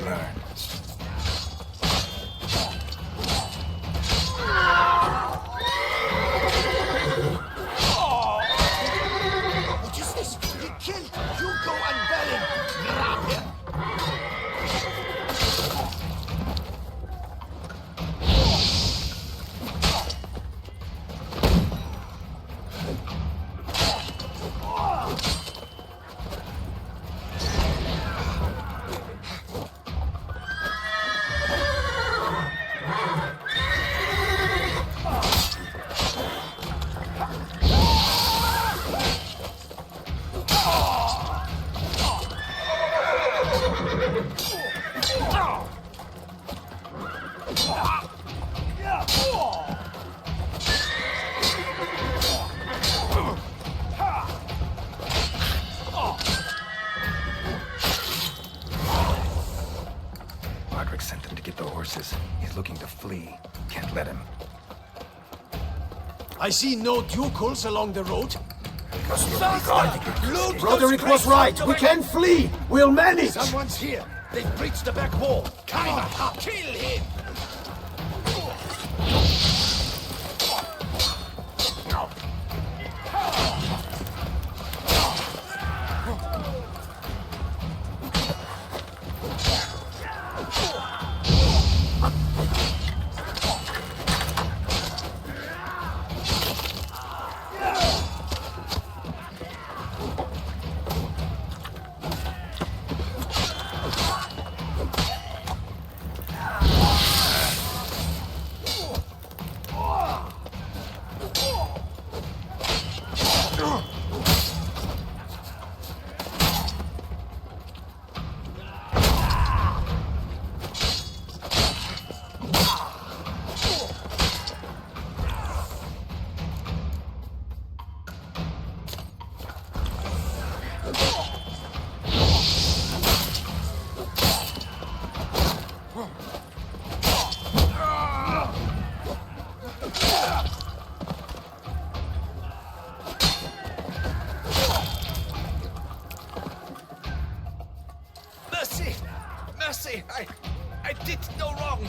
learn. What is this? He killed Hugo and Belen. Grab him. Roderick sent them to get the horses. He's looking to flee. Can't let him. I see no ducals along the road. Roderick was right. We can flee. We'll manage. Someone's here. They've breached the back wall. Come on, kill him. Mercy! I did no wrong.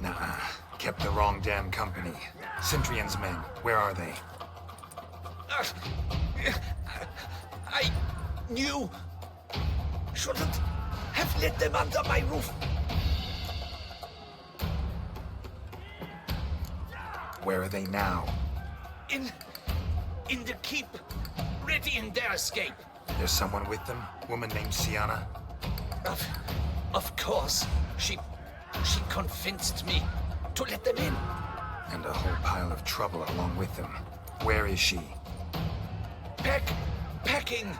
Nah, kept the wrong damn company. Centrion's men, where are they? I knew. Shouldn't have let them under my roof. Where are they now? In the keep, ready in their escape. There's someone with them? Woman named Sienna? Of course. She convinced me to let them in. And a whole pile of trouble along with them. Where is she? Packing.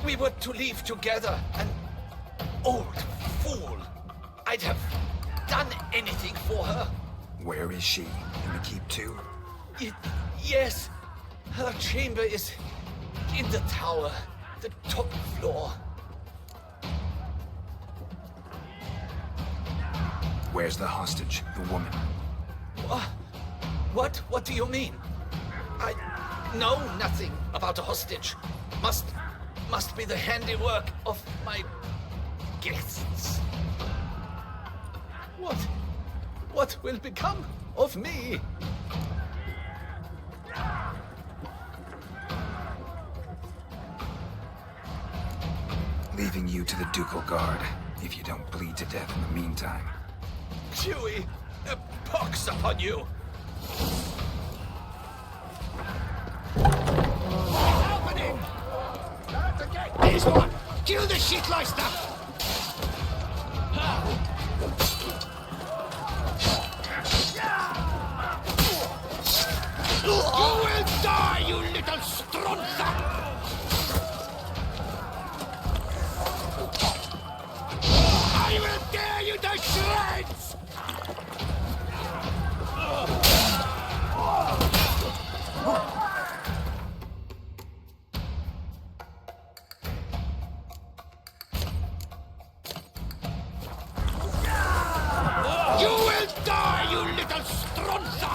We were to leave together. An old fool. I'd have done anything for her. Where is she? In the keep too? Yes. Her chamber is in the tower, the top floor. Where's the hostage, the woman? What do you mean? I know nothing about a hostage. Must be the handiwork of my guests. What will become of me? Leaving you to the ducal guard, if you don't bleed to death in the meantime. Huey, a pox upon you! Opening! There's one! Kill the shitleister! You will die, you little stronza! I will tear you to shreds! You will die, you little stronza!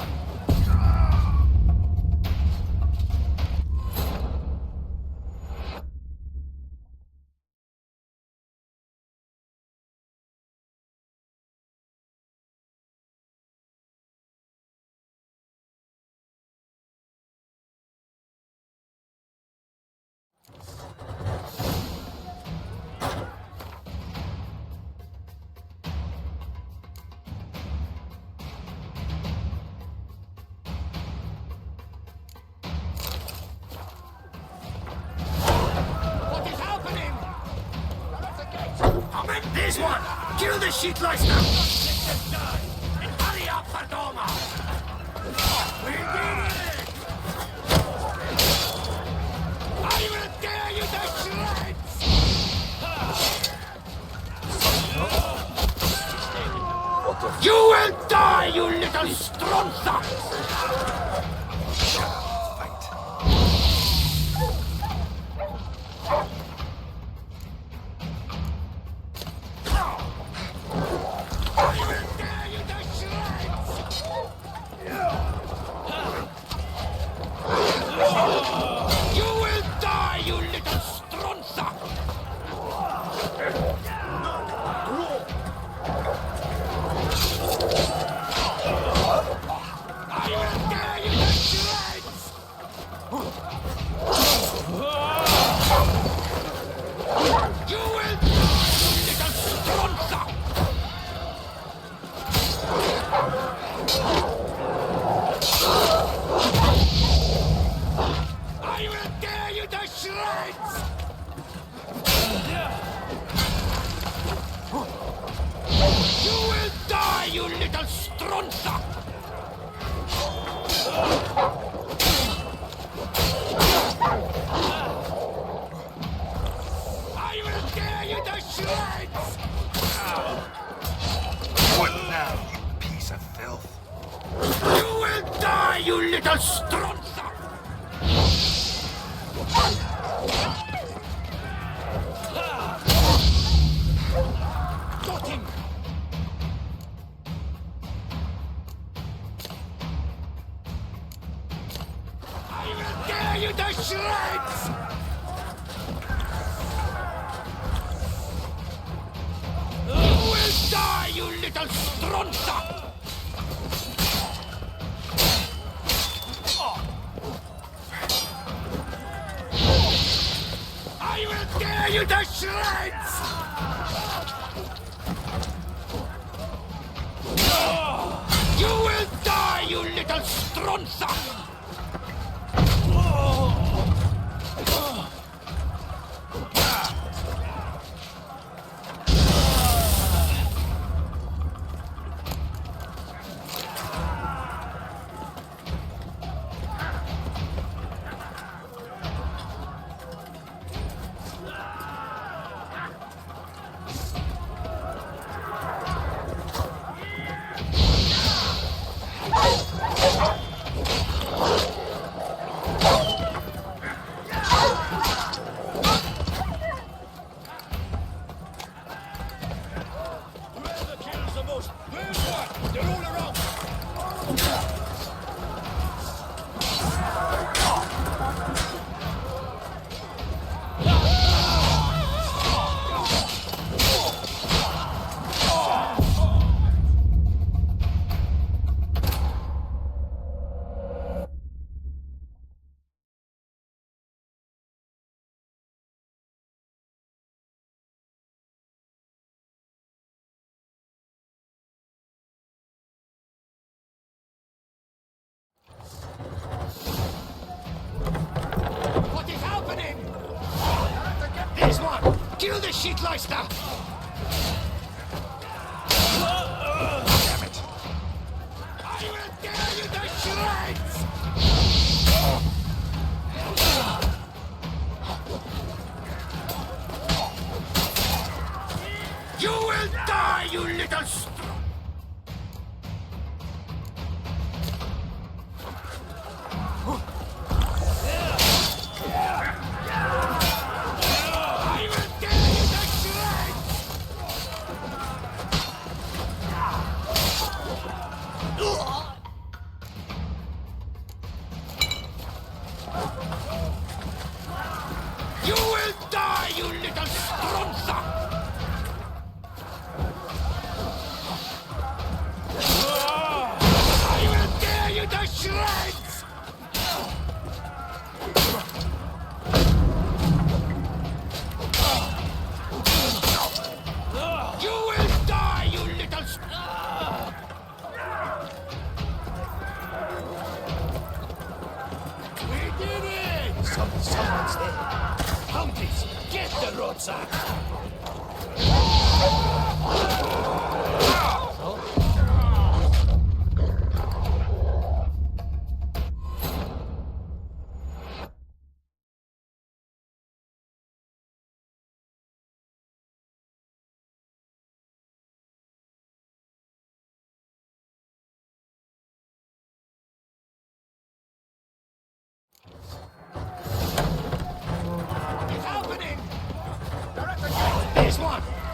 This one! Kill the shit lice now! And hurry up, Pardoma! We did it! I will tear you to shreds! You will die, you little stronza! Fight. You will die, you little stronza! I will tear you to shreds! You will die, you little stronza! I will tear you to shreds! You will die, you little stronza! I will tear you to shreds! What now, you piece of filth? You will die, you little stronza! Got him! I will tear you to shreds! You will die, you little stronza! I will tear you to shreds! You will die, you little stronza! Whoever kills the most wins one! They're all around! What is happening? This one! Kill the shit lice now! Damn it. I will tear you to shreds! You will die, you little I will tear you to shreds! You will die, you little stronza!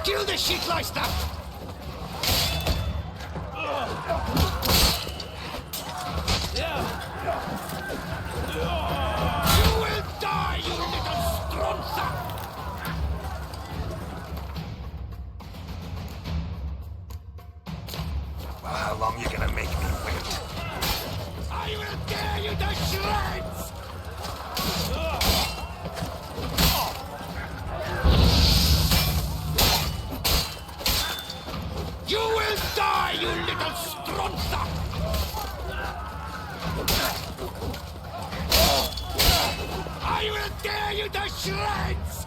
Kill the shitleister! You will die, you little stronza! Well, how long you gonna make me wait? I will tear you to shreds! You will die, you little stronza! I will tear you to shreds!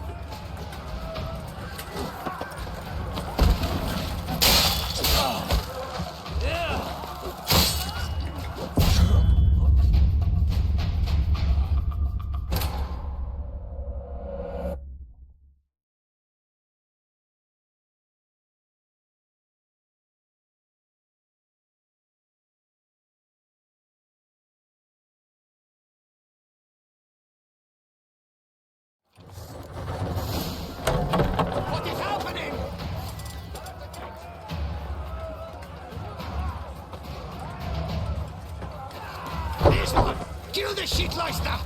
What is happening? This one! Kill the shitleister!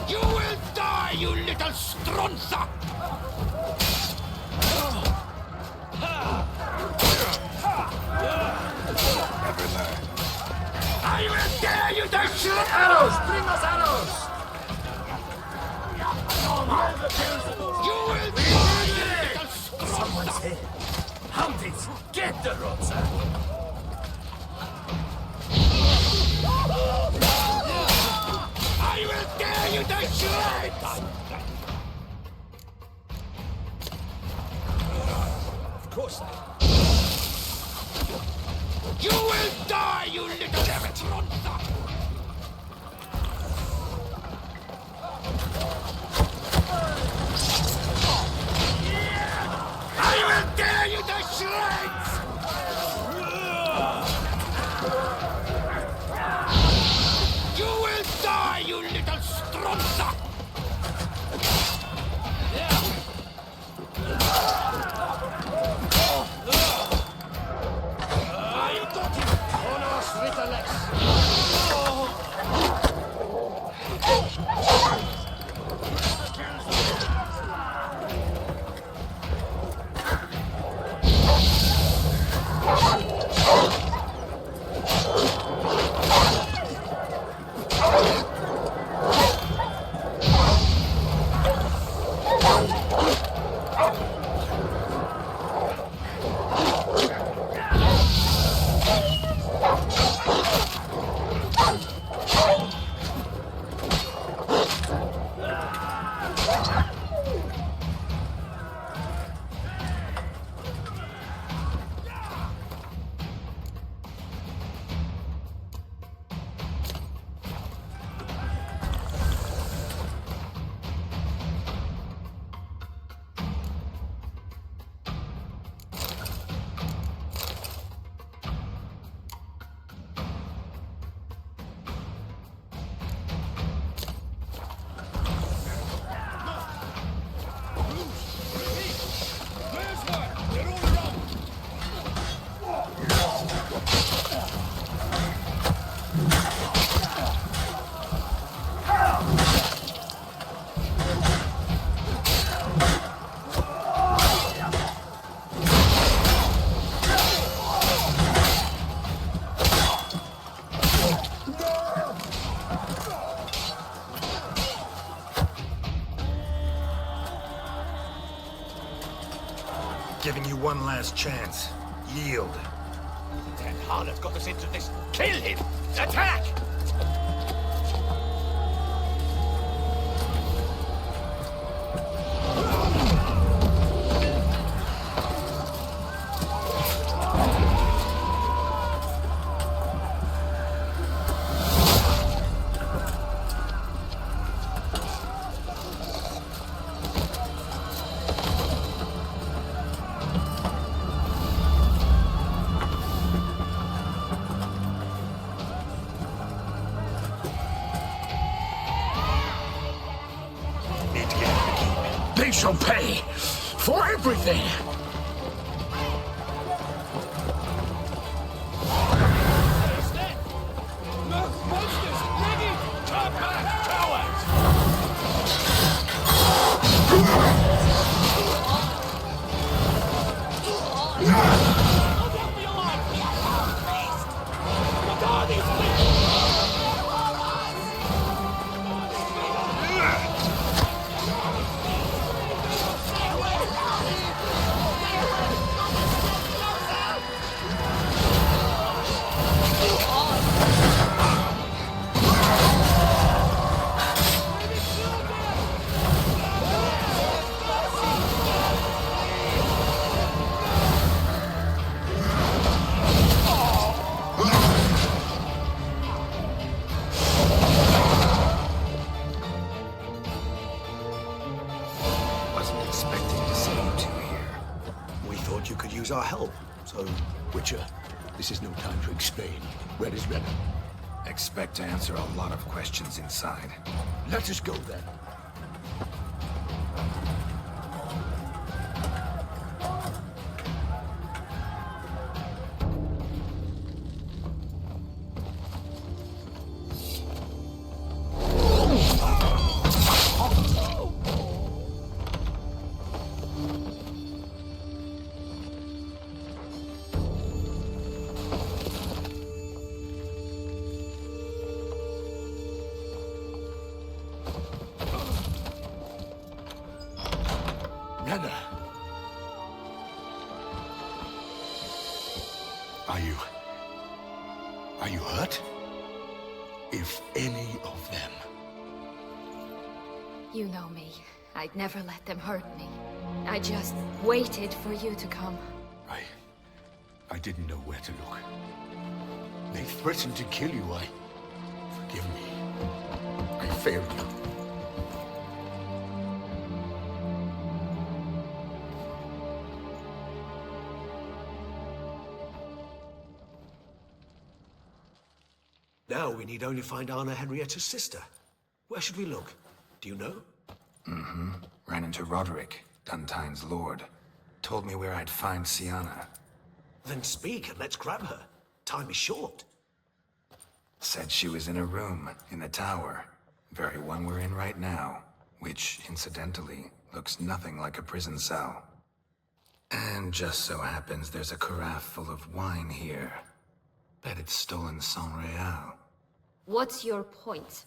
You will die, you little stronza! Never learn. I will tear you to shreds! Arrows! Bring us arrows! You will die, you little Someone's stronza! here. Humpties, get the rosa! I will tear you to shreds! Of course not. You will die, you little stronza! I will tear you to shreds! You will die, you little stronza! I got him! Honors Ritterless! Giving you one last chance. Yield. That harlot got us into this. Kill him! Attack! They shall pay for everything. Look, monsters! Ready! Come back, cowards! What are these things? Wasn't expecting to see you two here. We thought you could use our help, so... Witcher, this is no time to explain. Where is Renan? Expect to answer a lot of questions inside. Let us go then. Nana. Are you hurt? If any of them. You know me. I'd never let them hurt me. I just waited for you to come. I didn't know where to look. They threatened to kill you. Forgive me. I failed you. Now we need only find Anna Henrietta's sister. Where should we look? Do you know? Ran into Roderick, Duntine's lord. Told me where I'd find Sienna. Then speak and let's grab her. Time is short. Said she was in a room in the tower. Very one we're in right now. Which, incidentally, looks nothing like a prison cell. And just so happens there's a carafe full of wine here. Bet it's stolen San Real. What's your point?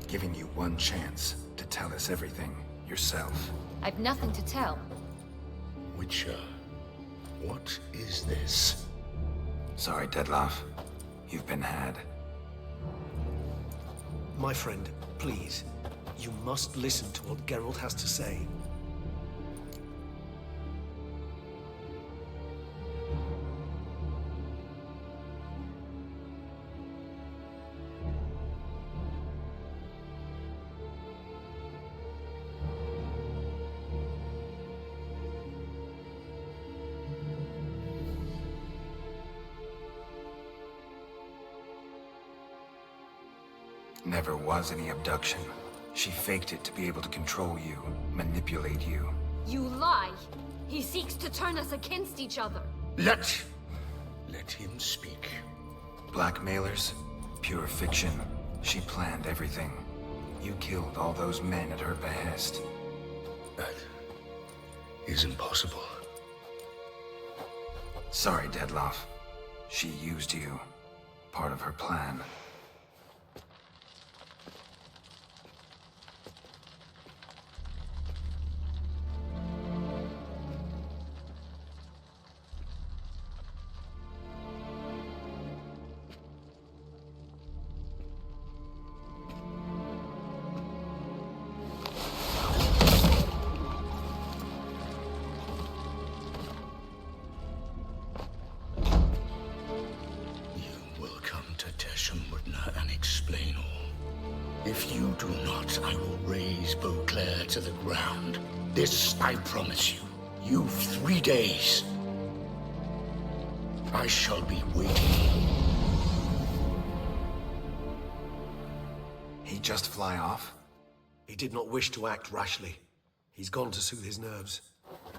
Giving you one chance to tell us everything yourself. I've nothing to tell. Witcher, what is this? Sorry, Dettlaff. You've been had. My friend, please. You must listen to what Geralt has to say. Never was any abduction. She faked it to be able to control you, manipulate you. You lie! He seeks to turn us against each other. Let him speak. Blackmailers? Pure fiction. She planned everything. You killed all those men at her behest. That is impossible. Sorry, Dettlaff. She used you. Part of her plan. If you do not, I will raise Beauclair to the ground. This I promise you. You've 3 days. I shall be waiting. He just fly off? He did not wish to act rashly. He's gone to soothe his nerves.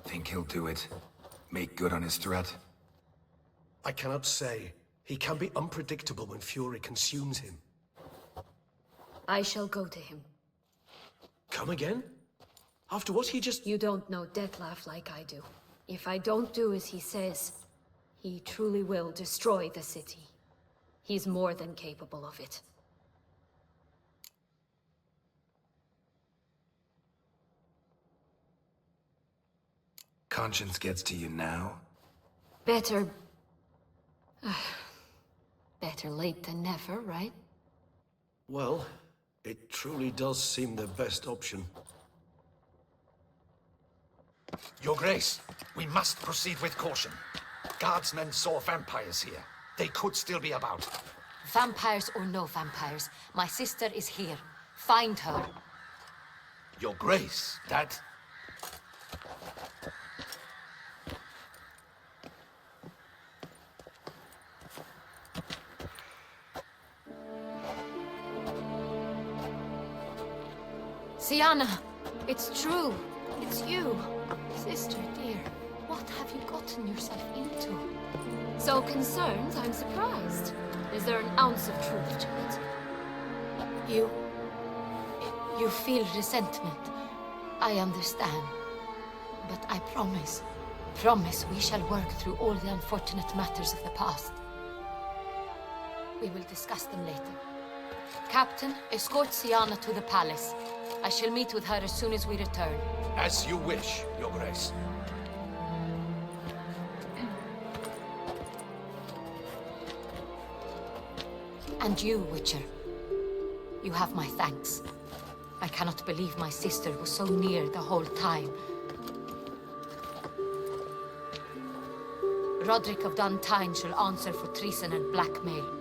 Think he'll do it? Make good on his threat? I cannot say. He can be unpredictable when fury consumes him. I shall go to him. Come again? After what he just... You don't know Detlef like I do. If I don't do as he says, he truly will destroy the city. He's more than capable of it. Conscience gets to you now? Better... better late than never, right? Well, it truly does seem the best option. Your Grace, we must proceed with caution. Guardsmen saw vampires here. They could still be about. Vampires or no vampires, my sister is here. Find her. Your Grace, that... Sienna, it's true. It's you. Sister dear, what have you gotten yourself into? So concerned, I'm surprised. Is there an ounce of truth to it? You feel resentment. I understand. But I promise we shall work through all the unfortunate matters of the past. We will discuss them later. Captain, escort Sienna to the palace. I shall meet with her as soon as we return. As you wish, Your Grace. And you, Witcher. You have my thanks. I cannot believe my sister was so near the whole time. Roderick of Duntine shall answer for treason and blackmail.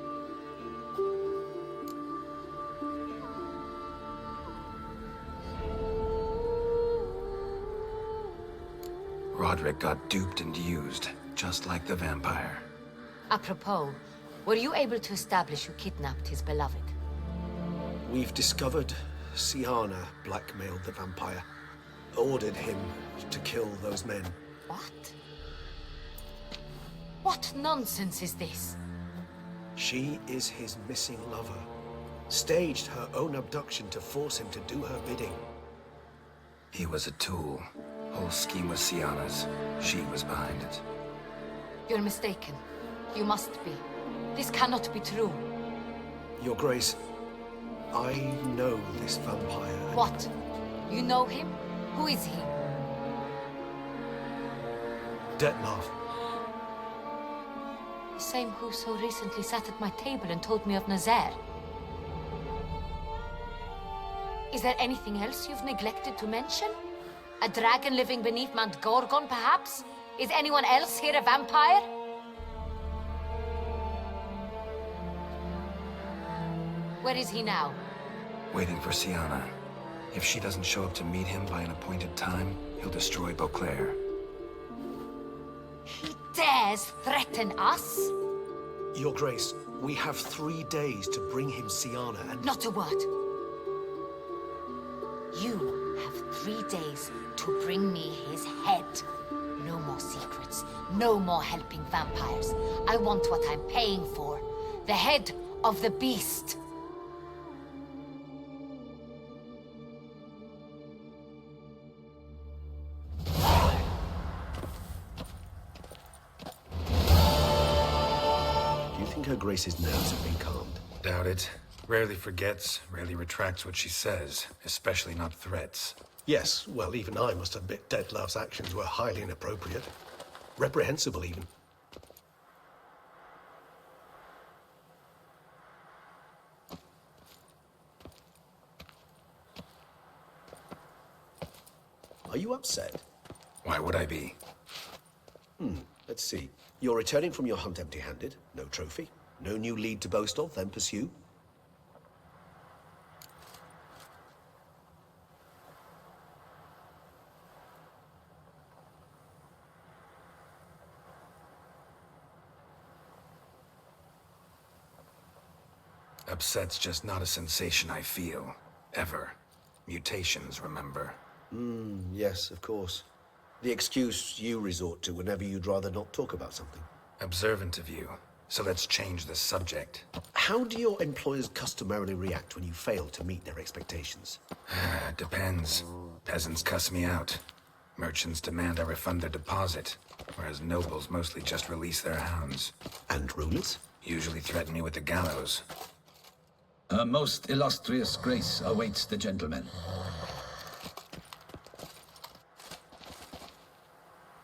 Roderick got duped and used, just like the vampire. Apropos, were you able to establish who kidnapped his beloved? We've discovered Sienna blackmailed the vampire. Ordered him to kill those men. What? What nonsense is this? She is his missing lover. Staged her own abduction to force him to do her bidding. He was a tool. Whole scheme was Sienna's. She was behind it. You're mistaken. You must be. This cannot be true. Your Grace, I know this vampire. What? You know him? Who is he? Detlef. The same who so recently sat at my table and told me of Nazaire. Is there anything else you've neglected to mention? A dragon living beneath Mount Gorgon, perhaps? Is anyone else here a vampire? Where is he now? Waiting for Sienna. If she doesn't show up to meet him by an appointed time, he'll destroy Beauclair. He dares threaten us? Your Grace, we have 3 days to bring him Sienna and... Not a word. You have 3 days to bring me his head. No more secrets. No more helping vampires. I want what I'm paying for. The head of the beast. Do you think Her Grace's nerves have been calmed? Doubt it. Rarely forgets, rarely retracts what she says, especially not threats. Yes, well, even I must admit Detlef's actions were highly inappropriate. Reprehensible, even. Are you upset? Why would I be? Let's see. You're returning from your hunt empty-handed. No trophy. No new lead to boast of, then pursue. Upset's just not a sensation I feel. Ever. Mutations, remember? Yes, of course. The excuse you resort to whenever you'd rather not talk about something. Observant of you. So let's change the subject. How do your employers customarily react when you fail to meet their expectations? Depends. Peasants cuss me out. Merchants demand I refund their deposit, whereas nobles mostly just release their hounds. And rulers? Usually threaten me with the gallows. A most illustrious grace awaits the gentleman.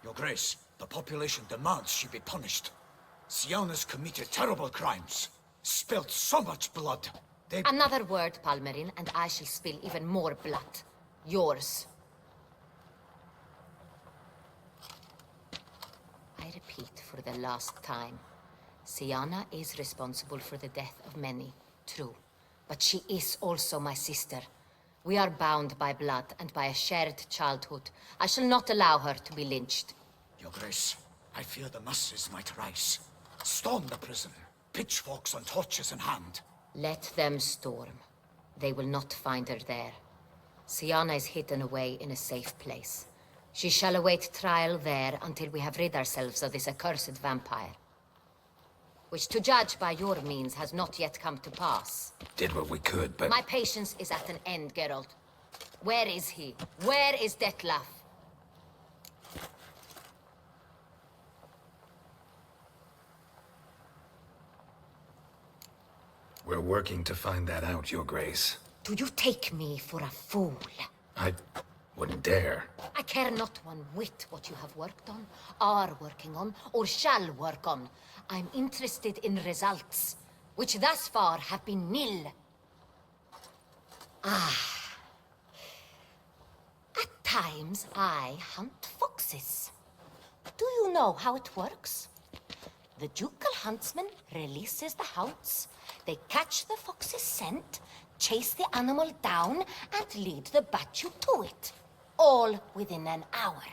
Your Grace, the population demands she be punished. Syanna's committed terrible crimes. Spilt so much blood. They... Another word, Palmerin, and I shall spill even more blood. Yours. I repeat for the last time. Syanna is responsible for the death of many, true. But she is also my sister. We are bound by blood and by a shared childhood. I shall not allow her to be lynched. Your Grace, I fear the masses might rise. Storm the prison, pitchforks and torches in hand. Let them storm. They will not find her there. Syanna is hidden away in a safe place. She shall await trial there until we have rid ourselves of this accursed vampire. Which, to judge by your means, has not yet come to pass. Did what we could, but... My patience is at an end, Geralt. Where is he? Where is Detlef? We're working to find that out, Your Grace. Do you take me for a fool? I wouldn't dare. I care not one whit what you have worked on, are working on, or shall work on. I'm interested in results, which thus far have been nil. At times, I hunt foxes. Do you know how it works? The ducal huntsman releases the hounds. They catch the fox's scent, chase the animal down, and lead the Batu to it. All within an hour.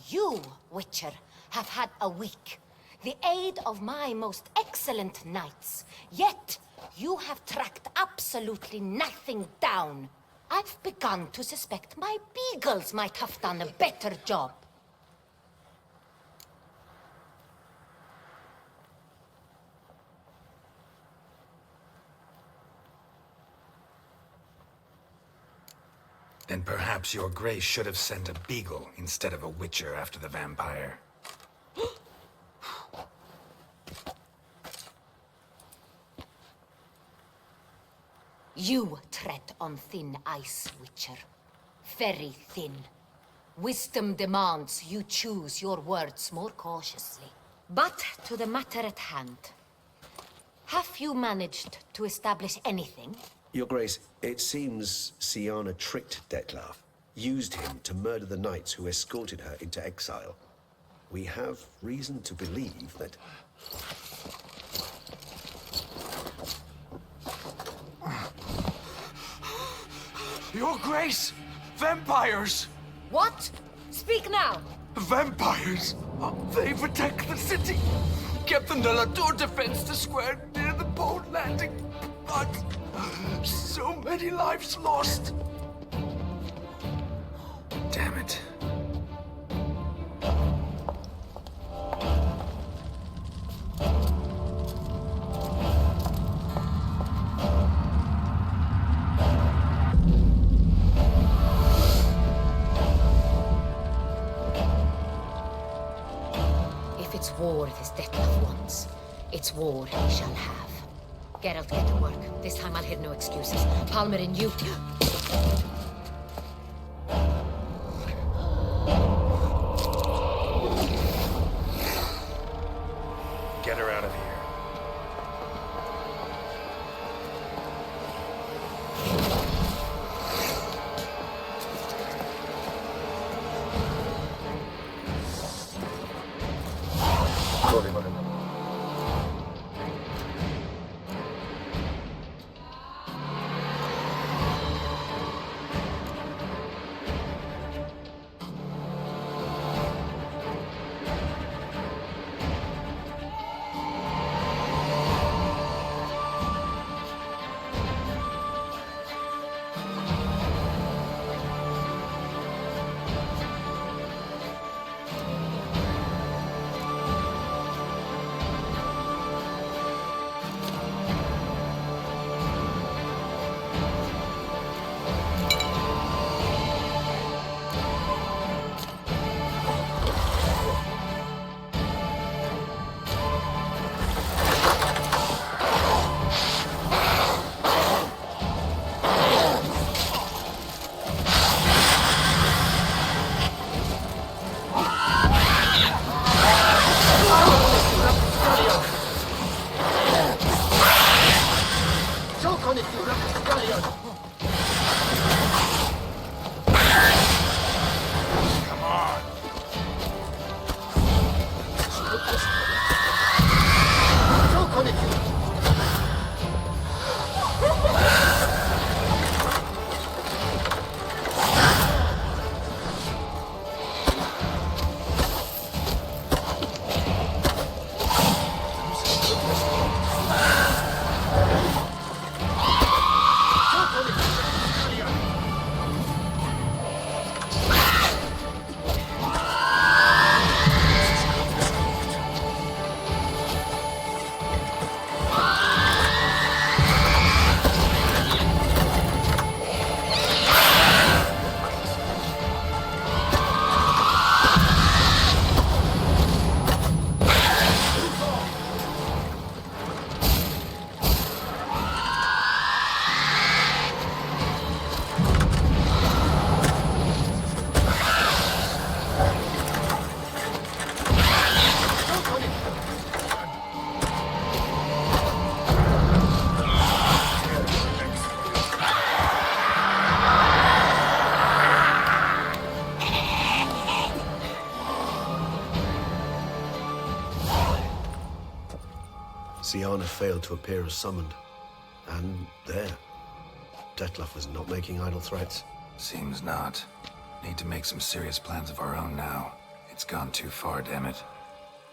You, Witcher, have had a week. The aid of my most excellent knights. Yet, you have tracked absolutely nothing down. I've begun to suspect my beagles might have done a better job. Then perhaps Your Grace should have sent a beagle instead of a witcher after the vampire. You tread on thin ice, Witcher. Very thin. Wisdom demands you choose your words more cautiously. But to the matter at hand. Have you managed to establish anything? Your Grace, it seems Syanna tricked Detlef, used him to murder the knights who escorted her into exile. We have reason to believe that... Your Grace! Vampires! What? Speak now! Vampires! They protect the city! Captain de la Tour defends the square near the boat landing, but so many lives lost! Damn it. If it's war this Detlef wants, it's war he shall have. Geralt, get to work. This time I'll hear no excuses. Palmerin, you... Get her out of here. Come on. Syanna failed to appear as summoned. And there. Detlef was not making idle threats. Seems not. Need to make some serious plans of our own now. It's gone too far, damn it.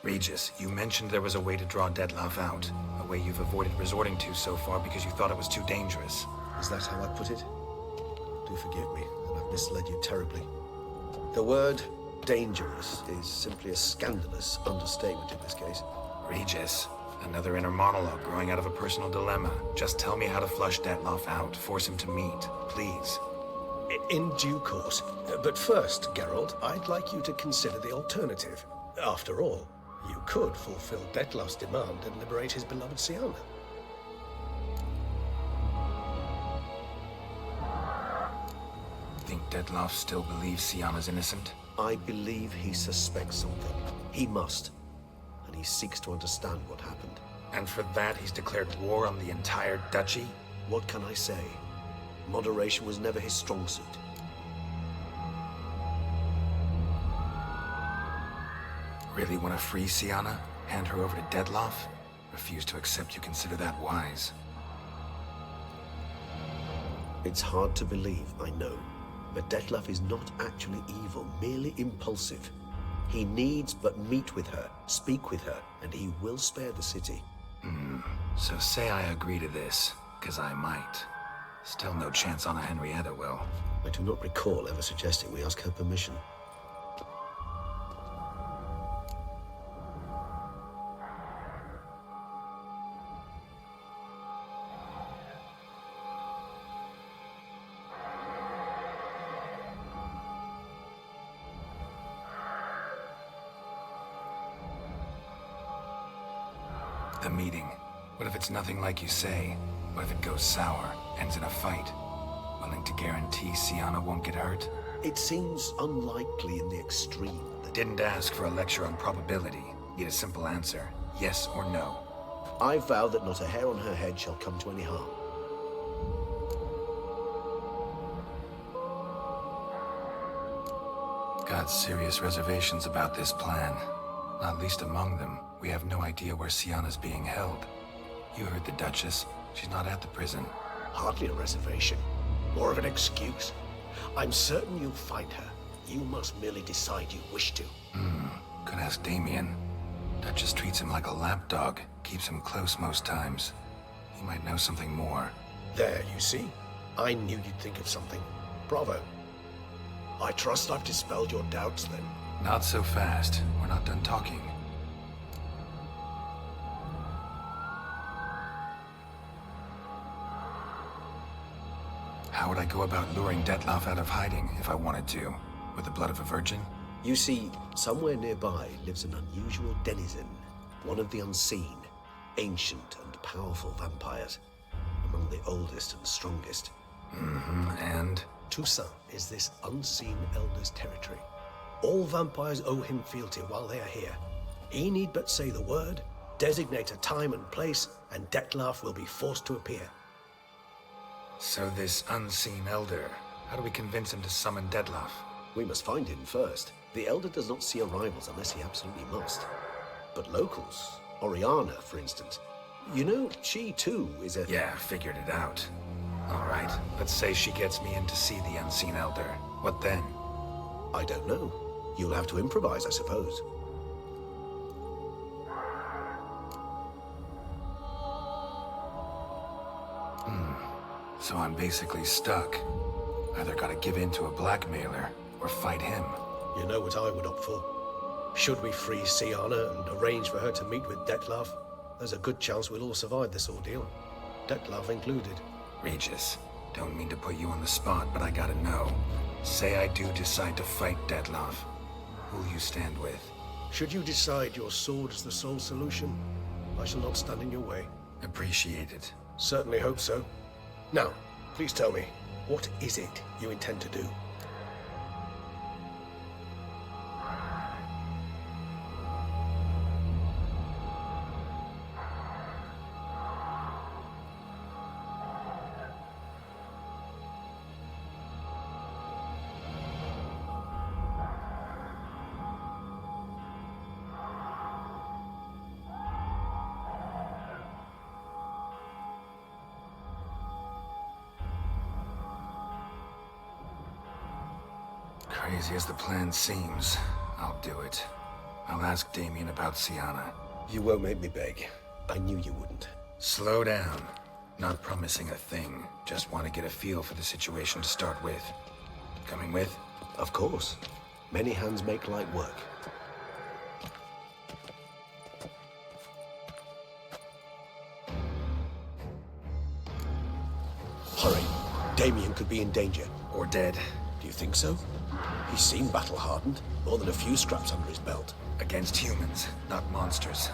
Regis, you mentioned there was a way to draw Detlef out. A way you've avoided resorting to so far because you thought it was too dangerous. Is that how I put it? Do forgive me, and I've misled you terribly. The word dangerous is simply a scandalous understatement in this case. Regis, another inner monologue growing out of a personal dilemma. Just tell me how to flush Detlef out. Force him to meet, please. In due course. But first, Geralt, I'd like you to consider the alternative. After all, you could fulfill Detlef's demand and liberate his beloved Syanna. Think Detlef still believes Syanna's innocent? I believe he suspects something. He must. And he seeks to understand what happened. And for that, he's declared war on the entire duchy? What can I say? Moderation was never his strong suit. Really want to free Syanna? Hand her over to Detlef? Refuse to accept you consider that wise. It's hard to believe, I know. But Detlef is not actually evil, merely impulsive. He needs but meet with her, speak with her, and he will spare the city. So say I agree to this, because I might. Still no chance Anna Henrietta will. I do not recall ever suggesting we ask her permission. The meeting. What if it's nothing like you say? What if it goes sour, ends in a fight? Willing to guarantee Syanna won't get hurt? It seems unlikely in the extreme that... Didn't ask for a lecture on probability. Need a simple answer. Yes or no. I vow that not a hair on her head shall come to any harm. Got serious reservations about this plan. Not least among them, we have no idea where Syanna's being held. You heard the Duchess. She's not at the prison. Hardly a reservation. More of an excuse. I'm certain you'll find her. You must merely decide you wish to. Could ask Damien. Duchess treats him like a lapdog. Keeps him close most times. He might know something more. There, you see? I knew you'd think of something. Bravo. I trust I've dispelled your doubts, then. Not so fast. We're not done talking. How would I go about luring Detlef out of hiding if I wanted to? With the blood of a virgin? You see, somewhere nearby lives an unusual denizen. One of the unseen, ancient and powerful vampires. Among the oldest and strongest. And? Toussaint is this unseen elder's territory. All vampires owe him fealty while they are here. He need but say the word, designate a time and place, and Detlef will be forced to appear. So this unseen elder, how do we convince him to summon Dettlaff? We must find him first. The Elder does not see arrivals unless he absolutely must. But locals, Oriana, for instance, you know, she too is a... Yeah, figured it out. All right, let's say she gets me in to see the unseen elder. What then? I don't know. You'll have to improvise, I suppose. So I'm basically stuck. Either gotta give in to a blackmailer, or fight him. You know what I would opt for. Should we free Siana and arrange for her to meet with Dettlaff, there's a good chance we'll all survive this ordeal. Dettlaff included. Regis, don't mean to put you on the spot, but I gotta know. Say I do decide to fight Dettlaff. Who'll you stand with? Should you decide your sword is the sole solution, I shall not stand in your way. Appreciate it. Certainly hope so. Now, please tell me, what is it you intend to do? Crazy as the plan seems, I'll do it. I'll ask Damien about Siana. You won't make me beg. I knew you wouldn't. Slow down. Not promising a thing. Just want to get a feel for the situation to start with. Coming with? Of course. Many hands make light work. Hurry. Damien could be in danger. Or dead. Do you think so? He seemed battle-hardened. More than a few scraps under his belt. Against humans, not monsters.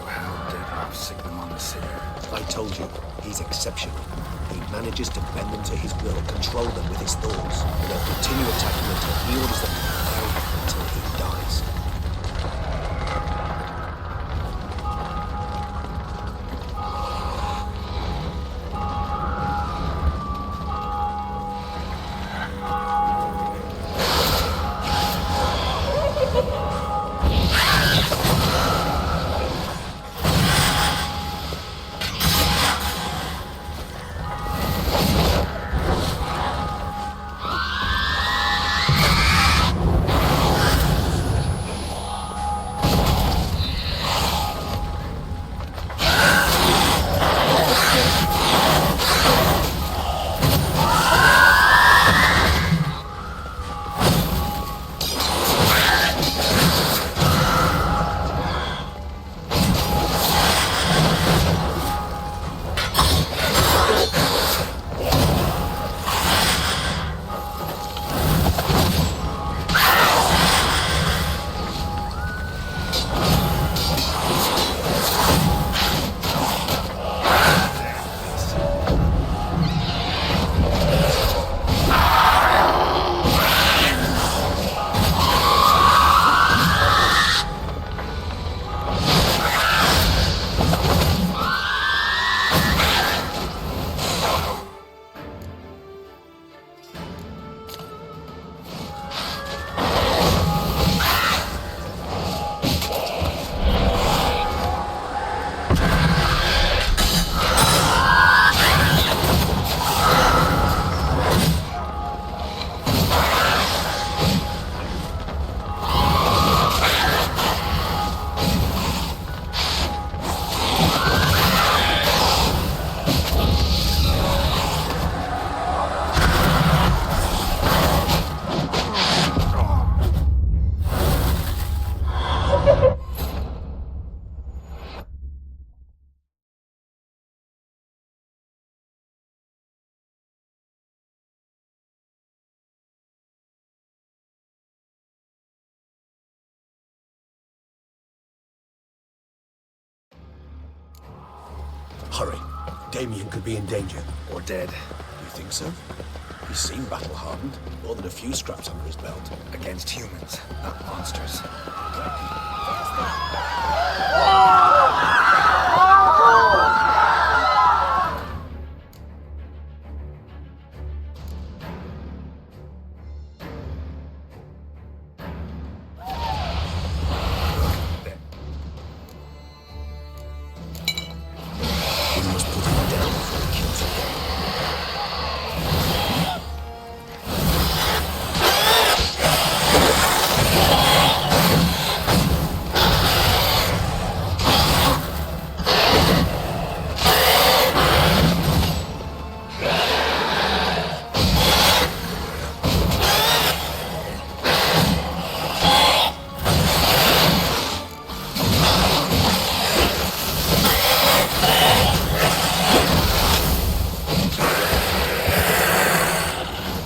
how Deadloff sick them on the city? I told you, he's exceptional. He manages to bend them to his will, control them with his thoughts, and they'll continue attacking until he orders them to back down until he dies. Hurry. Damien could be in danger. Or dead. You think so? He seemed battle-hardened. More than a few scraps under his belt. Against humans, not monsters. We must put him down before he kills again.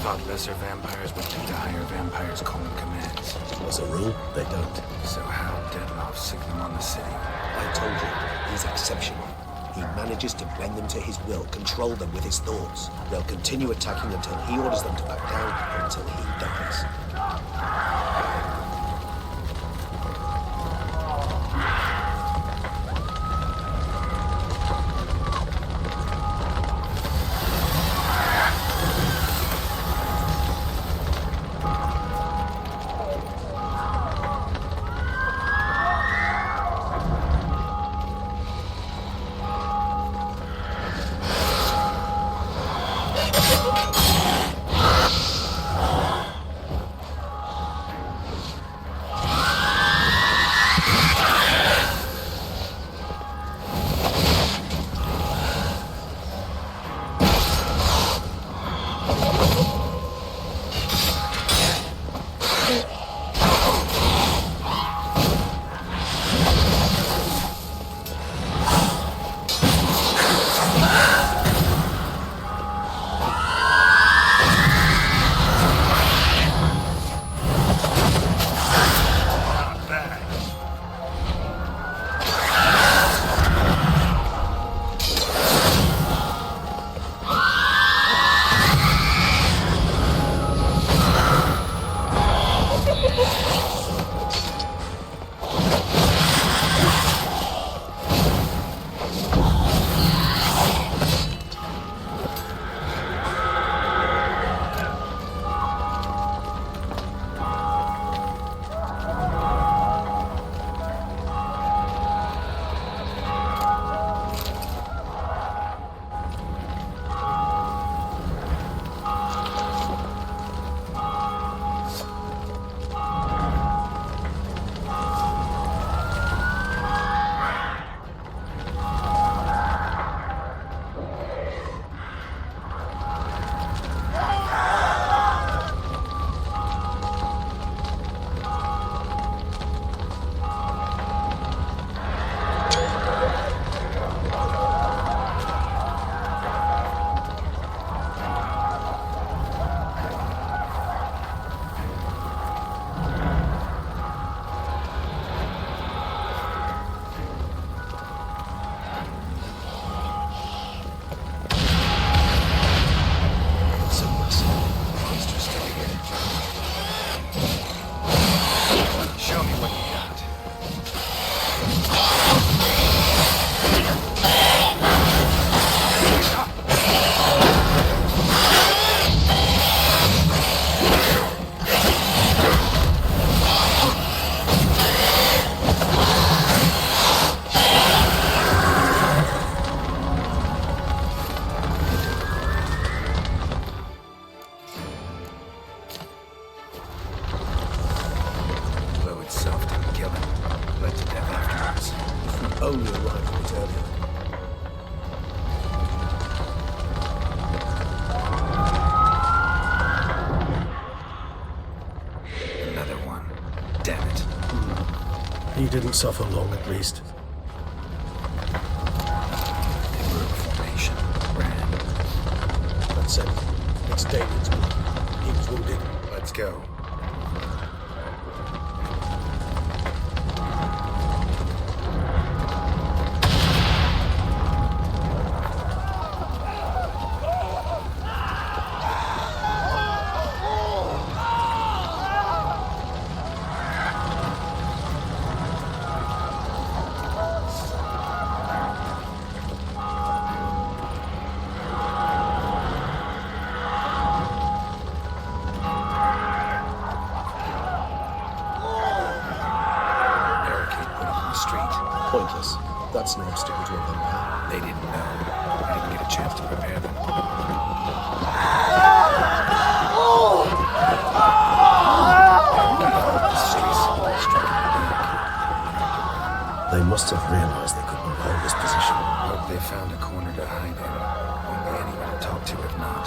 Thought lesser vampires would do to higher vampires calling commands. As a rule, they don't. So how Deadloff sick them on the city? I told you, he's exceptional. He manages to bend them to his will, control them with his thoughts. They'll continue attacking until he orders them to back down, until he dies. I put it earlier. Another one. Damn it. He didn't suffer long, at least. They were a formation. Ran. That's it. It's David's group. He was wounded. Let's go. Pointless. That's no obstacle to a vampire. They didn't know. I didn't get a chance to prepare them. They must have realized they couldn't hold this position. Hope they found a corner to hide in. Won't be anyone to talk to if not.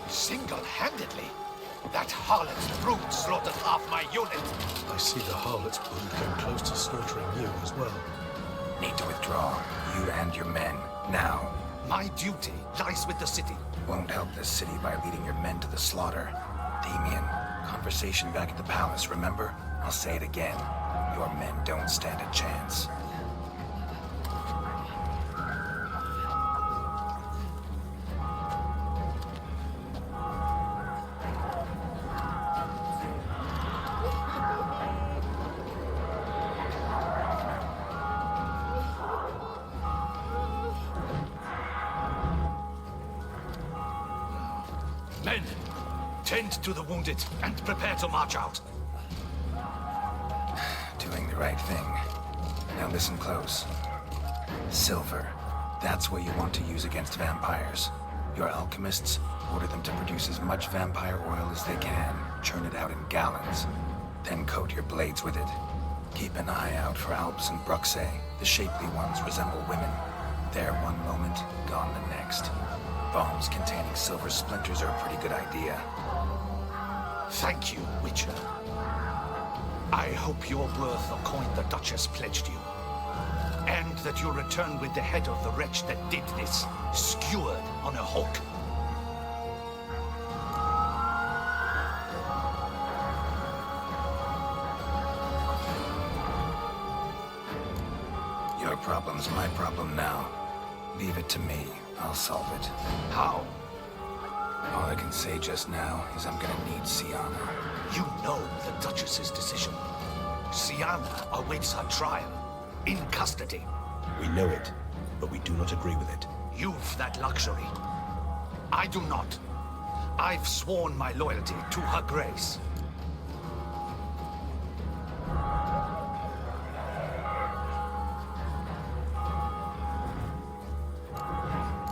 Single-handedly? That harlot's brood slaughtered half my unit. I see the harlot's brood came close to slaughtering you as well. Need to withdraw. You and your men. Now. My duty lies with the city. Won't help the city by leading your men to the slaughter. Damien, conversation back at the palace, remember? I'll say it again. Your men don't stand a chance. Men, tend to the wounded and prepare to march out. Doing the right thing. Now listen close. Silver. That's what you want to use against vampires. Your alchemists, order them to produce as much vampire oil as they can. Churn it out in gallons. Then coat your blades with it. Keep an eye out for Alps and Bruxae. The shapely ones resemble women. There one moment, gone the next. Bombs containing silver splinters are a pretty good idea. Thank you, Witcher. I hope you're worth the coin the Duchess pledged you. And that you'll return with the head of the wretch that did this, skewered on a hook. Your problem's my problem now. Leave it to me. I'll solve it. How? All I can say just now is I'm gonna need Sienna. You know the Duchess's decision. Sienna awaits her trial, in custody. We know it, but we do not agree with it. You've that luxury. I do not. I've sworn my loyalty to Her Grace.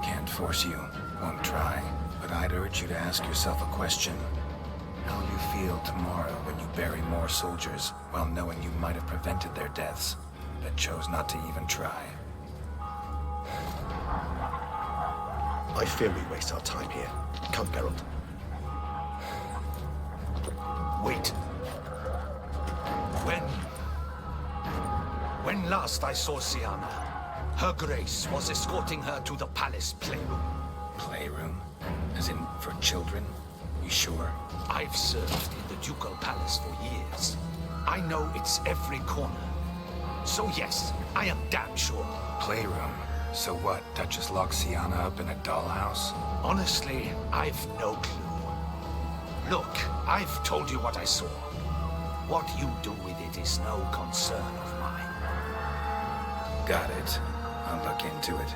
Can't force you, won't try, but I'd urge you to ask yourself a question. How will you feel tomorrow when you bury more soldiers while knowing you might have prevented their deaths, but chose not to even try? I fear we waste our time here. Come, Geralt. Wait. When last I saw Sienna, Her Grace was escorting her to the palace playroom. Playroom? As in, for children? You sure? I've served in the ducal palace for years. I know it's every corner. So yes, I am damn sure. Playroom? So what, Duchess locked Sienna up in a dollhouse? Honestly, I've no clue. Look, I've told you what I saw. What you do with it is no concern of mine. Got it. I'll look into it.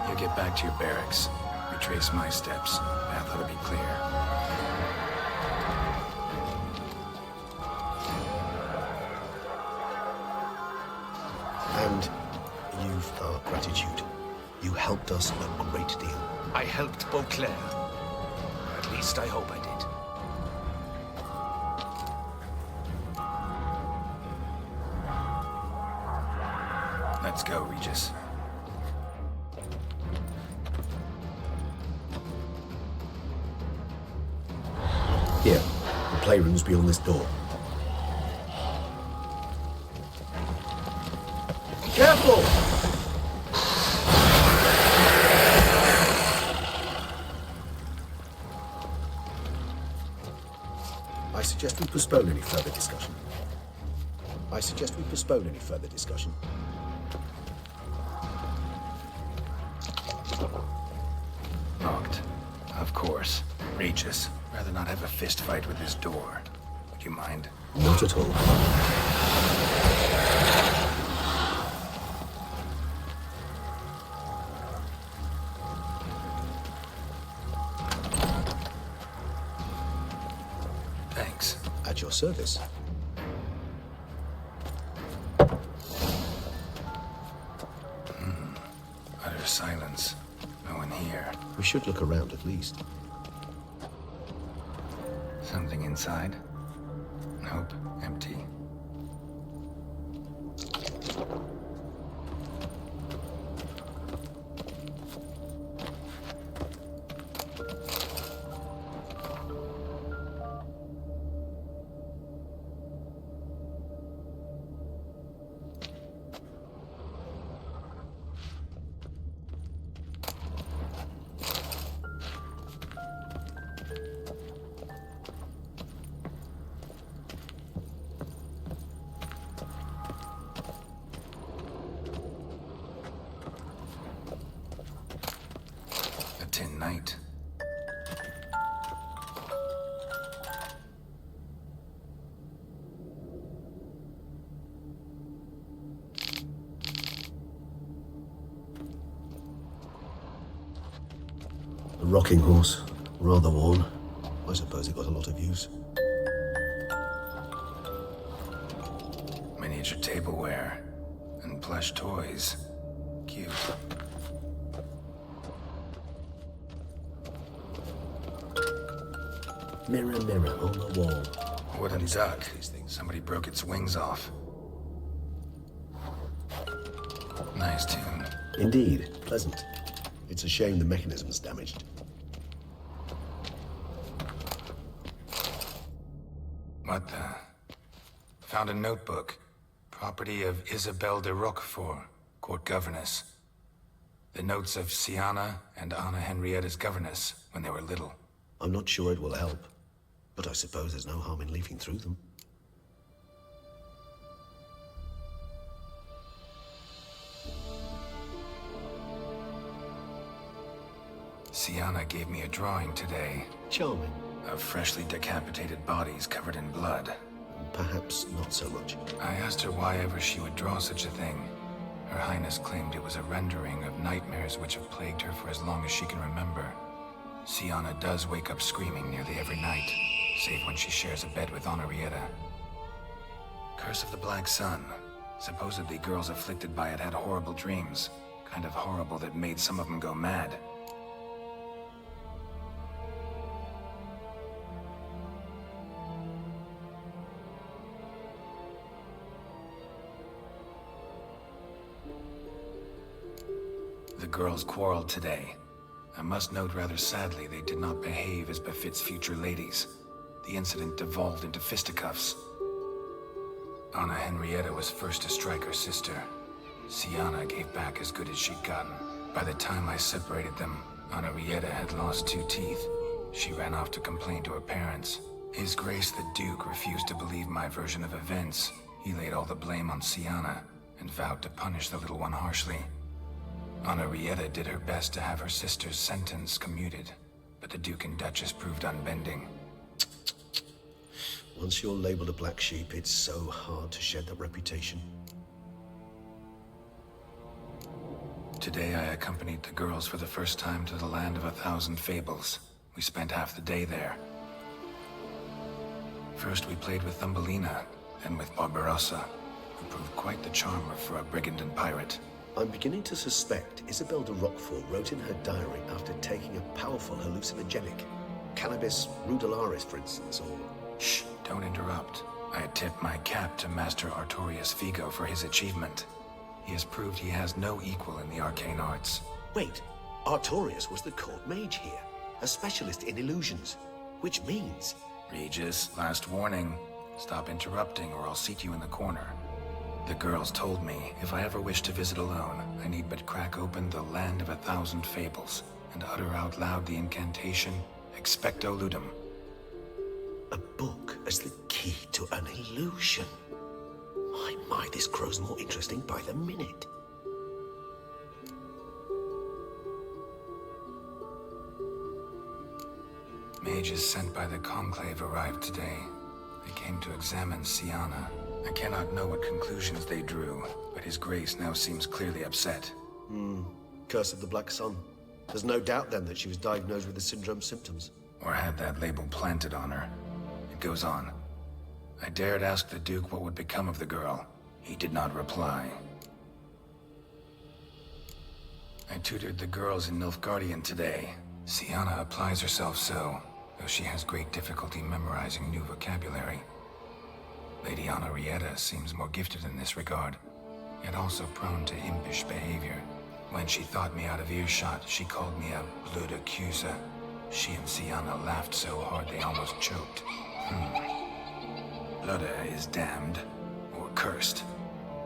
You get back to your barracks. Retrace my steps. Path ought to be clear. And you've our gratitude. You helped us a great deal. I helped Beauclair. At least I hope I did. Let's go, Regis. Here, the playroom's beyond this door. Careful! I suggest we postpone any further discussion. Locked. Of course. Regis, rather not have a fist fight with this door. Would you mind? Not at all. Thanks. At your service. Utter silence. No one here. We should look around at least. Something inside? Nope. Empty. A tin knight. A rocking horse, rather worn. I suppose it got a lot of use. Miniature tableware. And plush toys. Cute. Mirror, mirror on the wall. Wooden duck. Somebody broke its wings off. Nice tune. Indeed, pleasant. It's a shame the mechanism's damaged. What the? Found a notebook. Property of Isabelle de Roquefort, court governess. The notes of Sienna and Anna Henrietta's governess when they were little. I'm not sure it will help, but I suppose there's no harm in leafing through them. Sianna gave me a drawing today Charming. of freshly decapitated bodies covered in blood. Perhaps not so much. I asked her why ever she would draw such a thing. Her Highness claimed it was a rendering of nightmares which have plagued her for as long as she can remember. Sianna does wake up screaming nearly every night, save when she shares a bed with Henrietta. Curse of the Black Sun. Supposedly girls afflicted by it had horrible dreams. Kind of horrible that made some of them go mad. The girls quarreled today. I must note rather sadly they did not behave as befits future ladies. The incident devolved into fisticuffs. Anna Henrietta was first to strike her sister. Sianna gave back as good as she'd gotten. By the time I separated them, Henrietta had lost 2 teeth. She ran off to complain to her parents. His Grace the Duke refused to believe my version of events. He laid all the blame on Sianna and vowed to punish the little one harshly. Henrietta did her best to have her sister's sentence commuted, but the Duke and Duchess proved unbending. Once you're labeled a black sheep, it's so hard to shed that reputation. Today I accompanied the girls for the first time to the land of 1,000 fables. We spent half the day there. First we played with Thumbelina, then with Barbarossa, who proved quite the charmer for a brigand and pirate. I'm beginning to suspect Isabel de Roquefort wrote in her diary after taking a powerful hallucinogenic. Cannabis rudularis, for instance, or... Shh, don't interrupt. I tip my cap to Master Artorius Figo for his achievement. He has proved he has no equal in the arcane arts. Wait, Artorius was the court mage here, a specialist in illusions, which means... Regis, last warning. Stop interrupting or I'll seat you in the corner. The girls told me if I ever wish to visit alone, I need but crack open the land of 1,000 fables and utter out loud the incantation, Expecto Ludum. A book as the key to an illusion. My, this grows more interesting by the minute. Mages sent by the Conclave arrived today. They came to examine Sianna. I cannot know what conclusions they drew, but His Grace now seems clearly upset. Curse of the Black Sun. There's no doubt then that she was diagnosed with the syndrome symptoms. Or had that label planted on her. It goes on. I dared ask the Duke what would become of the girl. He did not reply. I tutored the girls in Nilfgaardian today. Sianna applies herself so, though she has great difficulty memorizing new vocabulary. Lady Henrietta seems more gifted in this regard, yet also prone to impish behavior. When she thought me out of earshot, she called me a blood accuser. She and Sianna laughed so hard they almost choked. Blooda is damned, or cursed.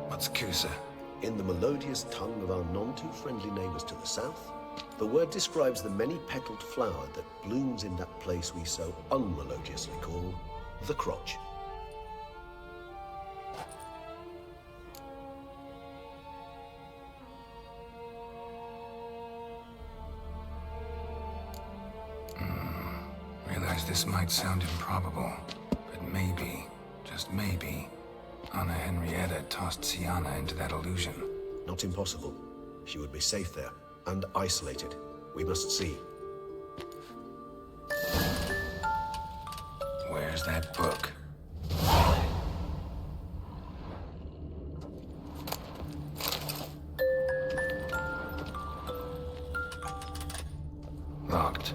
What's Cusa? In the melodious tongue of our none-too-friendly neighbors to the south, the word describes the many-petaled flower that blooms in that place we so unmelodiously call the crotch. Realize this might sound improbable, but maybe, just maybe, Anna Henrietta tossed Sianna into that illusion. Not impossible. She would be safe there, and isolated. We must see. Where's that book? Locked.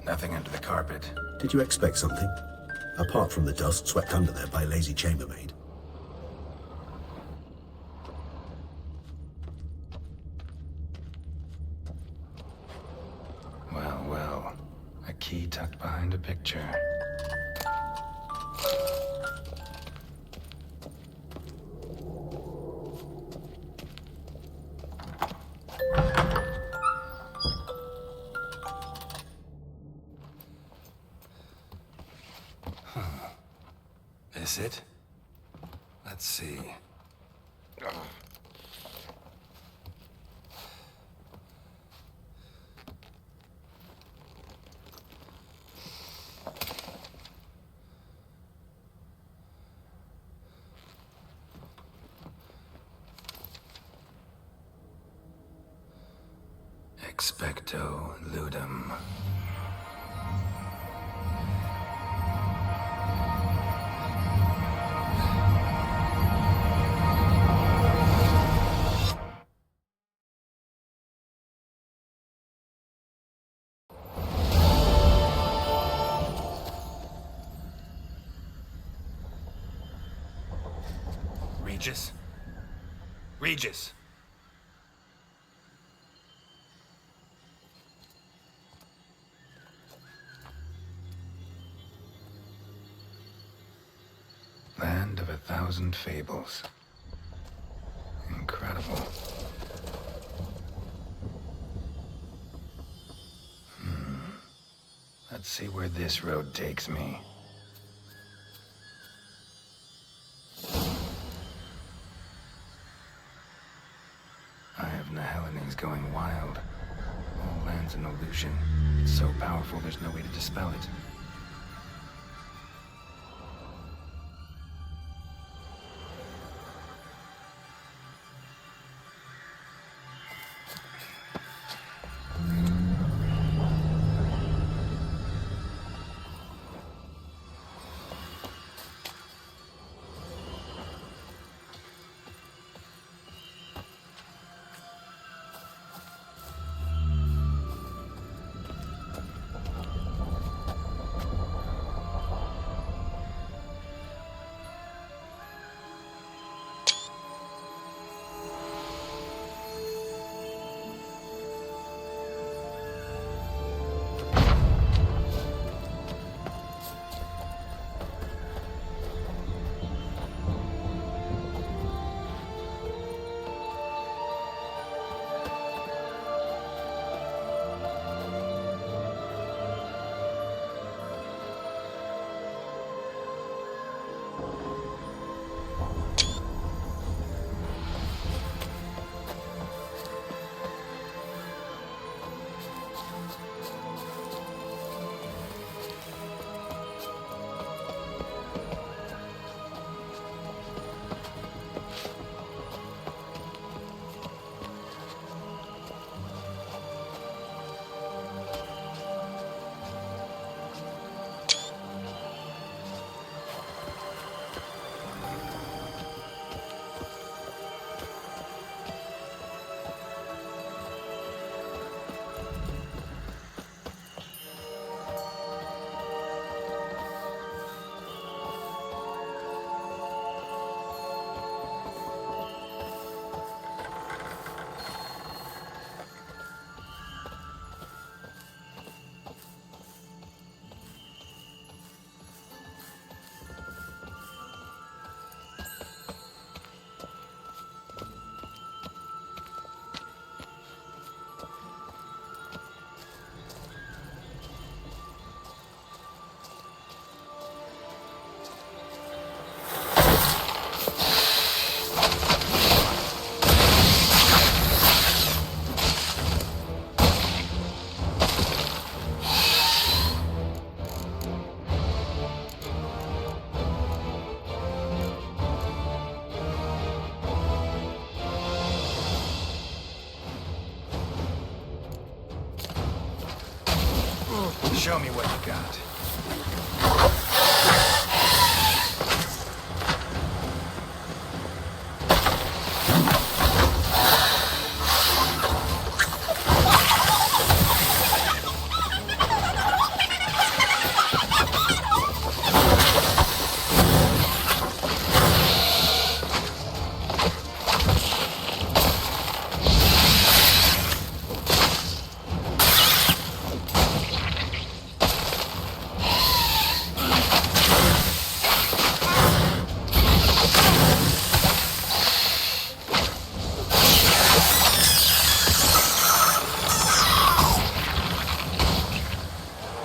Nothing under the carpet. Did you expect something? Apart from the dust swept under there by a lazy chambermaid. Well, well. A key tucked behind a picture. this it? Let's see. Expecto ludum. Regis? Regis! Land of 1,000 fables. Incredible. Let's see where this road takes me. Eye of Nihilines going wild. All land's an illusion. It's so powerful there's no way to dispel it. Show me what you got.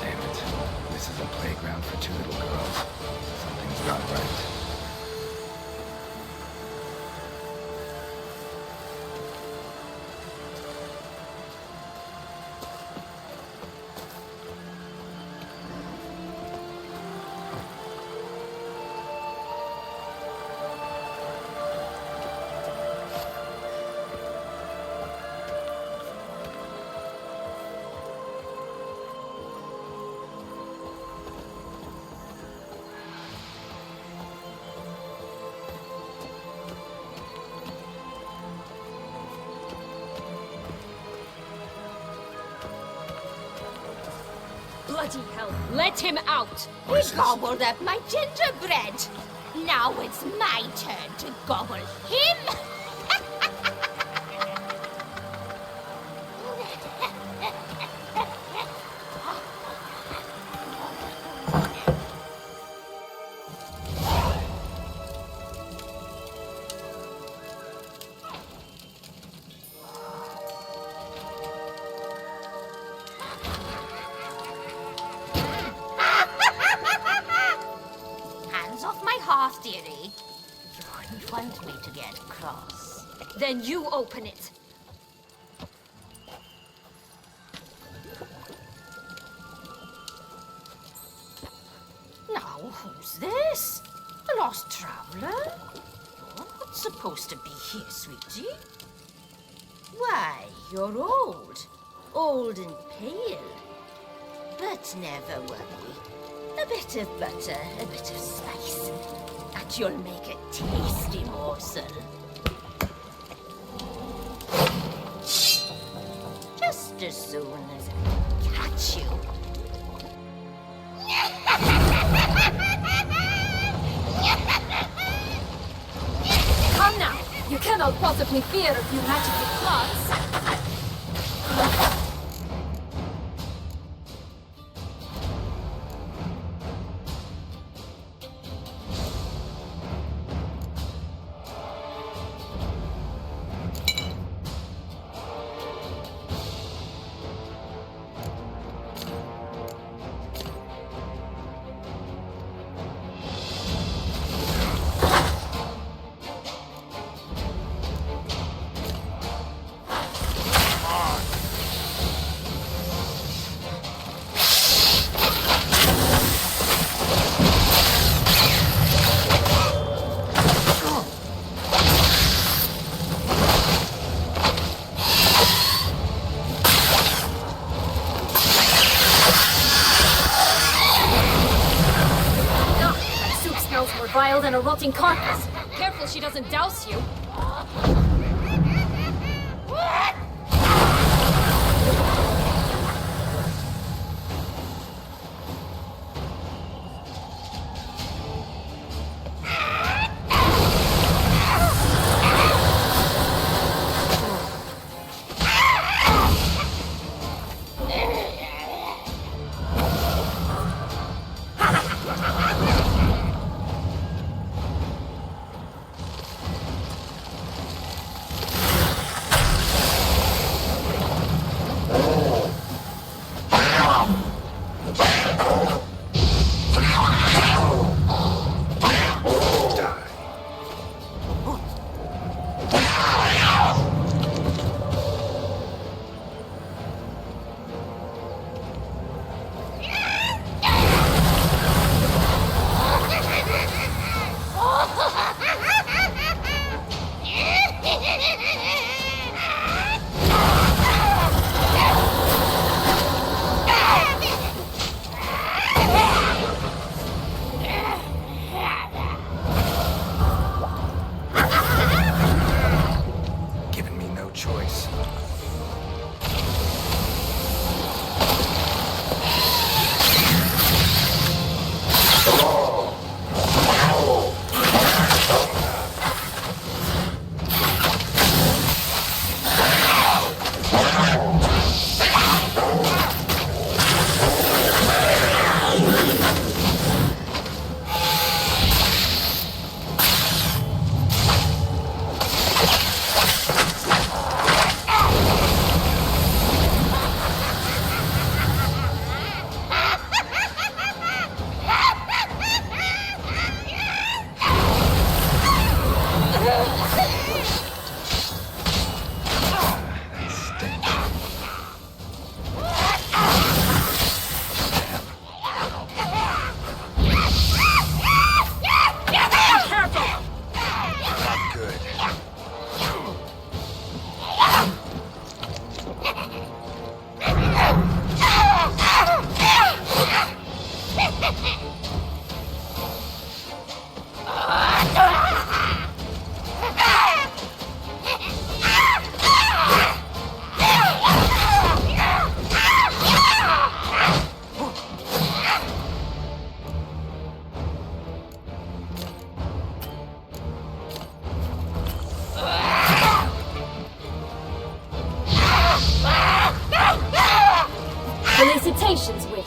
Damn it. This is a playground for two little girls. Something's not right. Bloody hell, let him out! He gobbled up my gingerbread. Now it's my turn to gobble him. Hands off my hearth, dearie. You wouldn't want me to get cross. Then you open it. Now, who's this? A lost traveler? You're not supposed to be here, sweetie. Why, you're old. Old and pale. But never worry. A bit of butter, a bit of spice, and you'll make a tasty morsel. Just as soon as I catch you. Come now! You cannot possibly fear a few magical claws. Vile than a rotting carcass. Careful she doesn't douse you.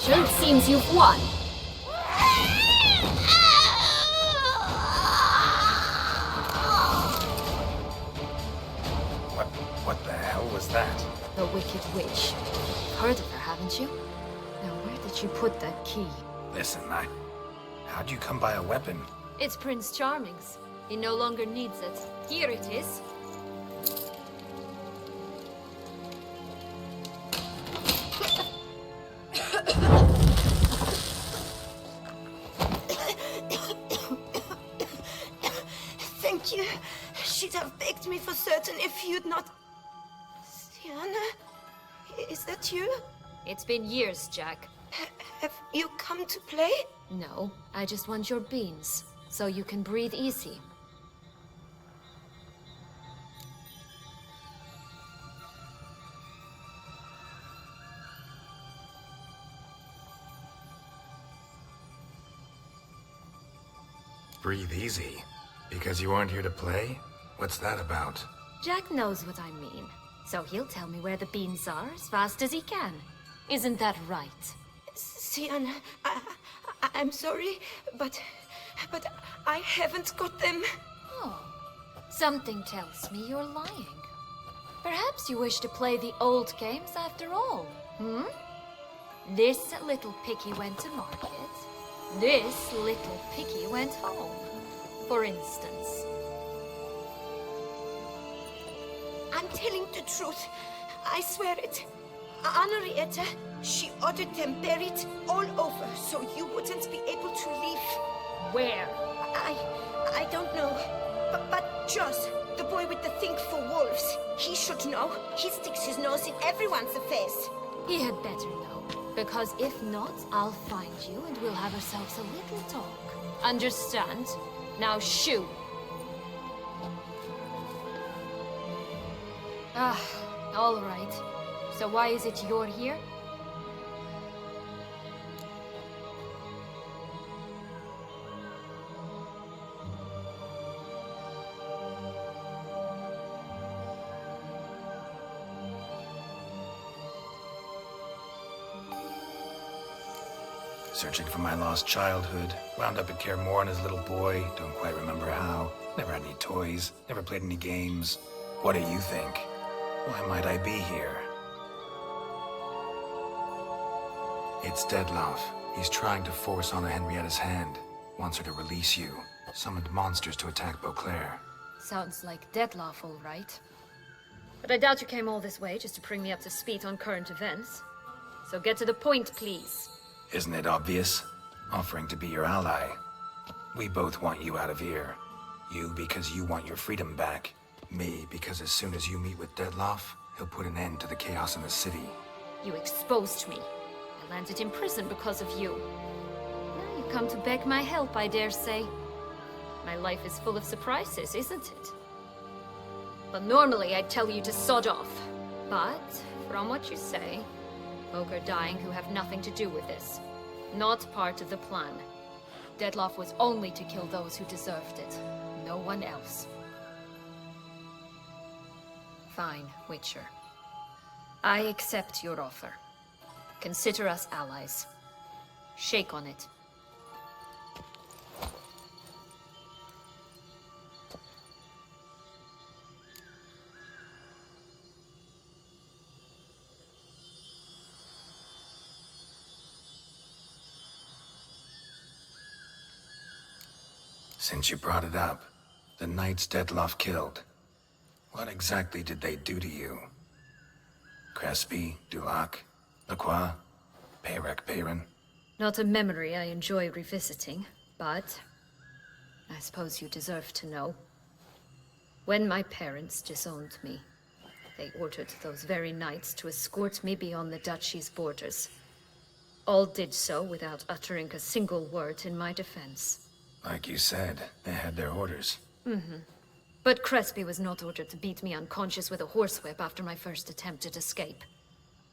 Sure it seems you've won. What the hell was that? The Wicked Witch. Heard of her, haven't you? Now where did you put that key? Listen, how'd you come by a weapon? It's Prince Charming's. He no longer needs it. Here it is. Thank you. She'd have begged me for certain if you'd not... Sienna? Is that you? It's been years, Jack. Have you come to play? No, I just want your beans, so you can breathe easy. Breathe easy? Because you aren't here to play? What's that about? Jack knows what I mean, so he'll tell me where the beans are as fast as he can. Isn't that right? Sienna, I'm sorry, but I haven't got them. Oh, something tells me you're lying. Perhaps you wish to play the old games after all, hmm? This little piggy went to market. This little piggy went home, for instance. I'm telling the truth. I swear it. Henrietta, she ordered them buried all over so you wouldn't be able to leave. Where? I don't know. But Joss, the boy with the thing for wolves, he should know. He sticks his nose in everyone's affairs. He had better know, because if not, I'll find you and we'll have ourselves a little talk. Understand? Now shoo! Ah, all right. So why is it you're here? Searching for my lost childhood. Wound up at Kaer Morhen as a little boy. Don't quite remember how. Never had any toys. Never played any games. What do you think? Why might I be here? It's Dettlaff. He's trying to force Anna Henrietta's hand. Wants her to release you. Summoned monsters to attack Beauclair. Sounds like Dettlaff, all right. But I doubt you came all this way just to bring me up to speed on current events. So get to the point, please. Isn't it obvious? Offering to be your ally. We both want you out of here. You because you want your freedom back. Me because as soon as you meet with Dettlaff, he'll put an end to the chaos in the city. You exposed me. I landed in prison because of you. Now you come to beg my help, I dare say. My life is full of surprises, isn't it? But normally I'd tell you to sod off. But, from what you say, folk are dying who have nothing to do with this. Not part of the plan. Dettlaff was only to kill those who deserved it. No one else. Fine, Witcher. I accept your offer. Consider us allies. Shake on it. Since you brought it up, the knights Dettlaff killed. What exactly did they do to you? Crespi, Dulac, Lacroix, Peyrac Peyran? Not a memory I enjoy revisiting, but I suppose you deserve to know. When my parents disowned me, they ordered those very knights to escort me beyond the duchy's borders. All did so without uttering a single word in my defense. Like you said, they had their orders. But Crespi was not ordered to beat me unconscious with a horsewhip after my first attempt at escape.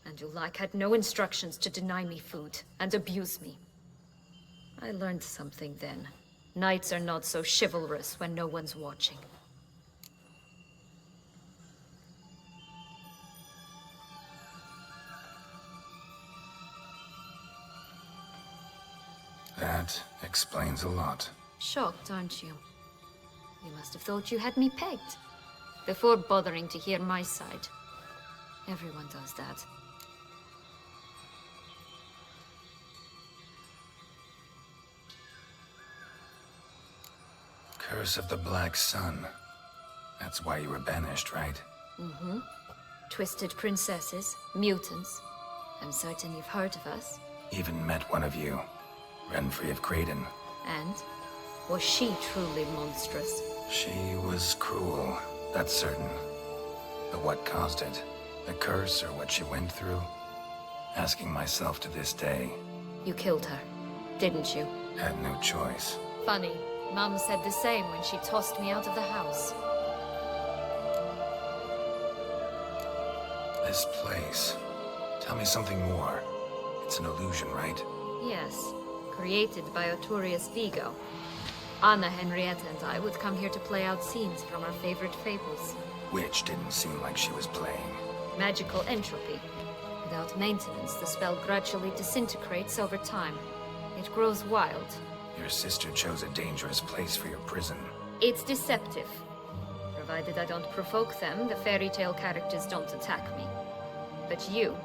And Dulac had no instructions to deny me food and abuse me. I learned something then. Knights are not so chivalrous when no one's watching. That explains a lot. Shocked, aren't you? You must have thought you had me pegged. Before bothering to hear my side. Everyone does that. Curse of the Black Sun. That's why you were banished, right? Mm-hmm. Twisted princesses, mutants. I'm certain you've heard of us. Even met one of you. Renfrey of Creighton. And? Was she truly monstrous? She was cruel, that's certain. But what caused it? The curse or what she went through? Asking myself to this day. You killed her, didn't you? Had no choice. Funny. Mum said the same when she tossed me out of the house. This place. Tell me something more. It's an illusion, right? Yes. Created by Arturius Vigo. Anna, Henrietta, and I would come here to play out scenes from our favorite fables. Which didn't seem like she was playing. Magical entropy. Without maintenance, the spell gradually disintegrates over time. It grows wild. Your sister chose a dangerous place for your prison. It's deceptive. Provided I don't provoke them, the fairy tale characters don't attack me. But you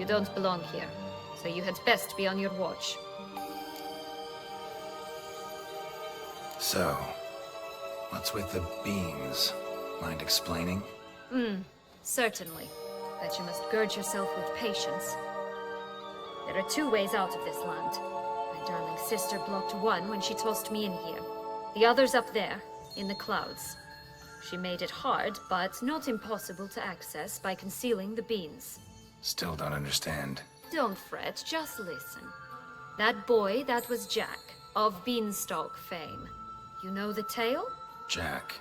don't belong here. So you had best be on your watch. So, what's with the beans? Mind explaining? Certainly. But you must gird yourself with patience. There are 2 ways out of this land. My darling sister blocked one when she tossed me in here. The other's up there, in the clouds. She made it hard, but not impossible to access by concealing the beans. Still don't understand. Don't fret, just listen. That boy, that was Jack, of Beanstalk fame. You know the tale? Jack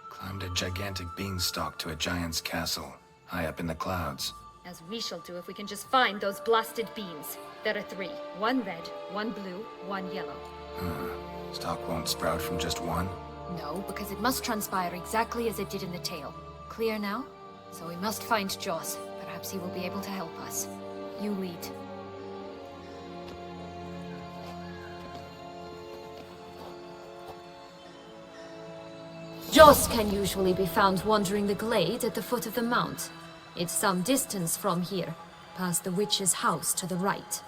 climbed a gigantic beanstalk to a giant's castle, high up in the clouds. As we shall do if we can just find those blasted beans. There are 3. 1 red, 1 blue, 1 yellow. Stalk won't sprout from just one? No, because it must transpire exactly as it did in the tale. Clear now? So we must find Joss. Perhaps he will be able to help us. You lead. Joss can usually be found wandering the glade at the foot of the mount. It's some distance from here, past the witch's house to the right.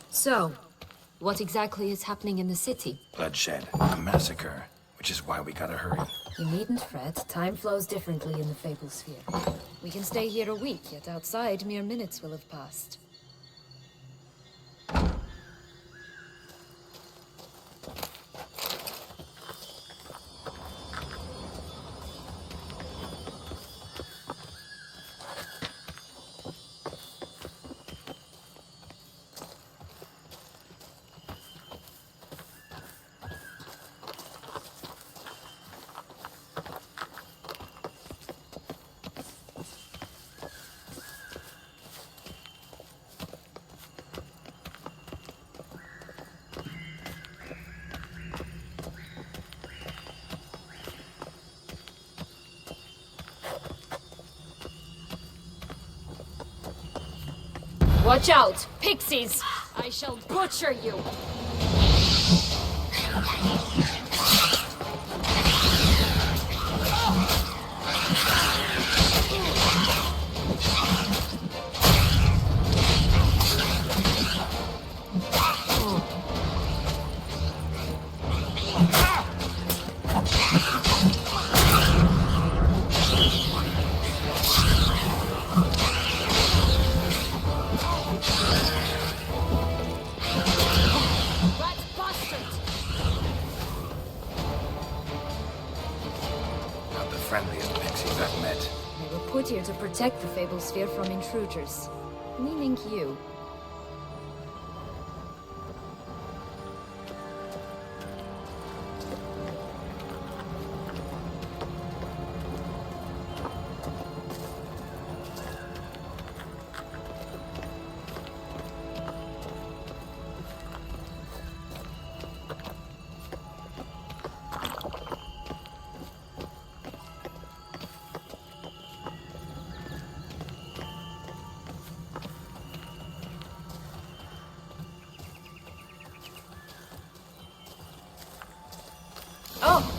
So, what exactly is happening in the city? Bloodshed, a massacre, which is why we gotta hurry. You needn't fret. Time flows differently in the Fable Sphere. We can stay here a week, yet outside mere minutes will have passed. Watch out! Pixies! I shall butcher you! Here to protect the Fable Sphere from intruders, meaning you.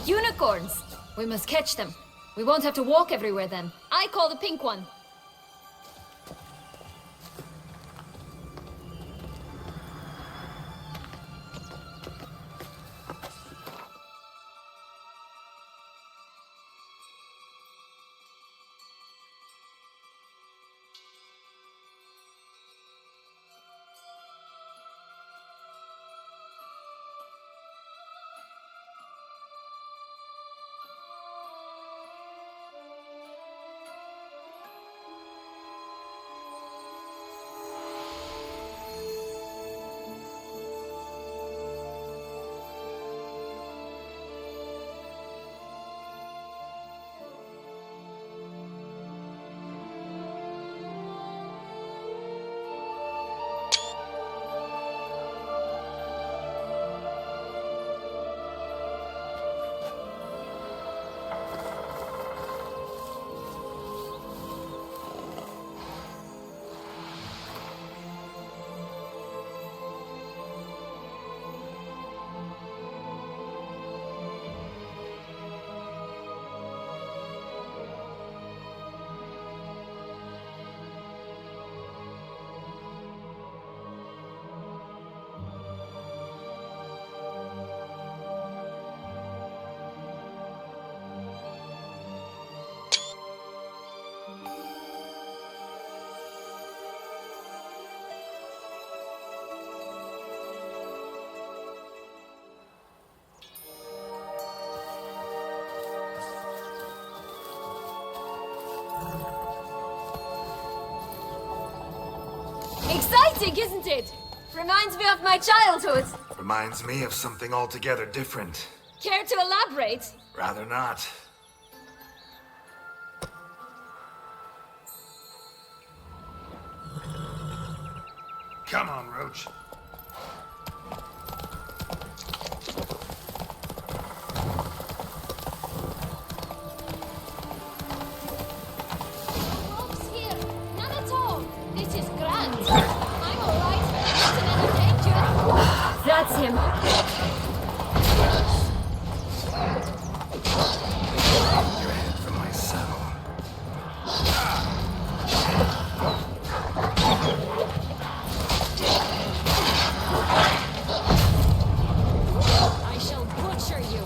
Unicorns! We must catch them. We won't have to walk everywhere then. I call the pink one. Exciting, isn't it? Reminds me of my childhood. Reminds me of something altogether different. Care to elaborate? Rather not. Come on, Roach. Ropes here. None at all. This is grand. I'm all right. Not in any danger. That's him. Your head from my saddle. I shall butcher you.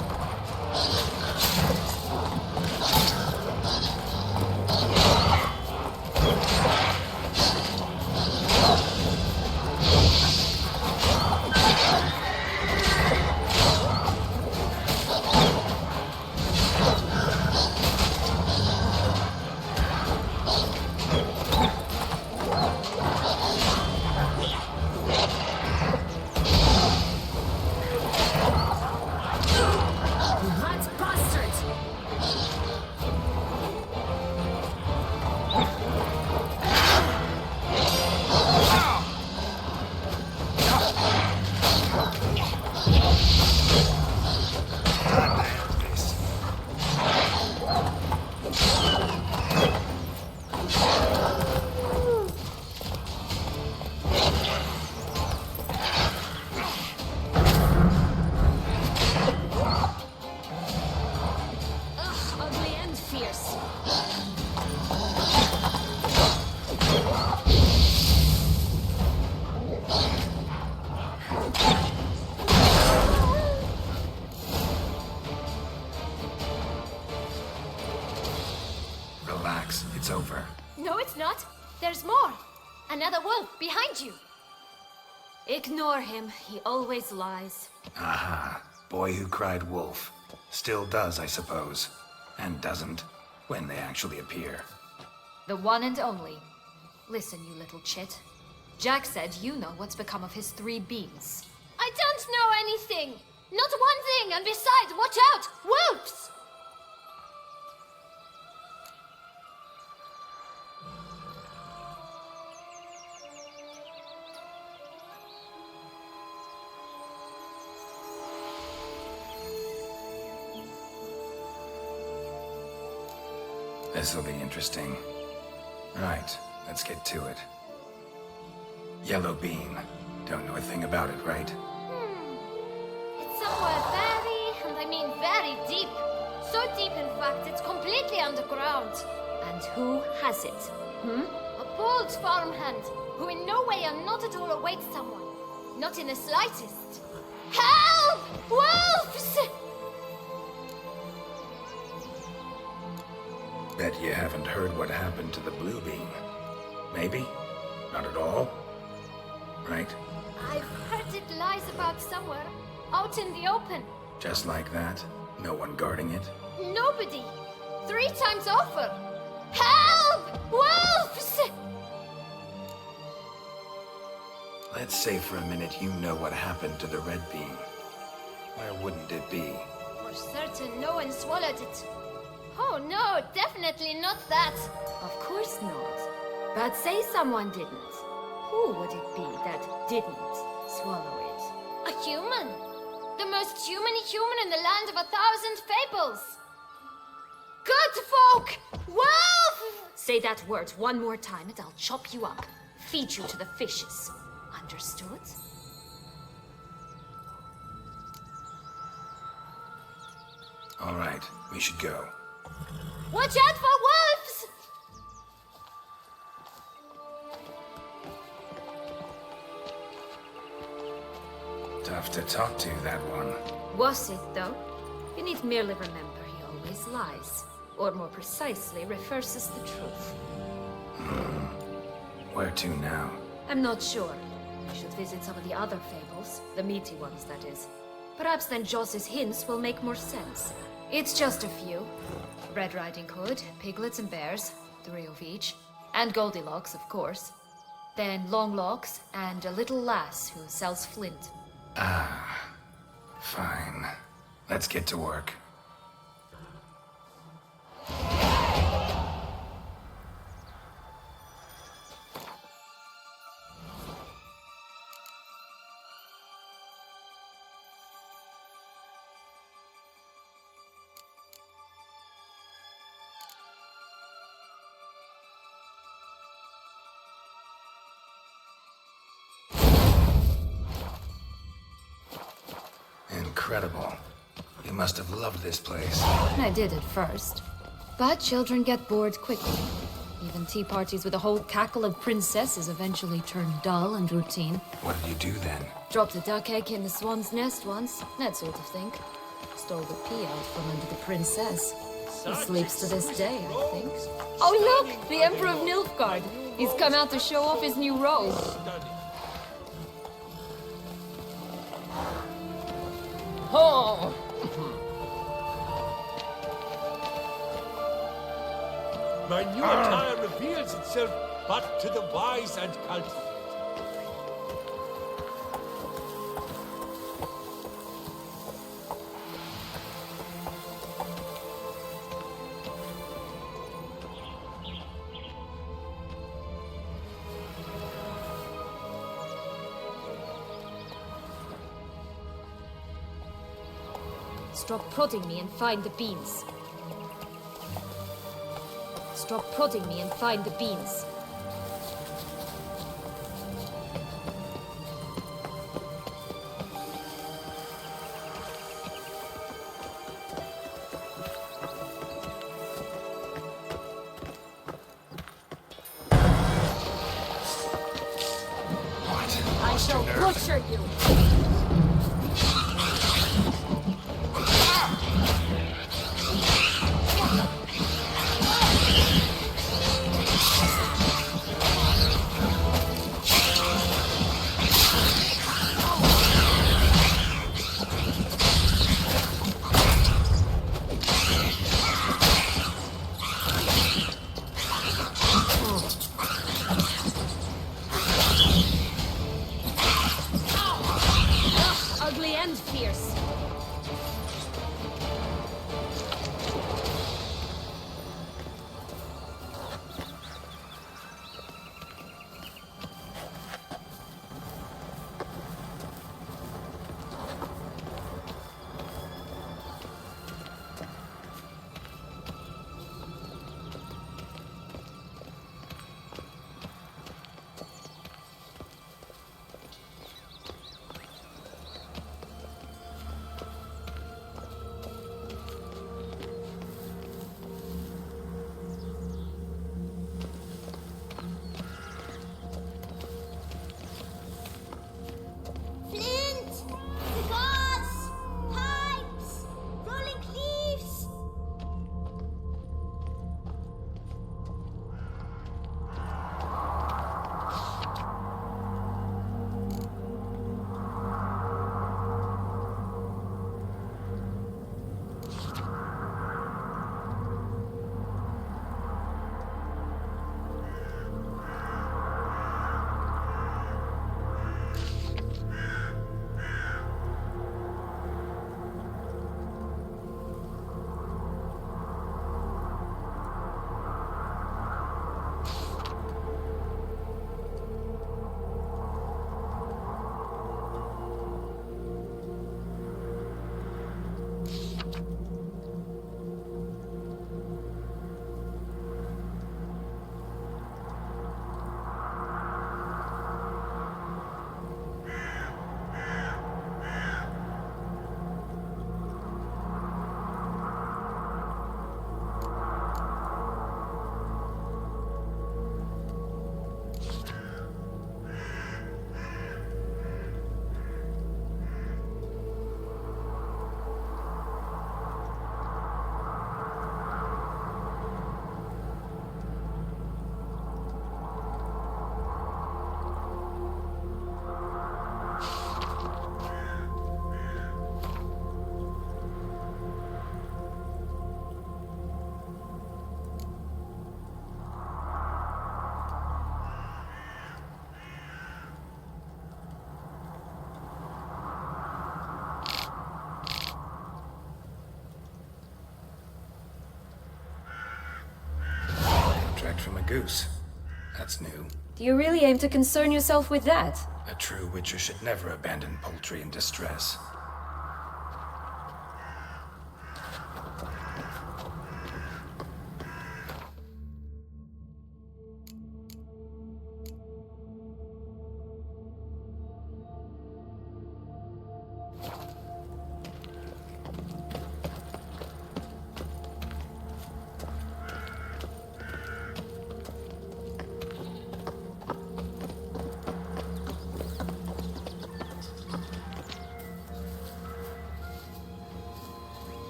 Rat bastard! Time to end this. Ugh, ugly and fierce. Relax, it's over. No, it's not. There's more. Another wolf behind you. Ignore him. He always lies. Aha. Boy who cried wolf. Still does, I suppose. And doesn't, when they actually appear. The one and only. Listen, you little chit. Jack said you know what's become of his 3 beans. I don't know anything! Not one thing, and besides, watch out! Wolves! This'll be interesting. Right, let's get to it. Yellow bean. Don't know a thing about it, right? It's somewhere very, and I mean very very deep. So deep, in fact, it's completely underground. And who has it? A bold farmhand who in no way and not at all awaits someone. Not in the slightest. Help! Wolves! Bet you haven't heard what happened to the blue beam. Maybe? Not at all? Right? I've heard it lies about somewhere, out in the open. Just like that? No one guarding it? Nobody. 3 times over. Help! Wolves! Let's say for a minute you know what happened to the red beam. Where wouldn't it be? For certain, no one swallowed it. Oh no, definitely not that. Of course not. But say someone didn't. Who would it be that didn't swallow it? A human. The most human-y human in the land of 1,000 fables. Good folk! Wolf! Say that word one more time and I'll chop you up. Feed you to the fishes. Understood? All right, we should go. Watch out for wolves! Tough to talk to, that one. Was it, though? You need merely remember he always lies. Or more precisely, reverses the truth. Where to now? I'm not sure. We should visit some of the other fables. The meaty ones, that is. Perhaps then Joss's hints will make more sense. It's just a few. Red Riding Hood, piglets and bears, 3 of each. And Goldilocks, of course. Then Longlocks, and a little lass who sells flint. Fine. Let's get to work. Incredible. You must have loved this place. I did at first. But children get bored quickly. Even tea parties with a whole cackle of princesses eventually turn dull and routine. What did you do then? Dropped a duck egg in the swan's nest once, that sort of thing. Stole the pea out from under the princess. He sleeps to this day, I think. Oh look! The Emperor of Nilfgaard! He's come out to show off his new robe. Oh! My new attire reveals itself but to the wise and cultivated. Stop prodding me and find the beans. Stop prodding me and find the beans. I shall butcher you! Ugly and fierce. goose. That's new. Do you really aim to concern yourself with that? A true witcher should never abandon poultry in distress.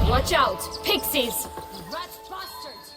Watch out! Pixies! Rat bastards!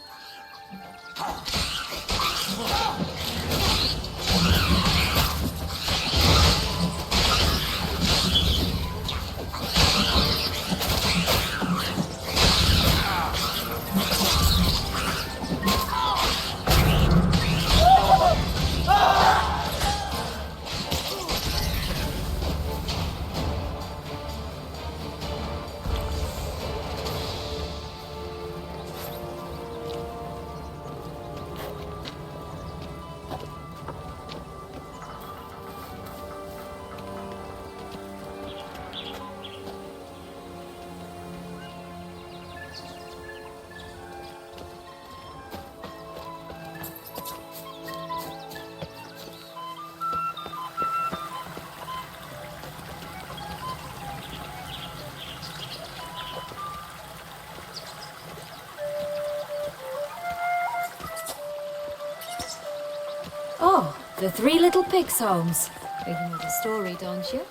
Oh, the three little pigs' homes. You know the story, don't you?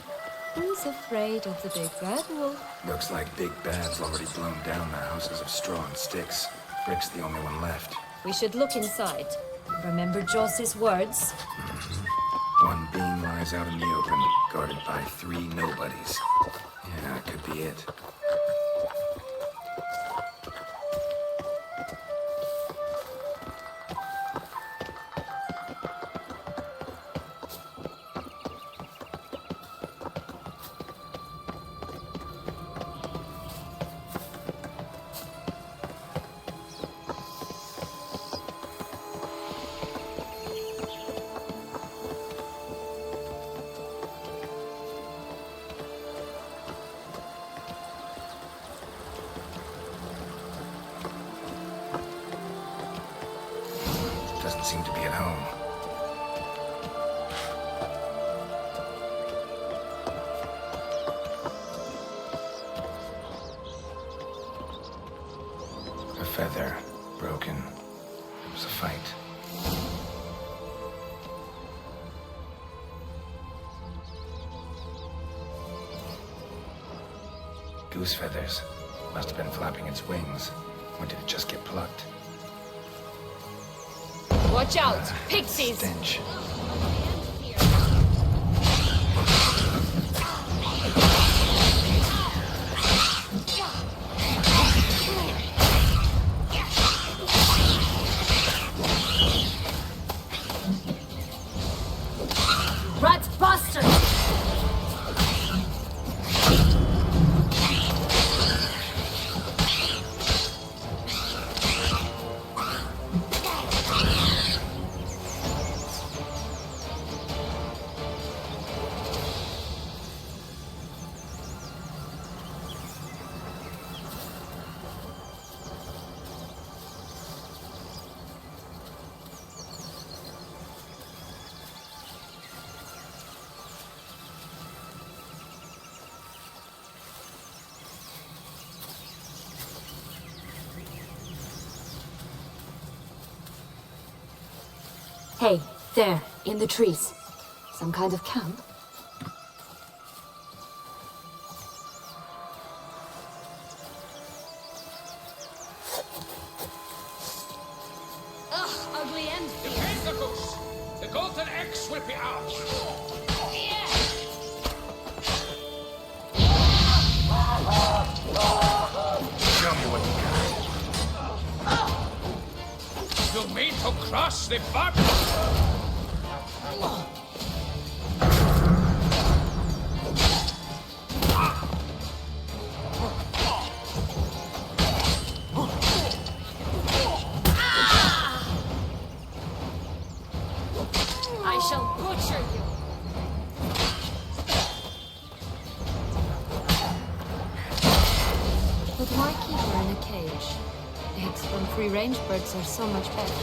Who's afraid of the big bad wolf? Looks like Big Bad's already blown down the houses of straw and sticks. Brick's the only one left. We should look inside. Remember Joss's words? One being lies out in the open, guarded by three nobodies. Yeah, that could be it. Doesn't seem to be at home. A feather, broken. It was a fight. Goose feathers. Must have been flapping its wings. Or did it just get plucked? Watch out! Pixies! Stench. Rat bastard! Hey, there, in the trees. Some kind of camp? Ugh, ugly end. Defend the goose! The golden X will be ours! Show me what you got. You mean to cross the bar? I shall butcher you. But why keep her in a cage? Eggs from free-range birds are so much better.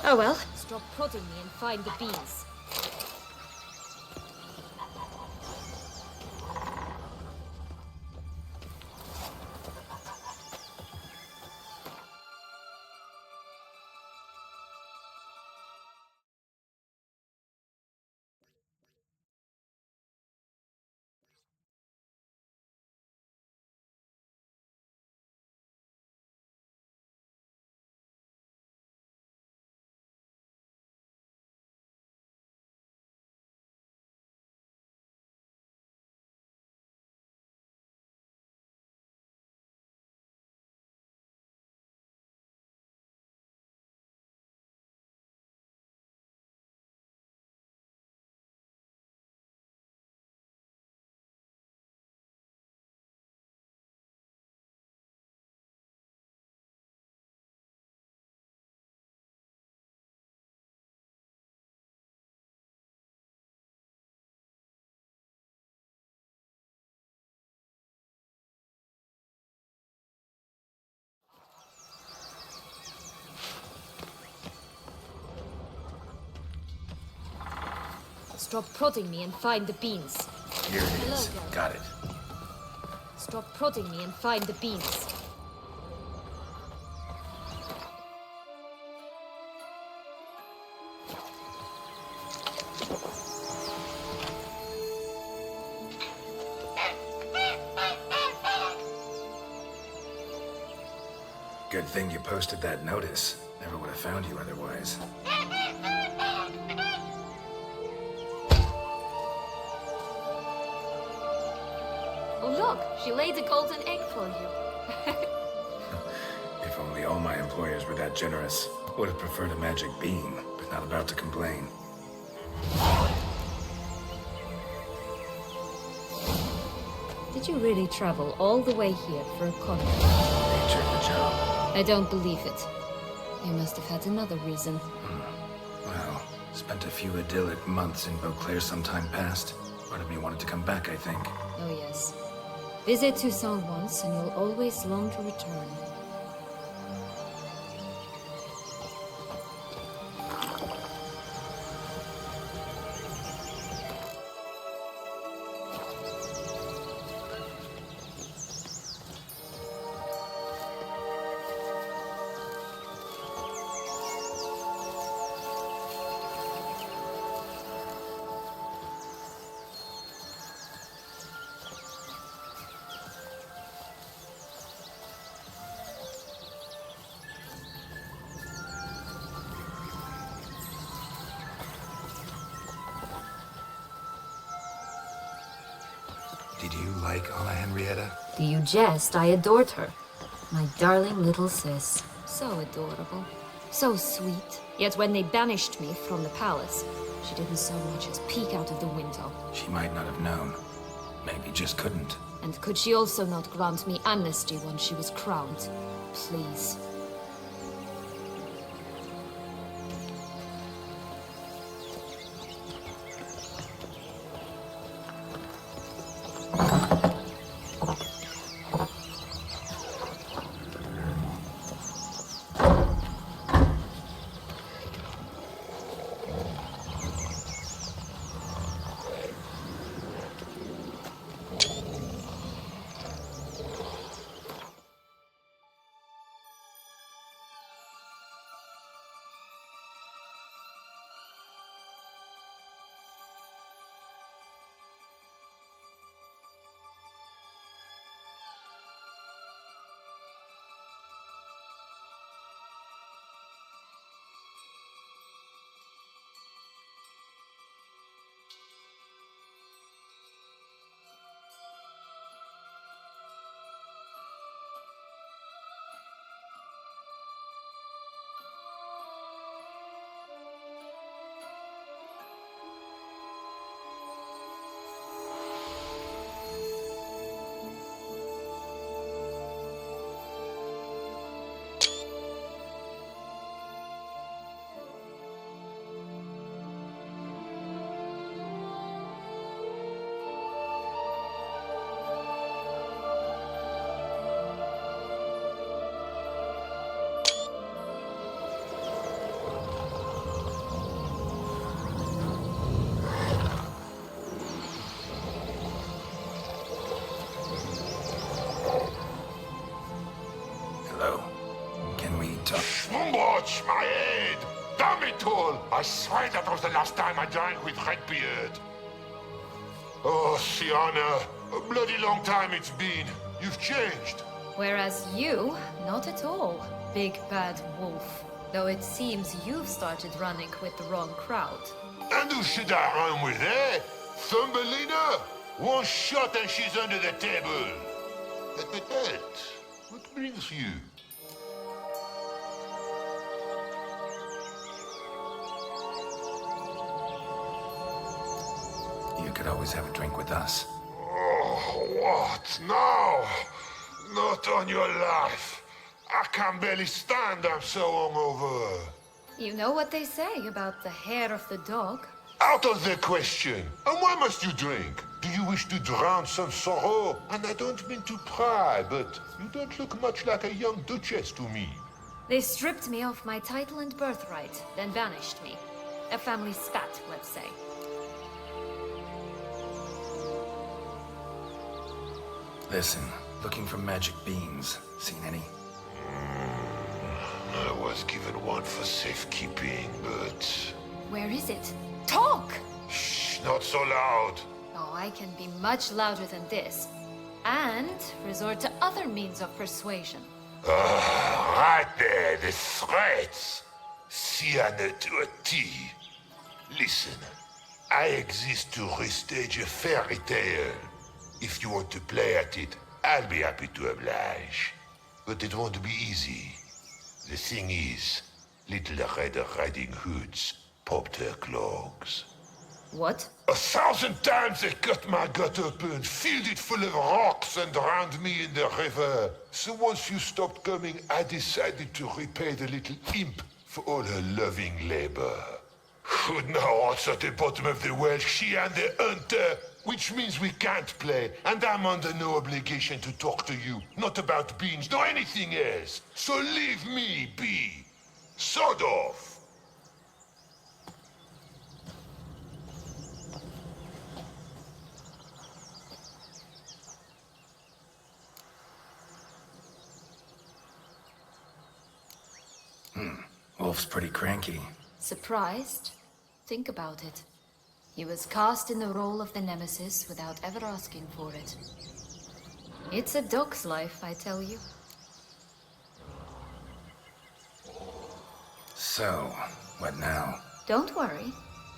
Oh well. Stop prodding me and find the bees. Stop prodding me and find the beans. Here it is. Got it. Stop prodding me and find the beans. Good thing you posted that notice. Never would have found you otherwise. Oh look, she laid a golden egg for you. If only all my employers were that generous. Would have preferred a magic bean, but not about to complain. Did you really travel all the way here for a contract? Nature of the job. I don't believe it. You must have had another reason. Well, spent a few idyllic months in Beauclair some time past. Part of me wanted to come back, I think. Oh yes. Visit Toussaint once and you'll always long to return. Did you like Anna Henrietta? Do you jest? I adored her. My darling little sis. So adorable. So sweet. Yet when they banished me from the palace, she didn't so much as peek out of the window. She might not have known. Maybe just couldn't. And could she also not grant me amnesty once she was crowned? Please. touch my head! Damn it all! I swear that was the last time I drank with Redbeard. Oh, Sienna, a bloody long time it's been. You've changed. Whereas you, not at all, big bad wolf. Though it seems you've started running with the wrong crowd. And who should I run with, eh? Thumbelina? One shot and she's under the table. But, what brings you? You could always have a drink with us. Oh, what now? Not on your life. I can barely stand, I'm so hungover. You know what they say about the hair of the dog? Out of the question. And why must you drink? Do you wish to drown some sorrow? And I don't mean to pry, but you don't look much like a young duchess to me. They stripped me of my title and birthright, then banished me. A family spat, let's say. Listen, looking for magic beans. Seen any? I was given one for safekeeping, but... Where is it? Talk! Shh, not so loud. Oh, I can be much louder than this. And resort to other means of persuasion. Right there, the threats. Sienna to a T. Listen, I exist to restage a fairy tale. If you want to play at it, I'll be happy to oblige. But it won't be easy. The thing is, Little Red Riding Hoods popped her clogs. What? 1,000 times they cut my gut open, filled it full of rocks and drowned me in the river. So once you stopped coming, I decided to repay the little imp for all her loving labor. Who now wants at the bottom of the well, she and the hunter, which means we can't play, and I'm under no obligation to talk to you, not about beans, nor anything else. So leave me be. Sod off. Wolf's pretty cranky. Surprised? Think about it. He was cast in the role of the Nemesis without ever asking for it. It's a dog's life, I tell you. So, what now? Don't worry.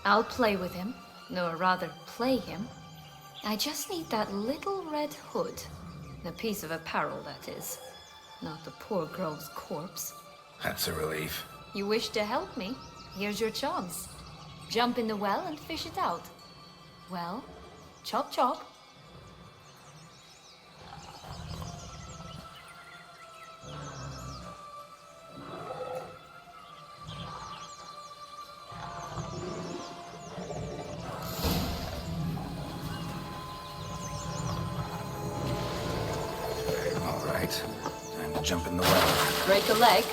I'll play with him. Or rather, play him. I just need that little red hood. The piece of apparel, that is. Not the poor girl's corpse. That's a relief. You wish to help me? Here's your chance. Jump in the well and fish it out. Well, chop chop. All right. Time to jump in the well. Break a leg.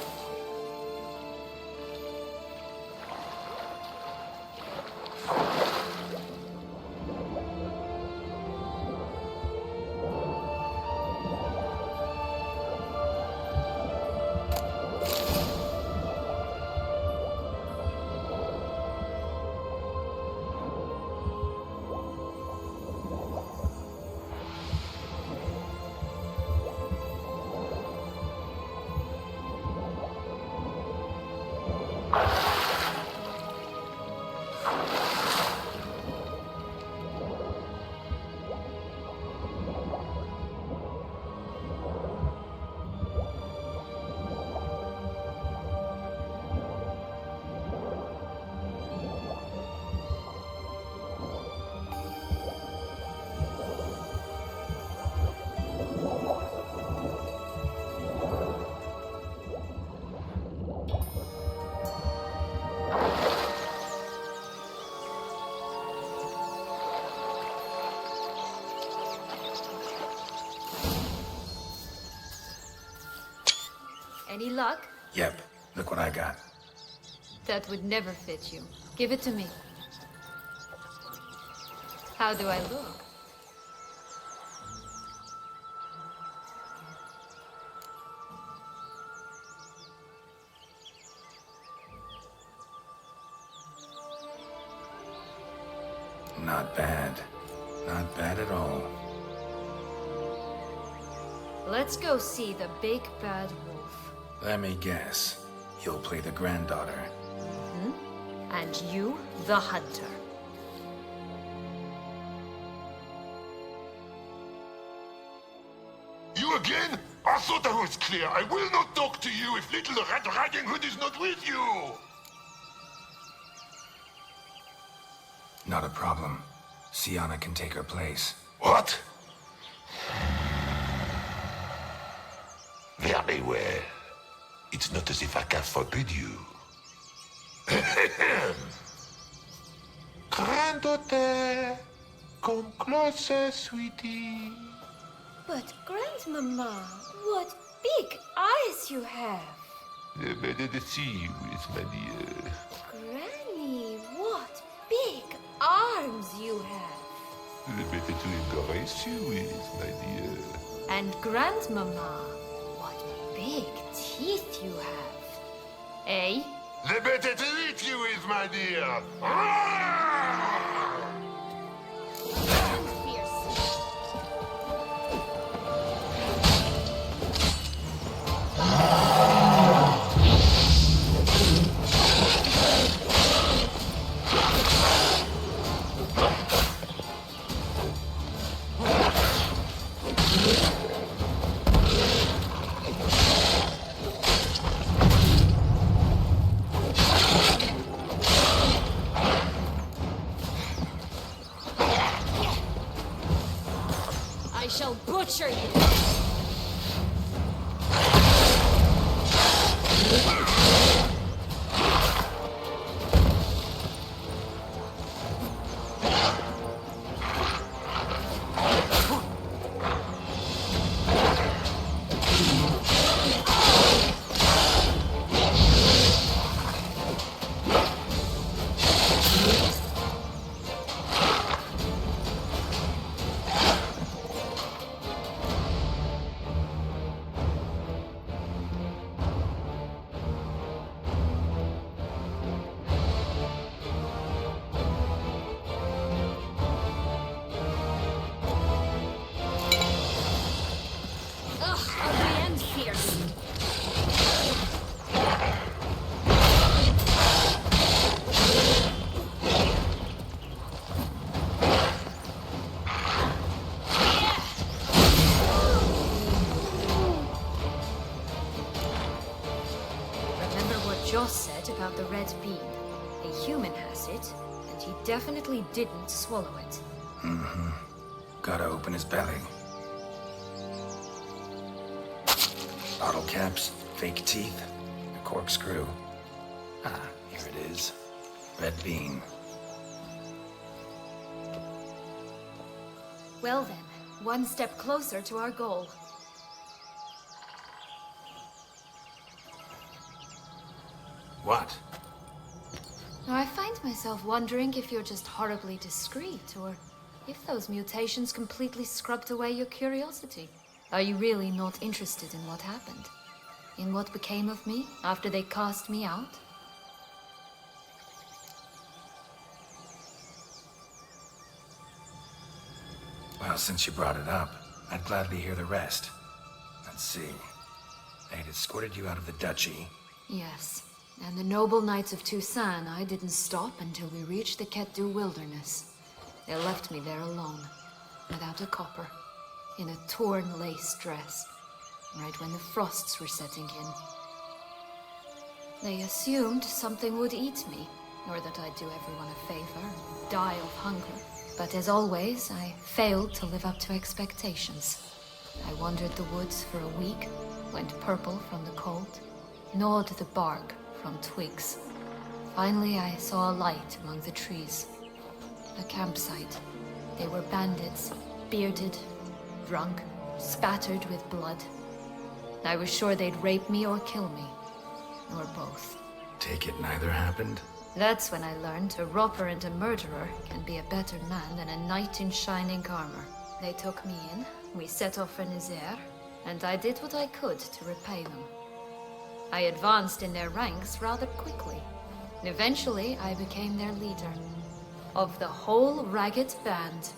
Any luck? Yep. Look what I got. That would never fit you. Give it to me. How do I look? Not bad. Not bad at all. Let's go see the big bad wolf. Let me guess. You'll play the granddaughter. And you, the hunter. You again? I thought I was clear. I will not talk to you if little Red Riding Hood is not with you. Not a problem. Syanna can take her place. What? Very well. It's not as if I can forbid you. Granddaughter, come closer, sweetie. But, Grandmama, what big eyes you have. Better to see you is my dear. Granny, what big arms you have. Better to embrace you is my dear. And Grandmama, what big teeth you have. Eh? The better to eat you is my dear. I shall butcher you. About the red bean. A human has it, and he definitely didn't swallow it. Gotta open his belly. Bottle caps, fake teeth, a corkscrew. Ah, here it is. Red bean. Well then, one step closer to our goal. What? Now, I find myself wondering if you're just horribly discreet, or if those mutations completely scrubbed away your curiosity. Are you really not interested in what happened? In what became of me after they cast me out? Well, since you brought it up, I'd gladly hear the rest. Let's see. They'd escorted you out of the duchy. Yes. And the noble knights of Toussaint, I didn't stop until we reached the Ketdu wilderness. They left me there alone, without a copper, in a torn lace dress, right when the frosts were setting in. They assumed something would eat me, or that I'd do everyone a favor and die of hunger. But as always, I failed to live up to expectations. I wandered the woods for a week, went purple from the cold, gnawed the bark from twigs. Finally, I saw a light among the trees. A campsite. They were bandits, bearded, drunk, spattered with blood. I was sure they'd rape me or kill me, or both. Take it neither happened? That's when I learned a robber and a murderer can be a better man than a knight in shining armor. They took me in, we set off for Nizer, and I did what I could to repay them. I advanced in their ranks rather quickly. Eventually, I became their leader. of the whole ragged band.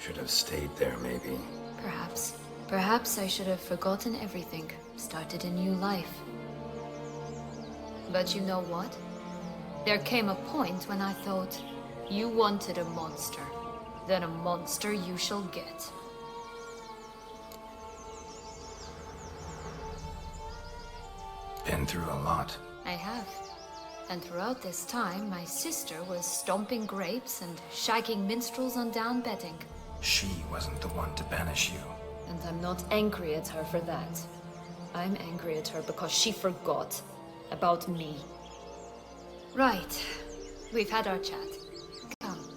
Should have stayed there, maybe. Perhaps. Perhaps I should have forgotten everything, started a new life. But you know what? There came a point when I thought, you wanted a monster. Then a monster you shall get. Been through a lot. I have. And throughout this time, my sister was stomping grapes and shagging minstrels on down bedding. She wasn't the one to banish you. And I'm not angry at her for that. I'm angry at her because she forgot about me. Right. We've had our chat. Come.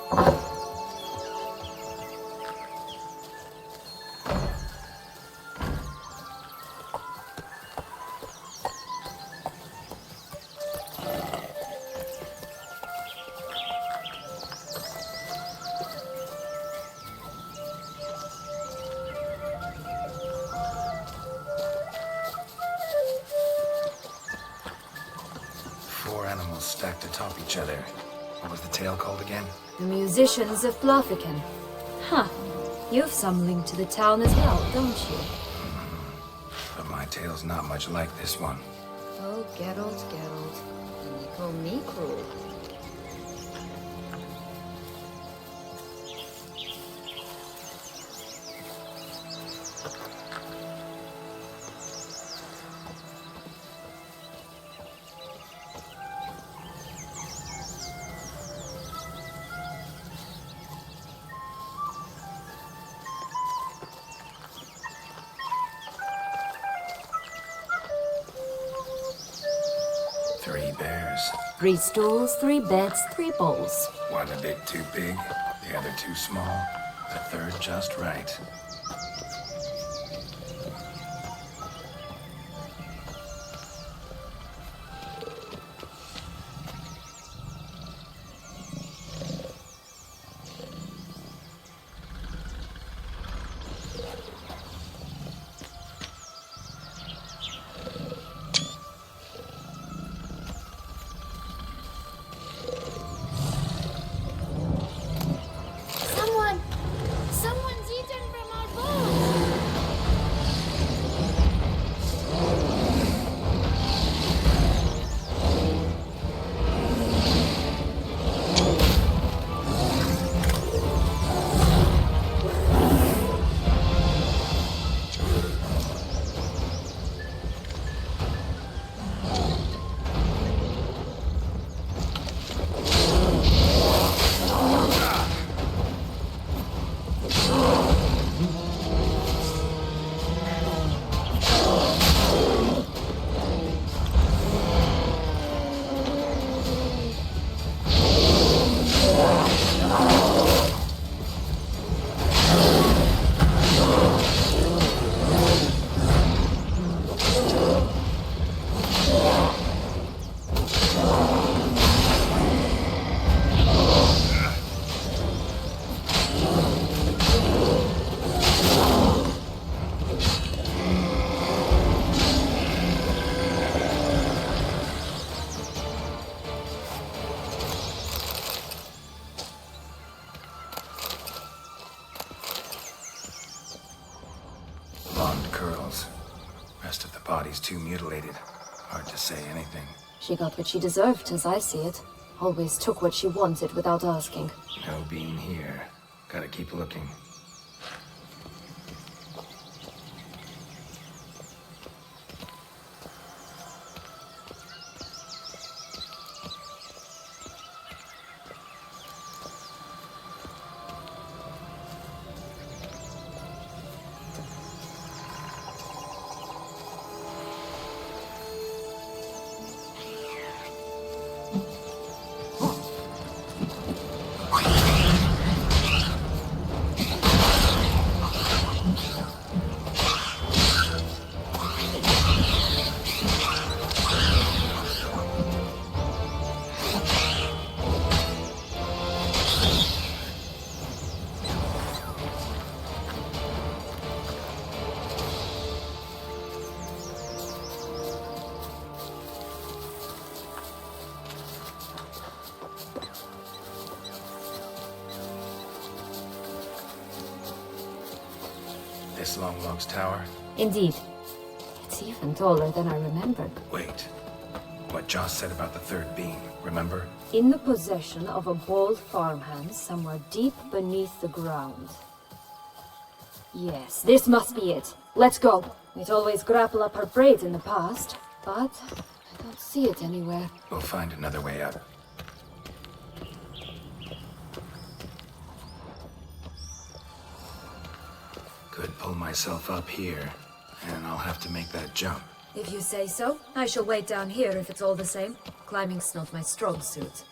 Four animals stacked atop each other. What was the tale called again? The musicians of Blaviken. Huh. You've some link to the town as well, don't you? But my tale's not much like this one. Oh, Geralt, Geralt. You call me cruel. Three bears. 3 stools, 3 beds, 3 bowls. One a bit too big, the other too small, the third just right. Someone's eaten from our bowls! Blonde curls. Rest of the body's too mutilated. Hard to say anything. She got what she deserved, as I see it. Always took what she wanted without asking. No being here. Gotta keep looking. This Longlog's tower? Indeed. It's even taller than I remembered. Wait. What Joss said about the third beam, remember? In the possession of a bold farmhand somewhere deep beneath the ground. Yes, this must be it. Let's go. We'd always grapple up her braids in the past, but I don't see it anywhere. We'll find another way up. Could pull myself up here, and I'll have to make that jump. If you say so, I shall wait down here if it's all the same. Climbing's not my strong suit.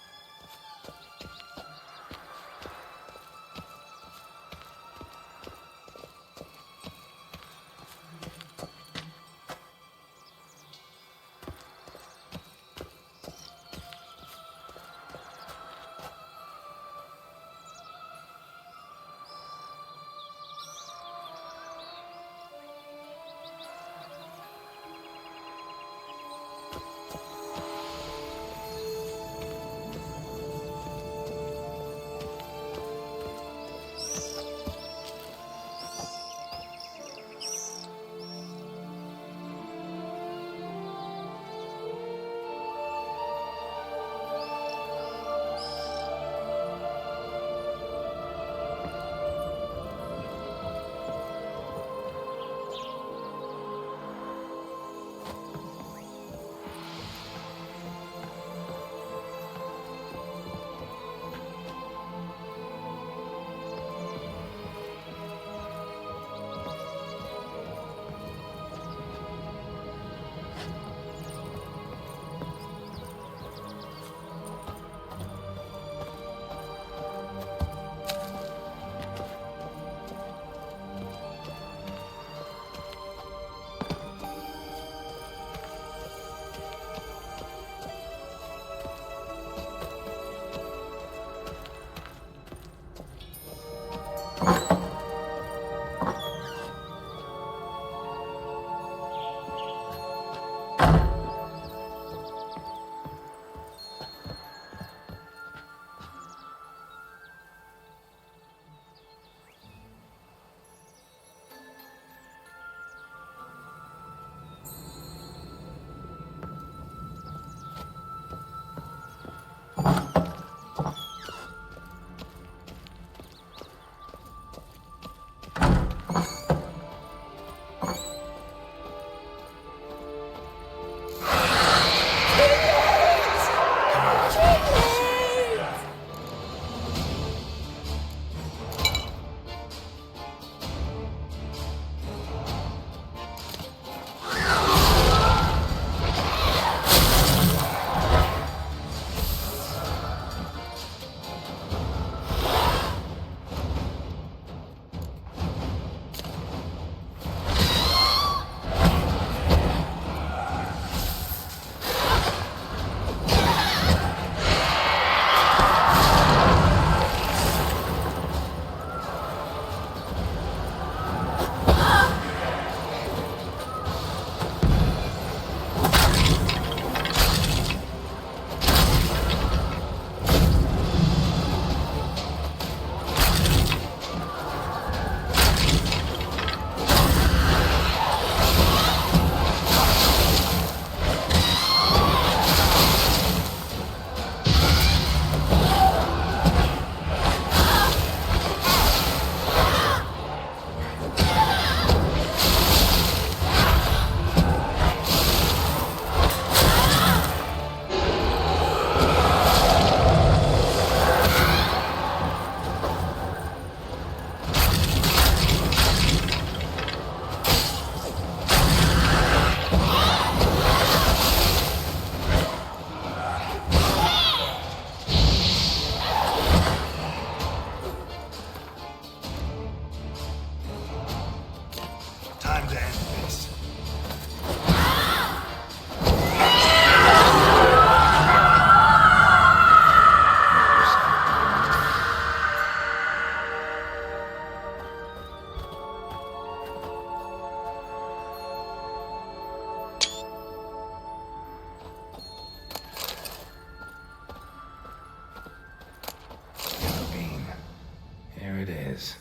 is.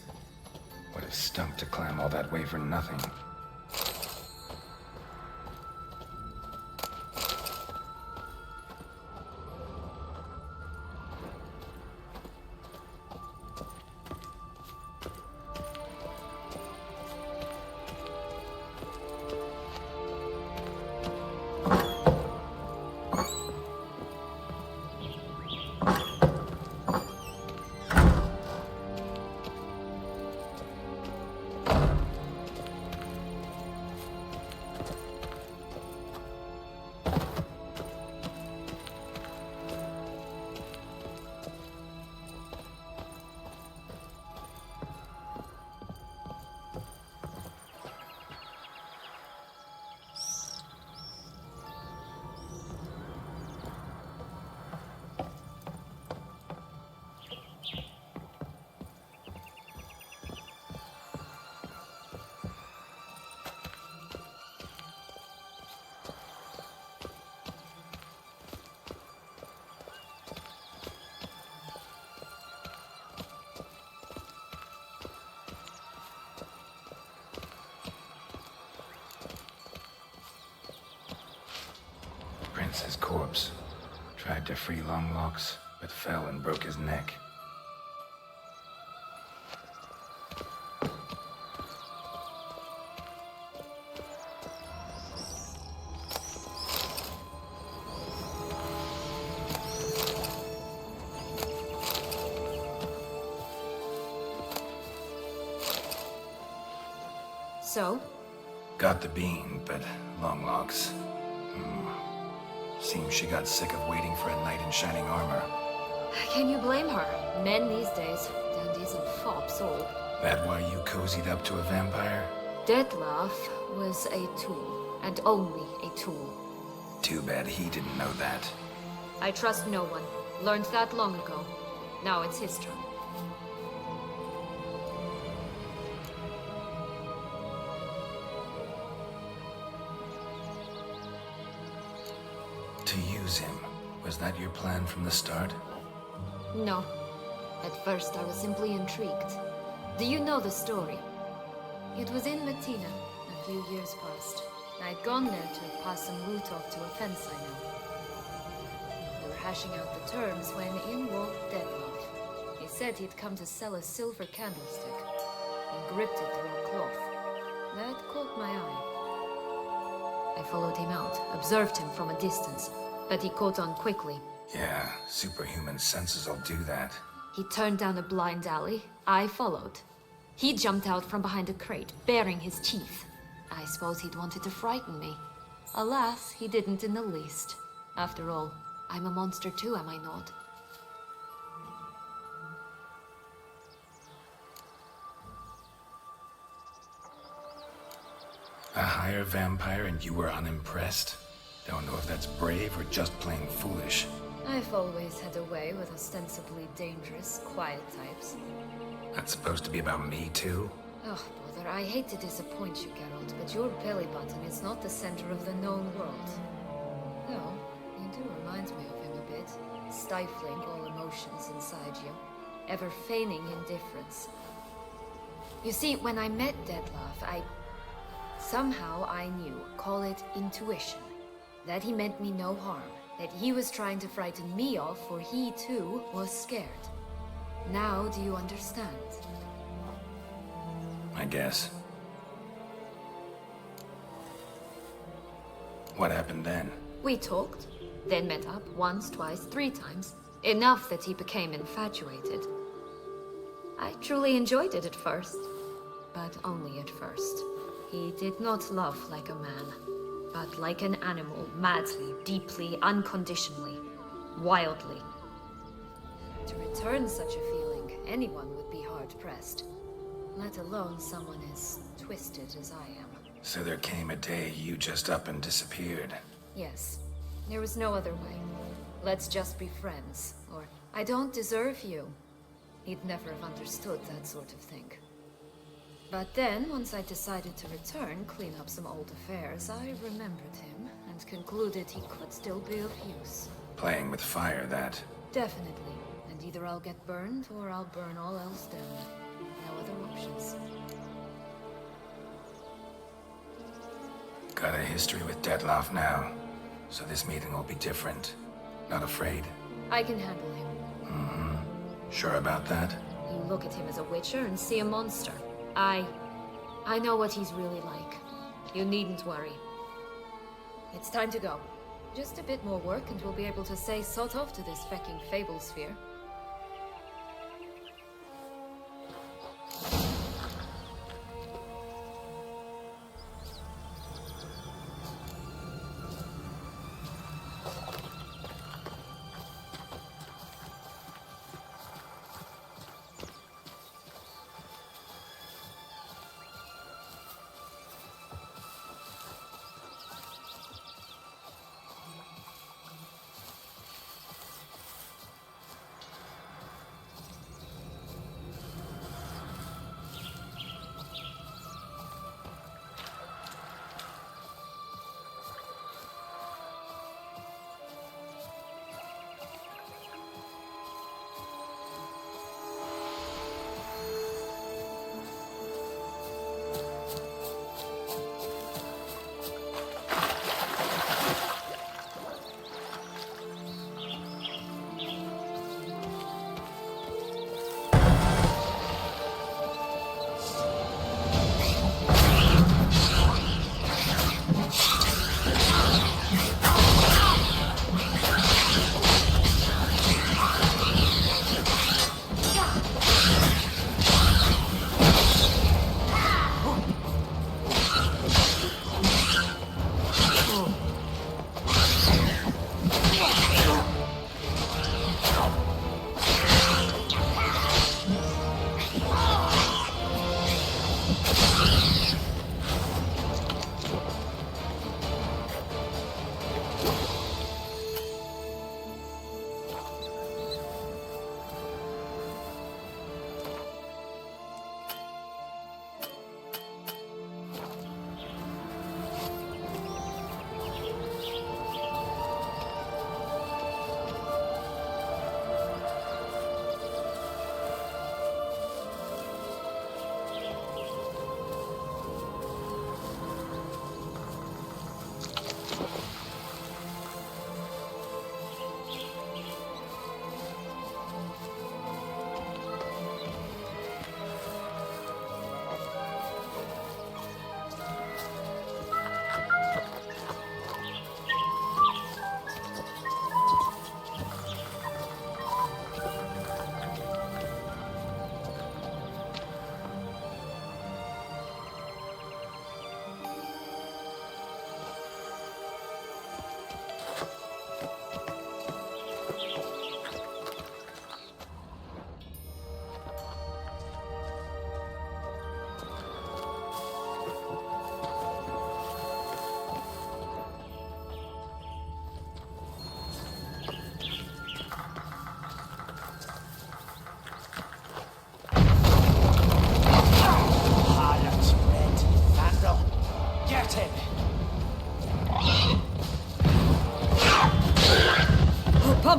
Would have stunk to climb all that way for nothing. Prince's corpse. Tried to free Longlocks, but fell and broke his neck. So? Got the bean, but Longlocks. Seems she got sick of waiting for a knight in shining armor. Can you blame her? Men these days, dandies and fops all. That why you cozied up to a vampire? Detlef was a tool, and only a tool. Too bad he didn't know that. I trust no one. Learned that long ago. Now it's his turn. To use him. Was that your plan from the start? No. At first I was simply intrigued. Do you know the story? It was in Latina, a few years past. I'd gone there to pass some loot off to a fence I know. We were hashing out the terms when in walked Detlef. He said he'd come to sell a silver candlestick. He gripped it through a cloth. That caught my eye. I followed him out, observed him from a distance, but he caught on quickly. Yeah, superhuman senses will do that. He turned down a blind alley. I followed. He jumped out from behind a crate, baring his teeth. I suppose he'd wanted to frighten me. Alas, he didn't in the least. After all, I'm a monster too, am I not? A higher vampire and you were unimpressed? Don't know if that's brave or just plain foolish. I've always had a way with ostensibly dangerous, quiet types. That's supposed to be about me too? Oh, brother, I hate to disappoint you, Geralt, but your belly button is not the center of the known world. Though, you do remind me of him a bit. Stifling all emotions inside you. Ever feigning indifference. You see, when I met Detlef, somehow I knew, call it intuition, that he meant me no harm. That he was trying to frighten me off, for he too was scared. Now do you understand? I guess. What happened then? We talked, then met up once, twice, 3 times. Enough that he became infatuated. I truly enjoyed it at first, but only at first. He did not love like a man, but like an animal, madly, deeply, unconditionally, wildly. To return such a feeling, anyone would be hard-pressed, let alone someone as twisted as I am. So there came a day you just up and disappeared. Yes, there was no other way. Let's just be friends, or I don't deserve you. He'd never have understood that sort of thing. But then, once I decided to return, clean up some old affairs, I remembered him and concluded he could still be of use. Playing with fire, that. Definitely. And either I'll get burned or I'll burn all else down. no other options. Got a history with Dettlaff now, so this meeting will be different. Not afraid? I can handle him. Sure about that? You look at him as a witcher and see a monster. I know what he's really like. You needn't worry. It's time to go. Just a bit more work and we'll be able to say sod off to this fecking fable sphere.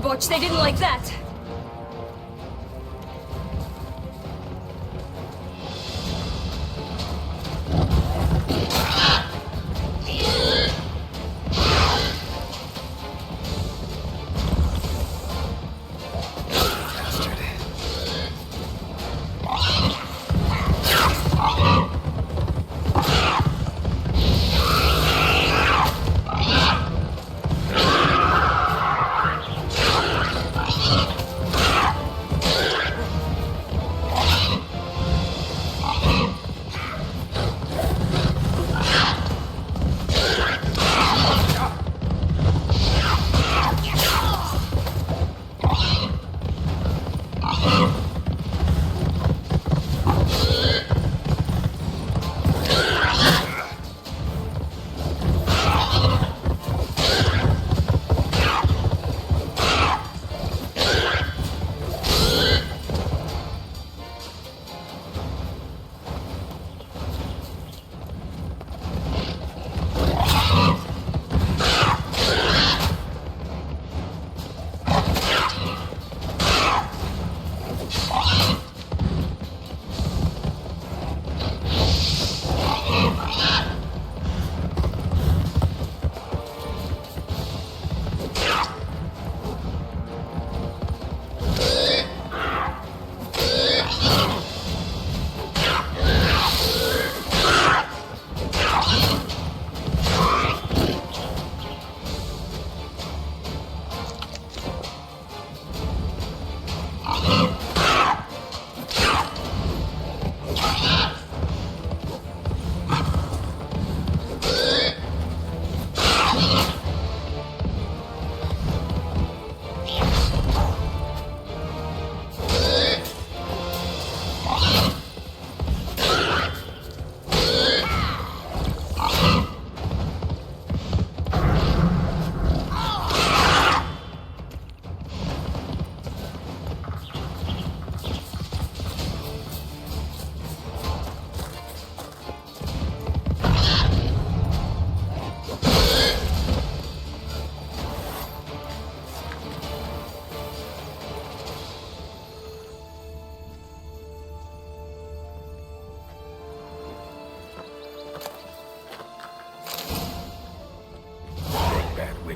Watch, they didn't like that. Bastard.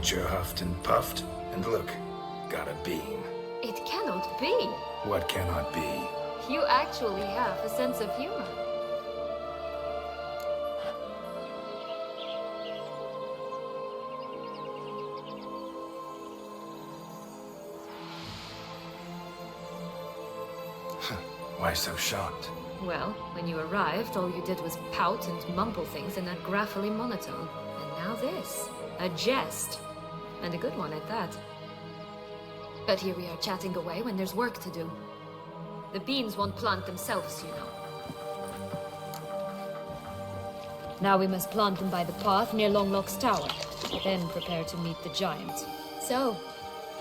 Witcher huffed and puffed, and look, got a bean. It cannot be. What cannot be? You actually have a sense of humor. Why so shocked? Well, when you arrived, all you did was pout and mumble things in that graphically monotone. And now this. A jest. And a good one at that. But here we are chatting away when there's work to do. The beans won't plant themselves, you know. Now we must plant them by the path near Longlock's tower. Then prepare to meet the giant. So,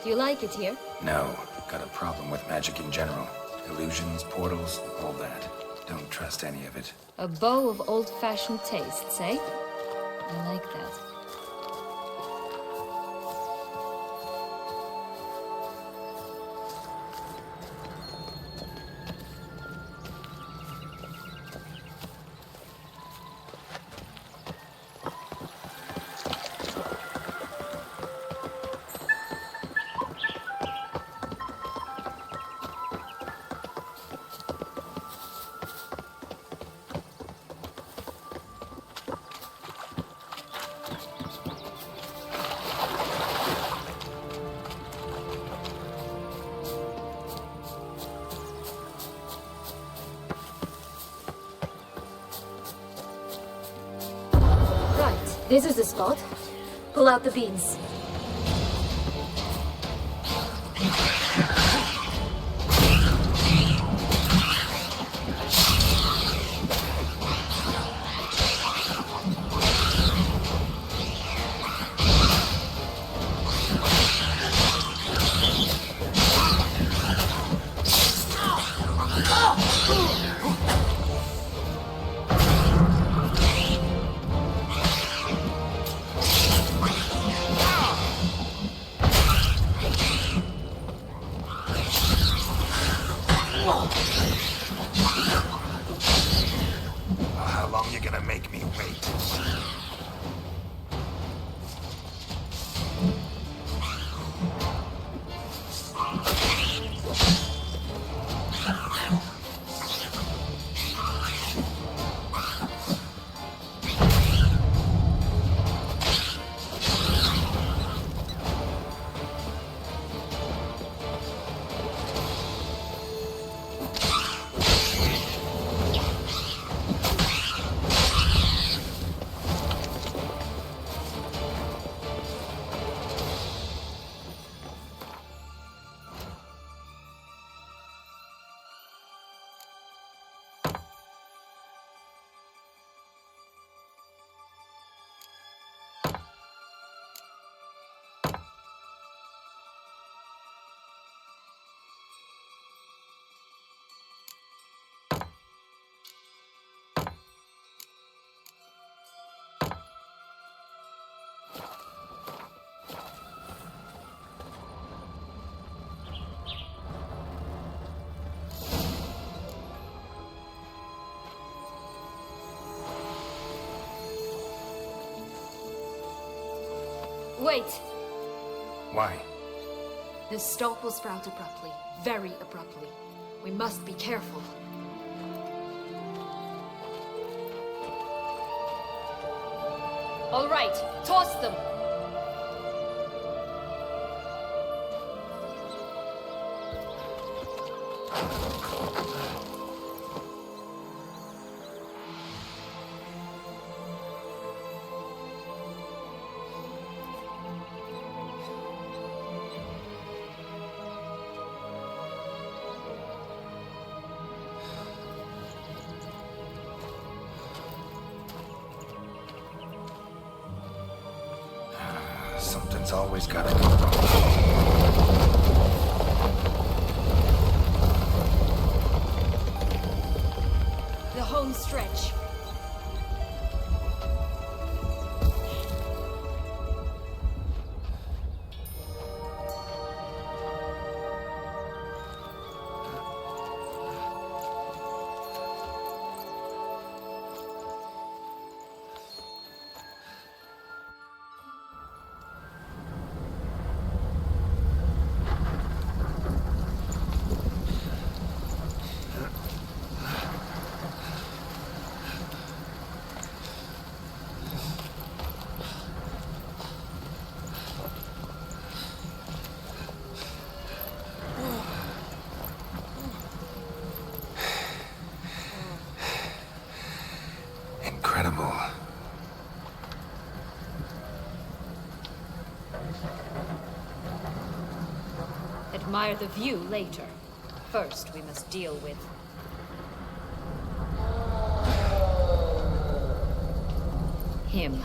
do you like it here? No, got a problem with magic in general. Illusions, portals, all that. Don't trust any of it. A bow of old-fashioned tastes, eh? I like that. This is the spot. Pull out the beans. How long you gonna make me wait? Wait! Why? The stalk will sprout abruptly. Very abruptly. We must be careful. All right, toss them! Something's always gotta go wrong. The home stretch. admire the view later. First, we must deal with... him.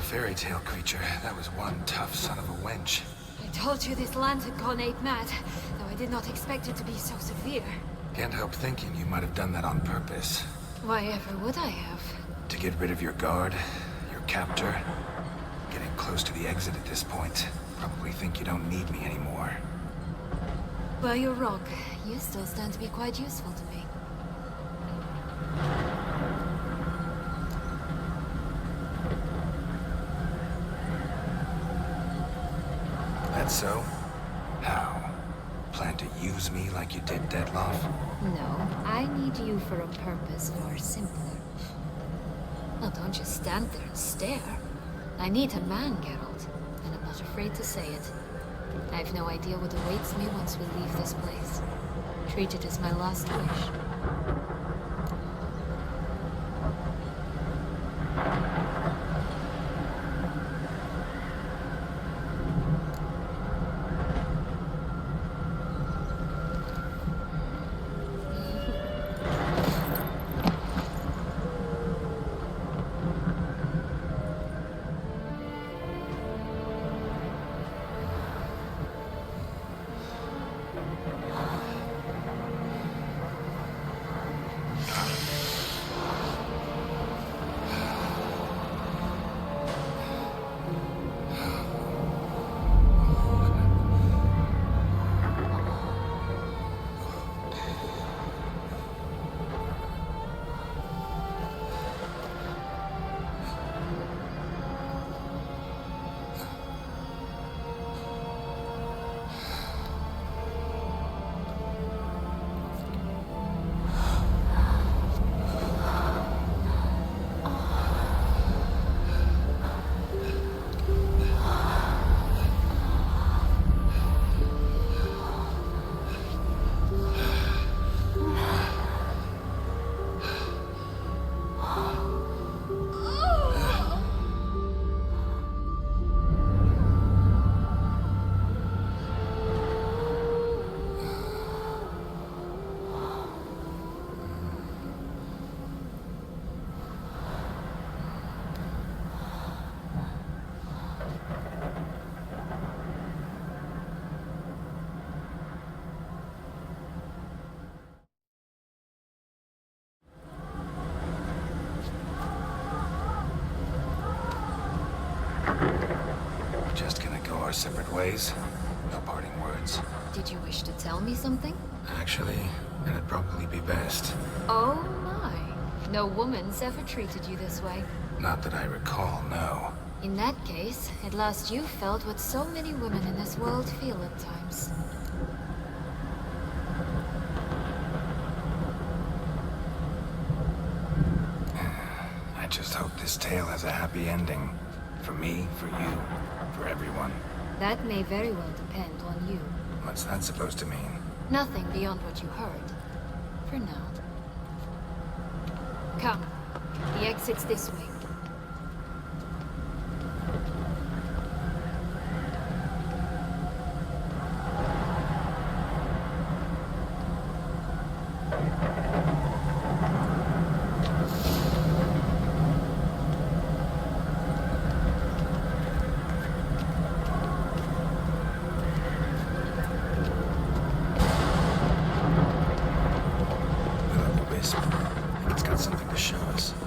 Fairy tale creature, that was one tough son of a wench. I told you this land had gone ape mad, though I did not expect it to be so severe. Can't help thinking you might have done that on purpose. Why ever would I have? To get rid of your guard, your captor. Getting close to the exit at this point. Probably think you don't need me anymore. Well, you're wrong. You still stand to be quite useful to me. That's so? How? Plan to use me like you did Detloff? No, I need you for a purpose far simpler. Well, don't just stand there and stare. I need a man, Geralt, and I'm not afraid to say it. I have no idea what awaits me once we leave this place. Treat it as my last wish. Just gonna go our separate ways? No parting words. Did you wish to tell me something? Actually, it'd probably be best. Oh my. No woman's ever treated you this way. Not that I recall, no. In that case, at last you felt what so many women in this world feel at times. I just hope this tale has a happy ending. For me, for you, for everyone. That may very well depend on you. What's that supposed to mean? Nothing beyond what you heard. For now. Come. The exit's this way.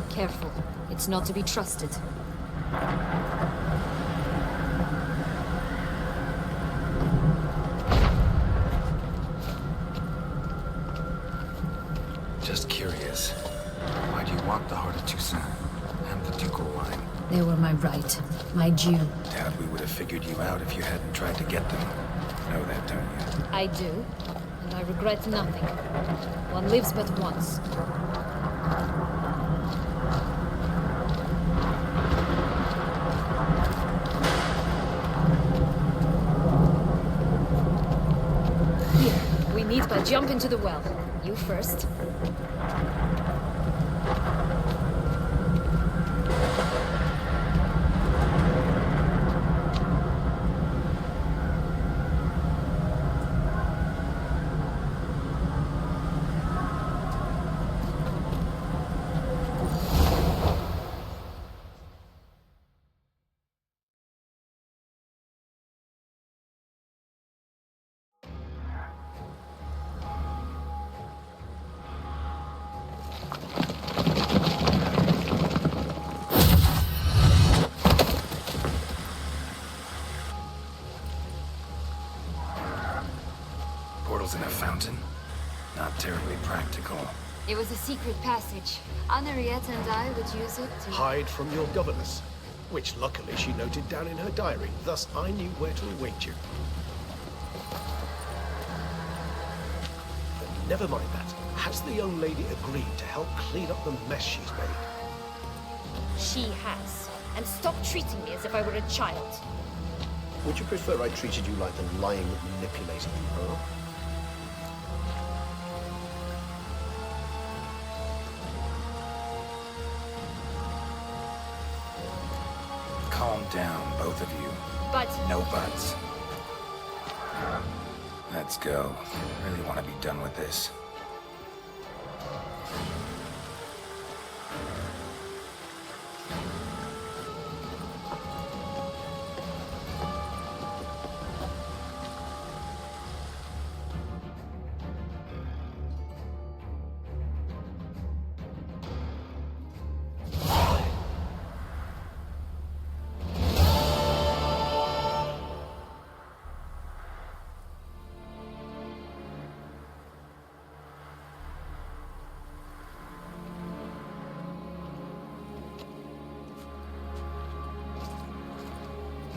Careful. It's not to be trusted. Just curious. Why do you want the heart of Toussaint and the ducal wine? They were my right. My due. Doubt we would have figured you out if you hadn't tried to get them. Know that, don't you? I do. And I regret nothing. One lives but once. Meet by jump into the well. You first. In a fountain? Not terribly practical. It was a secret passage. Henriette and I would use it to... Hide from your governess, which luckily she noted down in her diary. Thus, I knew where to await you. But never mind that. Has the young lady agreed to help clean up the mess she's made? She has. And stop treating me as if I were a child. Would you prefer I treated you like the lying, manipulating you are? Calm down, both of you. But... No buts. Let's go. Really want to be done with this.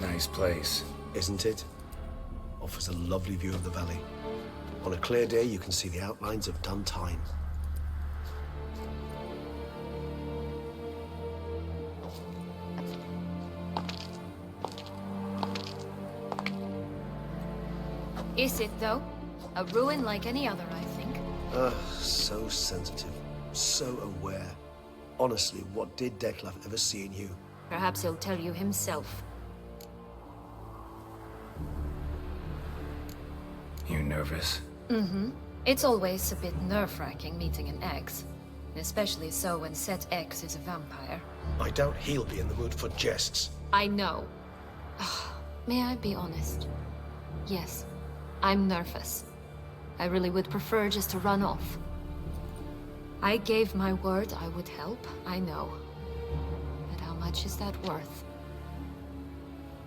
Nice place. Isn't it? Offers a lovely view of the valley. On a clear day, you can see the outlines of Duntine. Is it, though? A ruin like any other, I think. So sensitive. So aware. Honestly, what did Detlef ever see in you? Perhaps he'll tell you himself. You nervous? Mm-hmm. It's always a bit nerve-wracking meeting an ex. Especially so when said ex is a vampire. I doubt he'll be in the mood for jests. I know. May I be honest? Yes, I'm nervous. I really would prefer just to run off. I gave my word I would help, I know. But how much is that worth?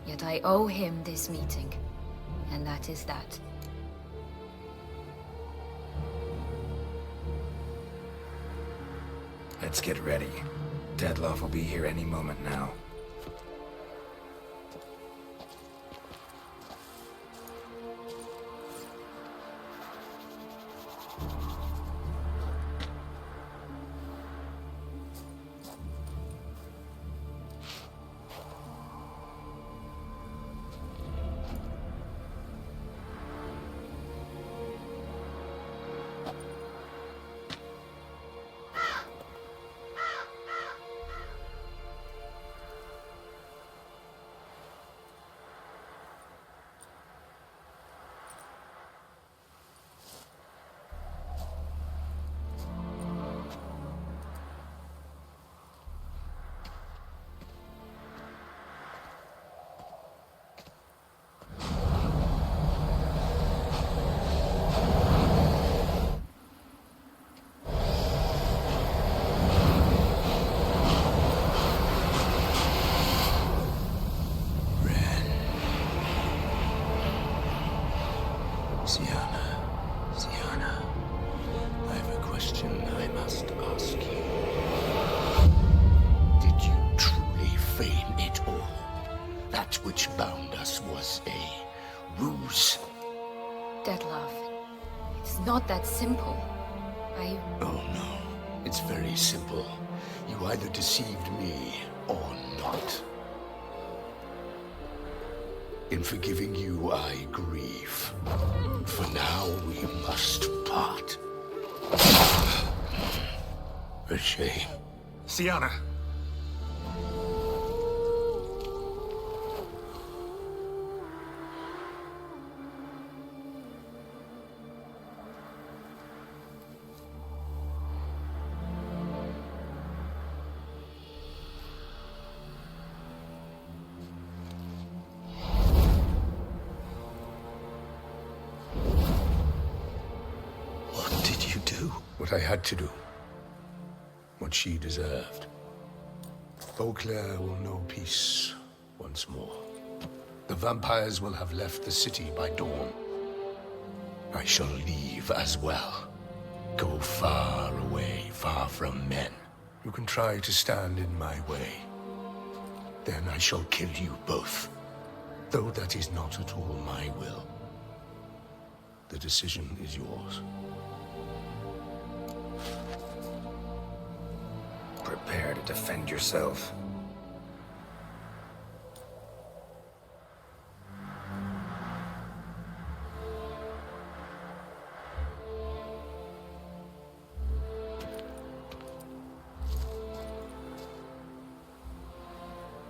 Yet I owe him this meeting. And that is that. Let's get ready. Detlef will be here any moment now. question I must ask you. Did you truly feign it all? That which bound us was a ruse? Detlef, it's not that simple. Oh no, it's very simple. You either deceived me or not. In forgiving you, I grieve. For now, we must part. A shame. Sienna. What I had to do. What she deserved. Beauclair will know peace once more. The vampires will have left the city by dawn. I shall leave as well. Go far away, far from men. You can try to stand in my way. Then I shall kill you both. Though that is not at all my will. The decision is yours. Prepare to defend yourself.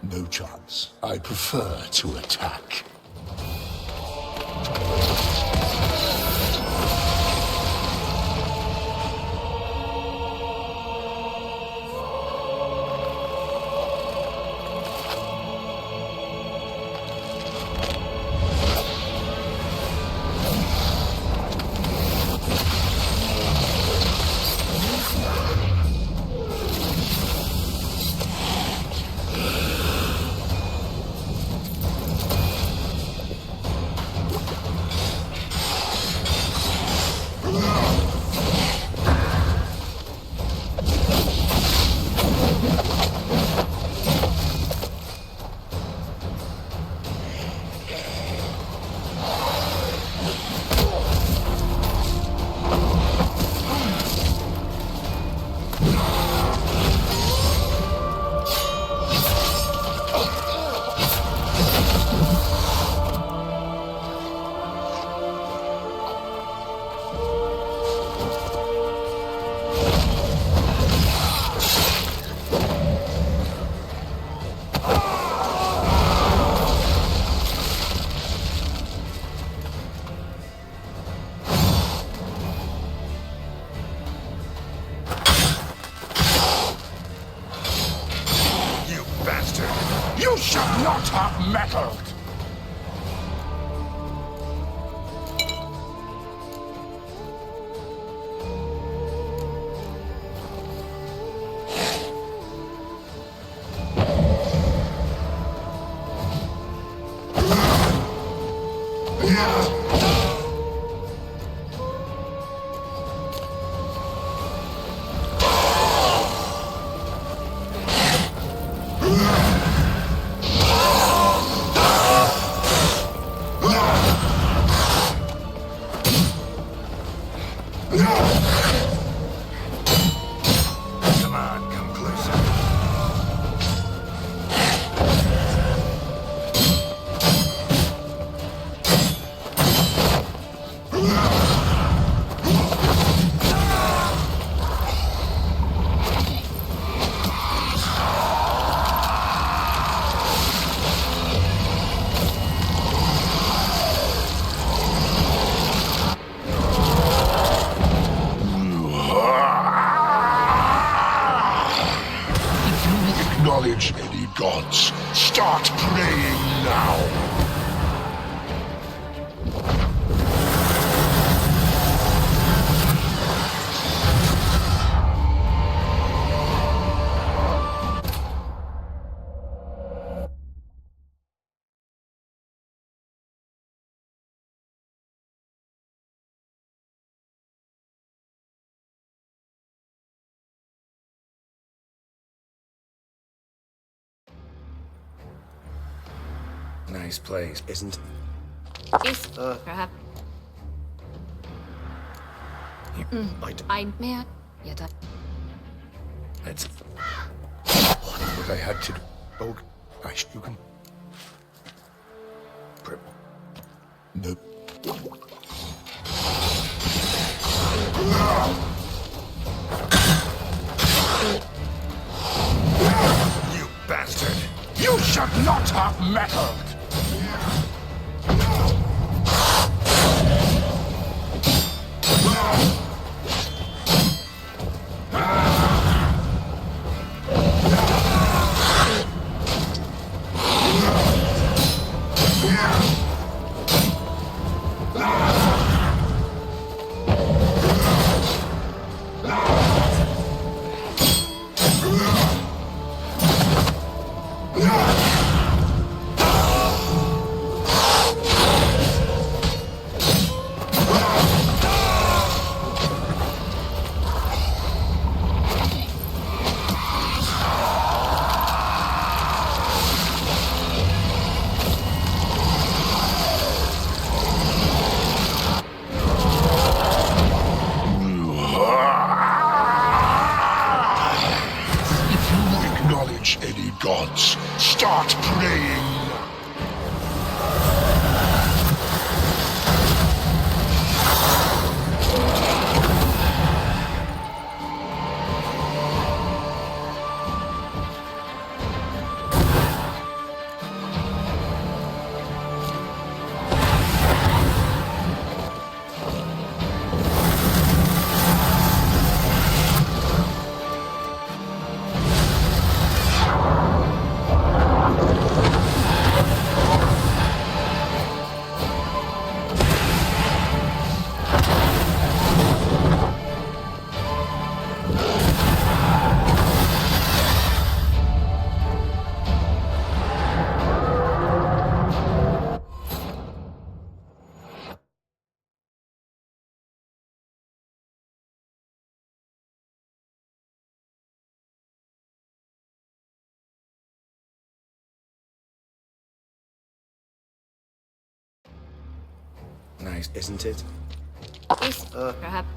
No chance. I prefer to attack. You should not have meddled! Nice place. Isn't... Is perhaps. Mehr. Ja, da. It's... What I had to do. Oh, you can... No. You bastard! You should not have meddled! Gods, start praying! Nice. Isn't it? Is perhaps.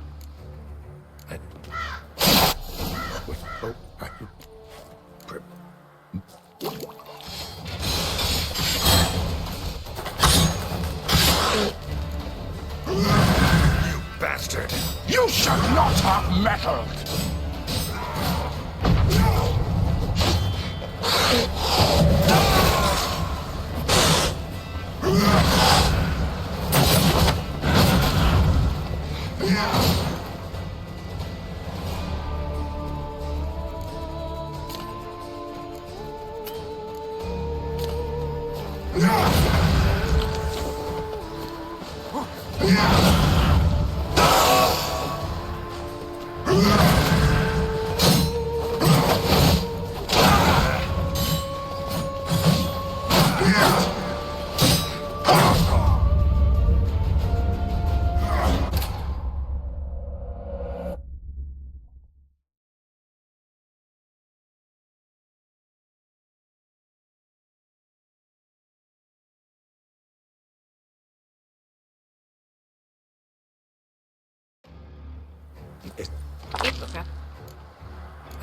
You bastard! You should not have meddled!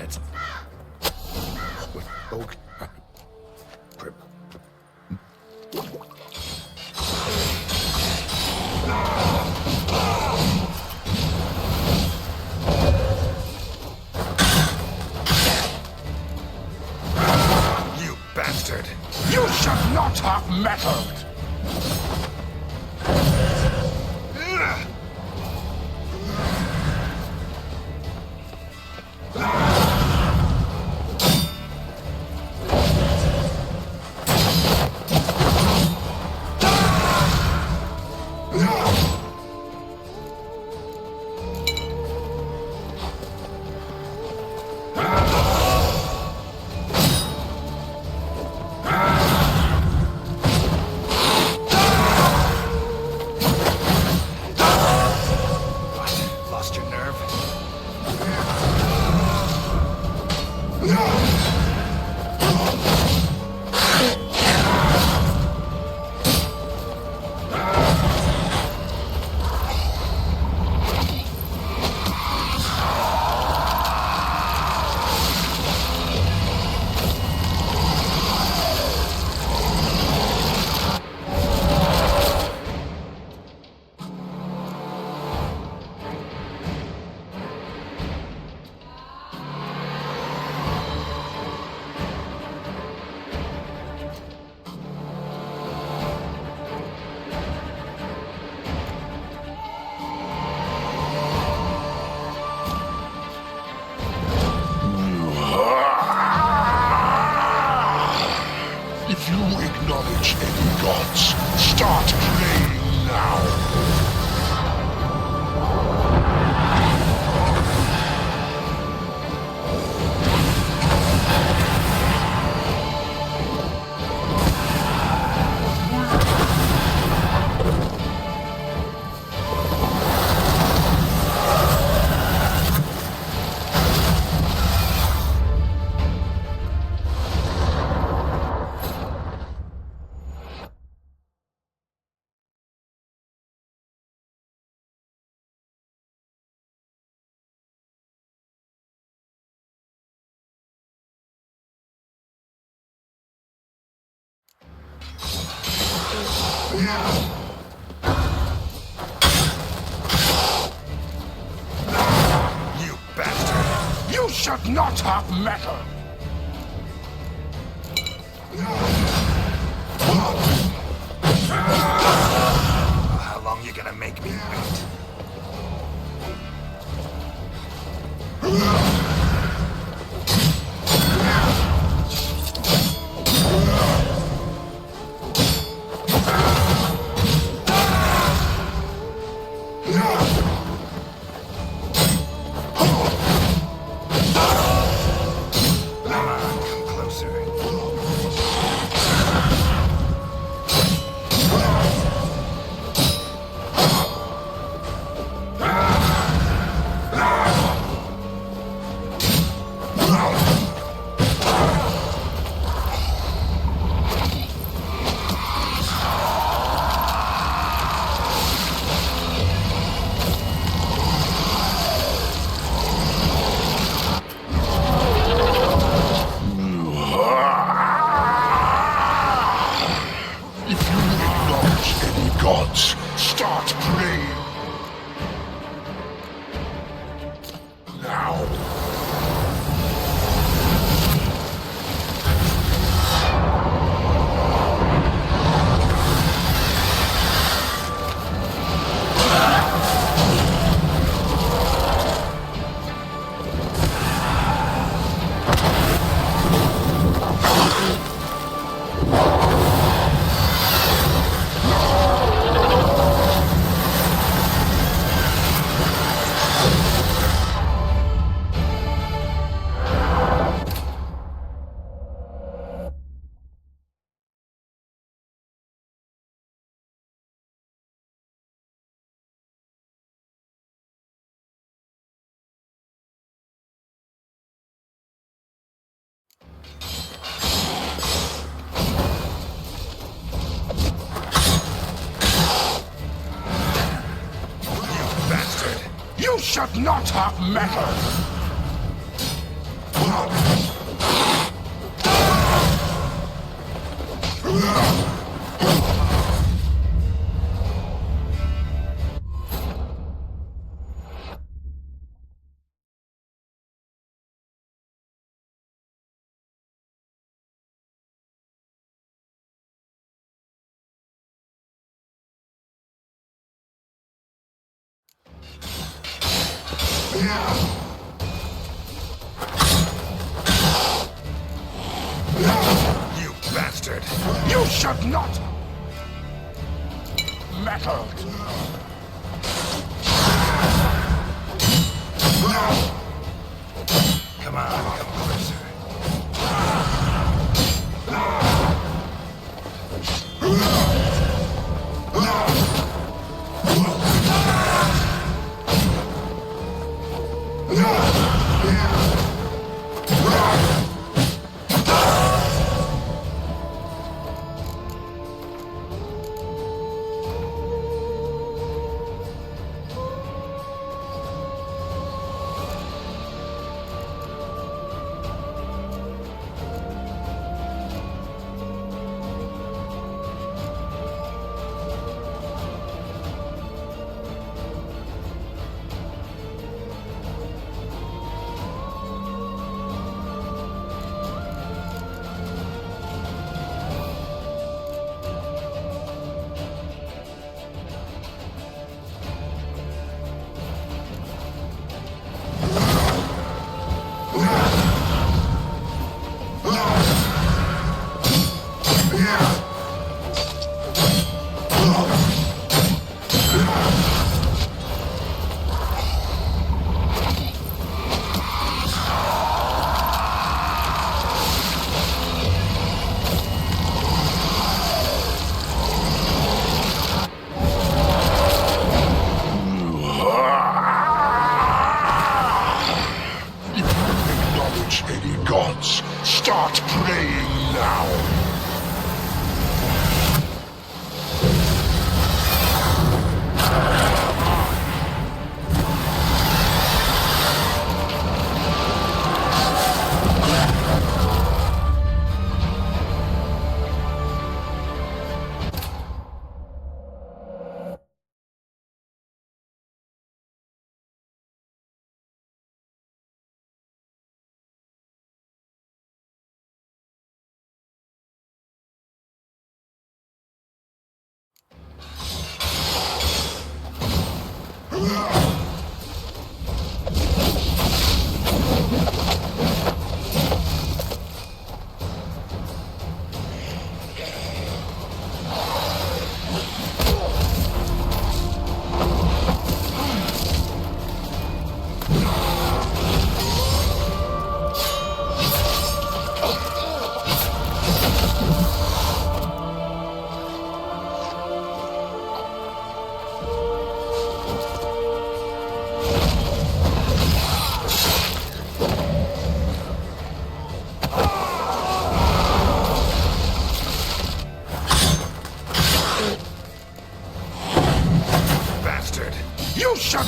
It's... You bastard! You should not have meddled! You bastard! You should not have metal! How long you gonna make me wait? Gods, start praying. Now. You should not have metal! You bastard! You should not! Metal! Come on, come closer.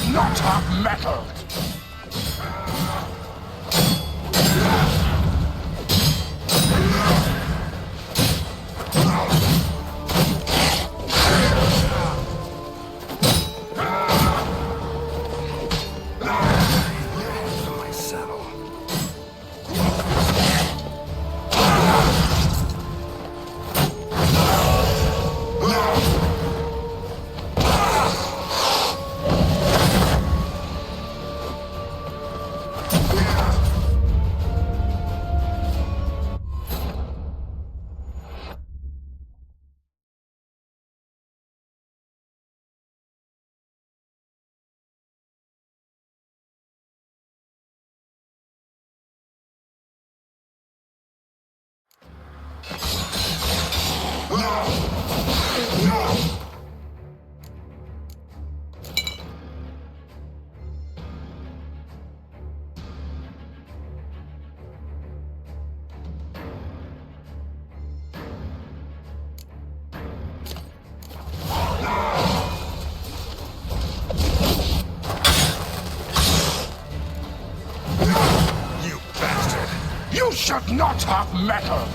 should not have meddled! You should not have meddled!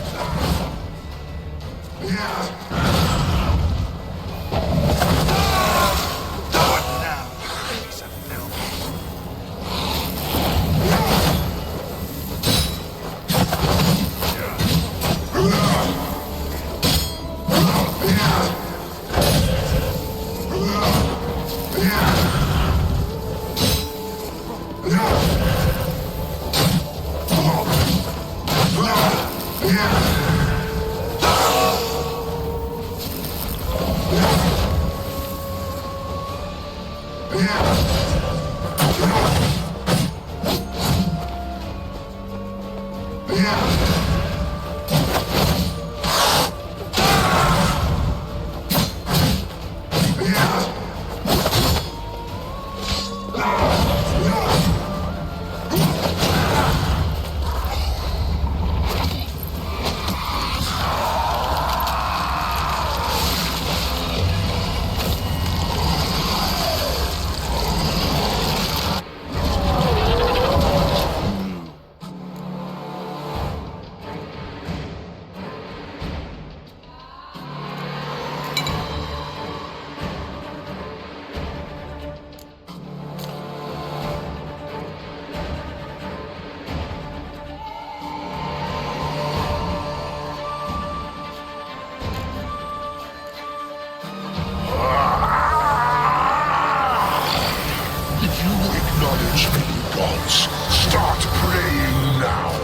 Start praying now!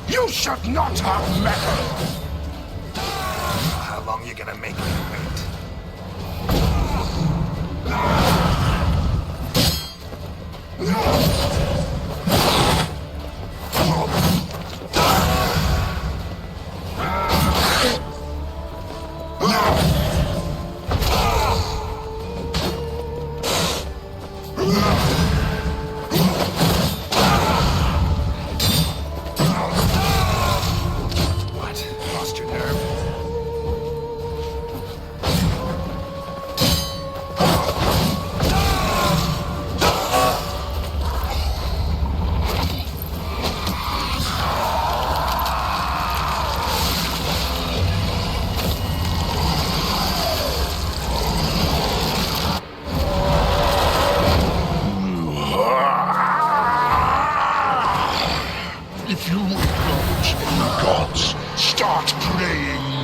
You should not have meddled! How long you gonna make me wait?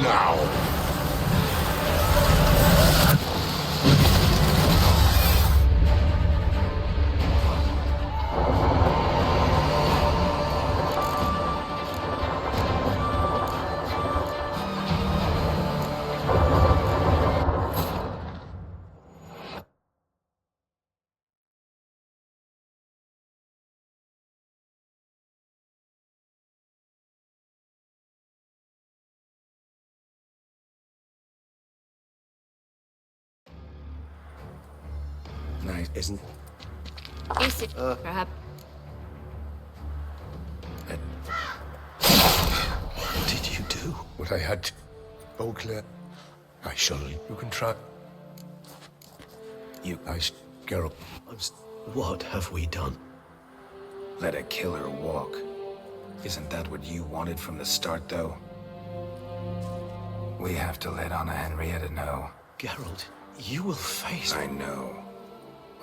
now. Nice, isn't Is it, perhaps? it? What did you do? What I had to. Beauclair. I shall. You can try. You Geralt. What have we done? let a killer walk. Isn't that what you wanted from the start, though? We have to let Anna Henrietta know. Geralt, you will face... I know.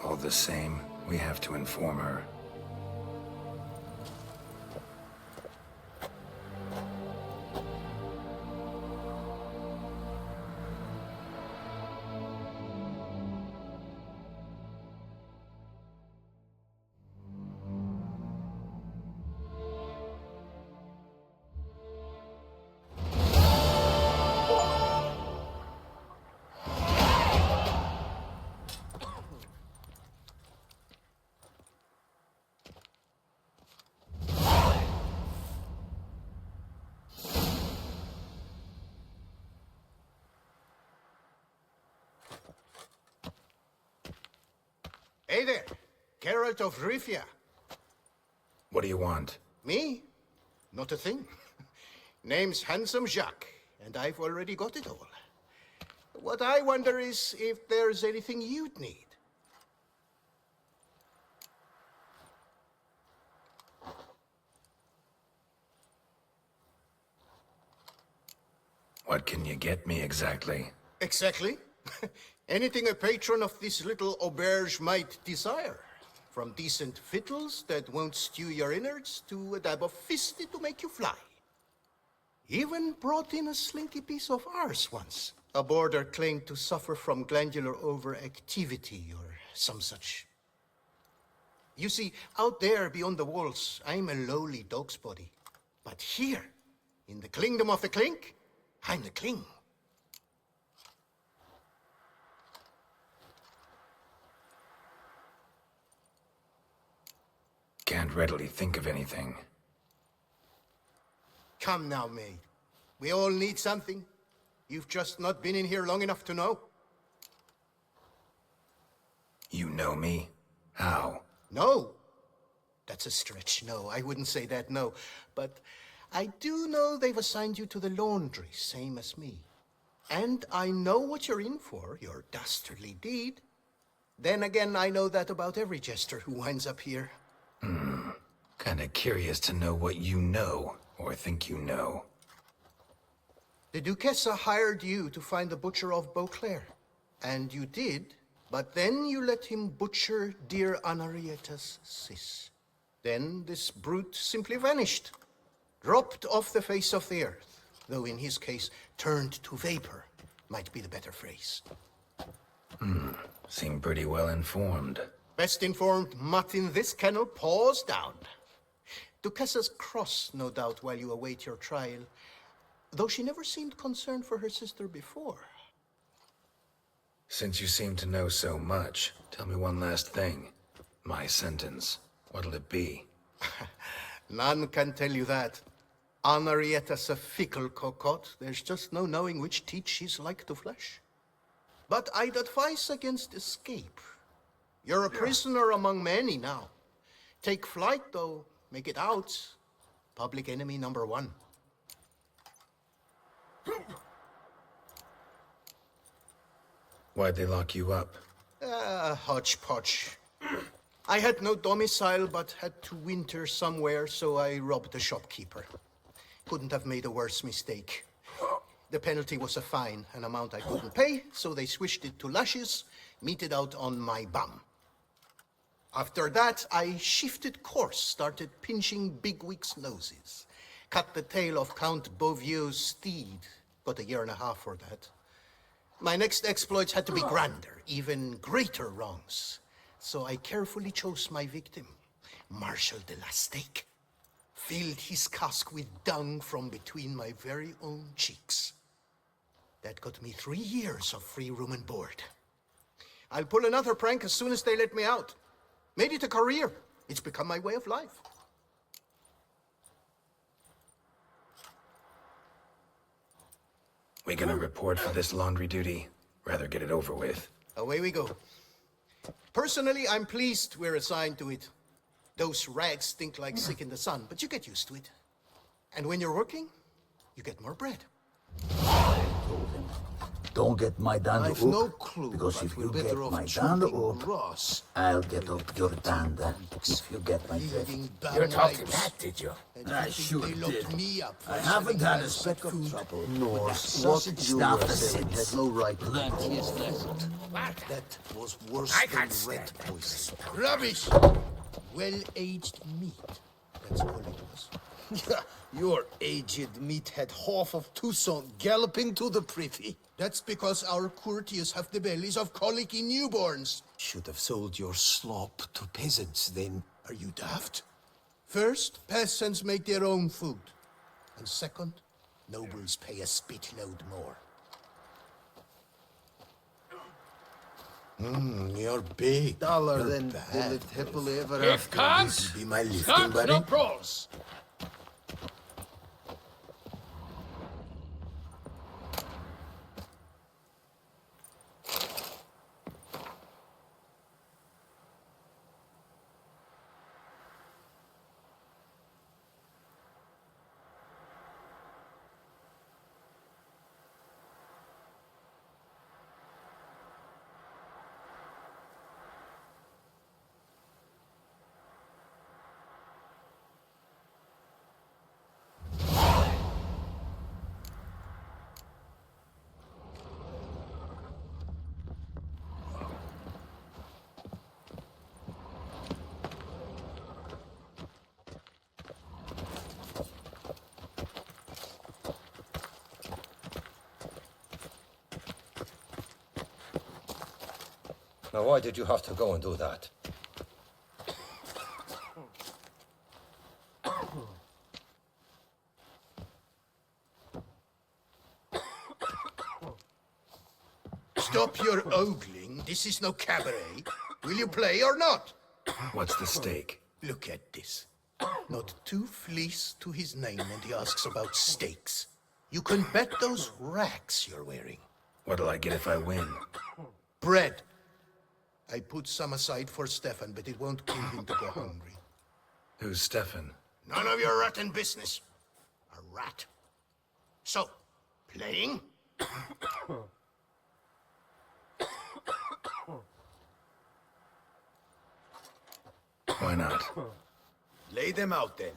All the same, we have to inform her. Hey there, Geralt of Rivia. What do you want? Me? Not a thing. Name's Handsome Jacques, and I've already got it all. What I wonder is if there's anything you'd need. What can you get me exactly? Exactly. Anything a patron of this little auberge might desire. From decent victuals that won't stew your innards to a dab of fisty to make you fly. Even brought in a slinky piece of arse once. A boarder claimed to suffer from glandular overactivity or some such. You see, out there beyond the walls, I'm a lowly dog's body. But here, in the kingdom of the clink, I'm the king. Can't readily think of anything. Come now, maid. We all need something. You've just not been in here long enough to know. You know me? How? No. That's a stretch. No, I wouldn't say that, no. But I do know they've assigned you to the laundry, same as me. And I know what you're in for, your dastardly deed. Then again, I know that about every jester who winds up here. Kinda curious to know what you know, or think you know. The Duchessa hired you to find the butcher of Beauclair. And you did, but then you let him butcher dear Anarietta's sis. Then this brute simply vanished. Dropped off the face of the earth, though in his case, turned to vapor, might be the better phrase. Seem pretty well informed. Best informed mutt in this kennel, paws down. Duchessa's cross, no doubt, while you await your trial, though she never seemed concerned for her sister before. Since you seem to know so much, tell me one last thing. My sentence, what'll it be? None can tell you that. Anarietta's a fickle cocotte. There's just no knowing which teat she's like to flesh. But I'd advise against escape. You're a prisoner among many now. Take flight, though. Make it out. Public enemy number one. Why'd they lock you up? Hodgepodge. I had no domicile, but had to winter somewhere, so I robbed the shopkeeper. Couldn't have made a worse mistake. The penalty was a fine, an amount I couldn't pay, so they switched it to lashes, meted out on my bum. After that, I shifted course, started pinching bigwigs' noses. Cut the tail of Count Beauvieux's steed. but a year and a half for that. My next exploits had to be grander, even greater wrongs. So I carefully chose my victim, Marshal de la Stake. Filled his cask with dung from between my very own cheeks. That got me 3 years of free room and board. I'll pull another prank as soon as they let me out. Made it a career. It's become my way of life. We gonna report for this laundry duty? Rather get it over with. Away we go. Personally, I'm pleased we're assigned to it. Those rags stink like sick in the sun, but you get used to it. And when you're working, you get more bread. Don't get my danda I've no clue, because but if we're you get better off my danda chopping grass. I'll get up your danda if you get my drift. You taught him that, did you? I sure they locked did. me up for I haven't selling had a bad speck of food. trouble. Norse, What what you you were were saying saying has had no right to Plenty is left. That was worse I than can't red stand that. poison. Rubbish! Well-aged meat. That's all it was. Your aged meat had half of Toussaint galloping to the privy. That's because our courtiers have the bellies of colicky newborns. Should have sold your slop to peasants then. Are you daft? First, peasants make their own food. And second, nobles pay a spitload more. You're big. Dollar You're than bad. will it happily ever If after. can't, Be my lifting start buddy. no pros. Now, why did you have to go and do that? Stop your ogling. This is no cabaret. Will you play or not? What's the stake? Look at this. Not 2 fleece to his name and he asks about stakes. You can bet those racks you're wearing. What'll I get if I win? Bread. I put some aside for Stefan, but it won't kill him to go hungry. Who's Stefan? None of your rotten business. A rat. So, playing? Why not? Lay them out then.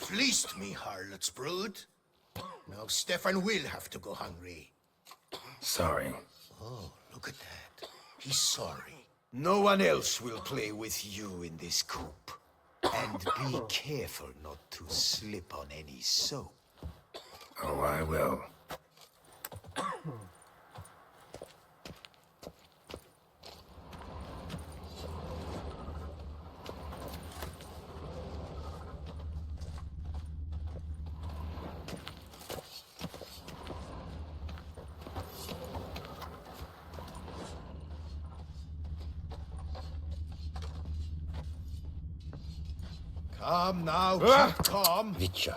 Fleeced me, harlot's brood. Now Stefan will have to go hungry. Sorry. Oh, look at that. He's sorry. No one else will play with you in this coop. And be careful not to slip on any soap. Oh, I will. Calm now, keep calm. Witcher.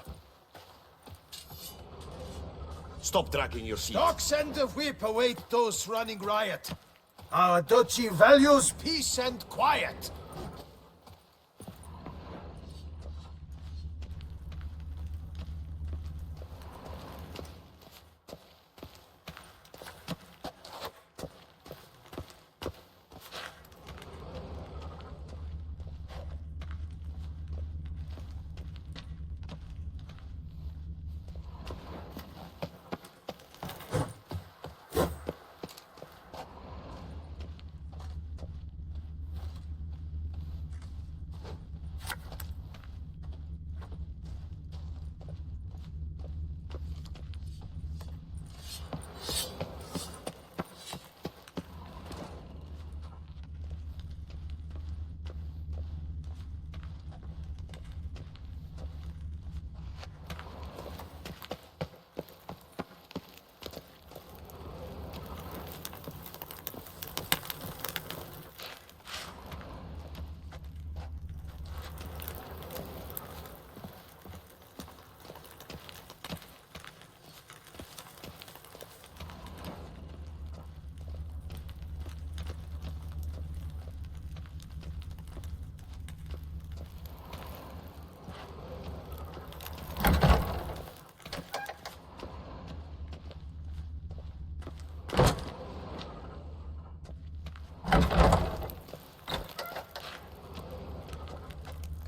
Stop dragging your feet. Dogs and the whip await those running riot. Our duchy values peace and quiet.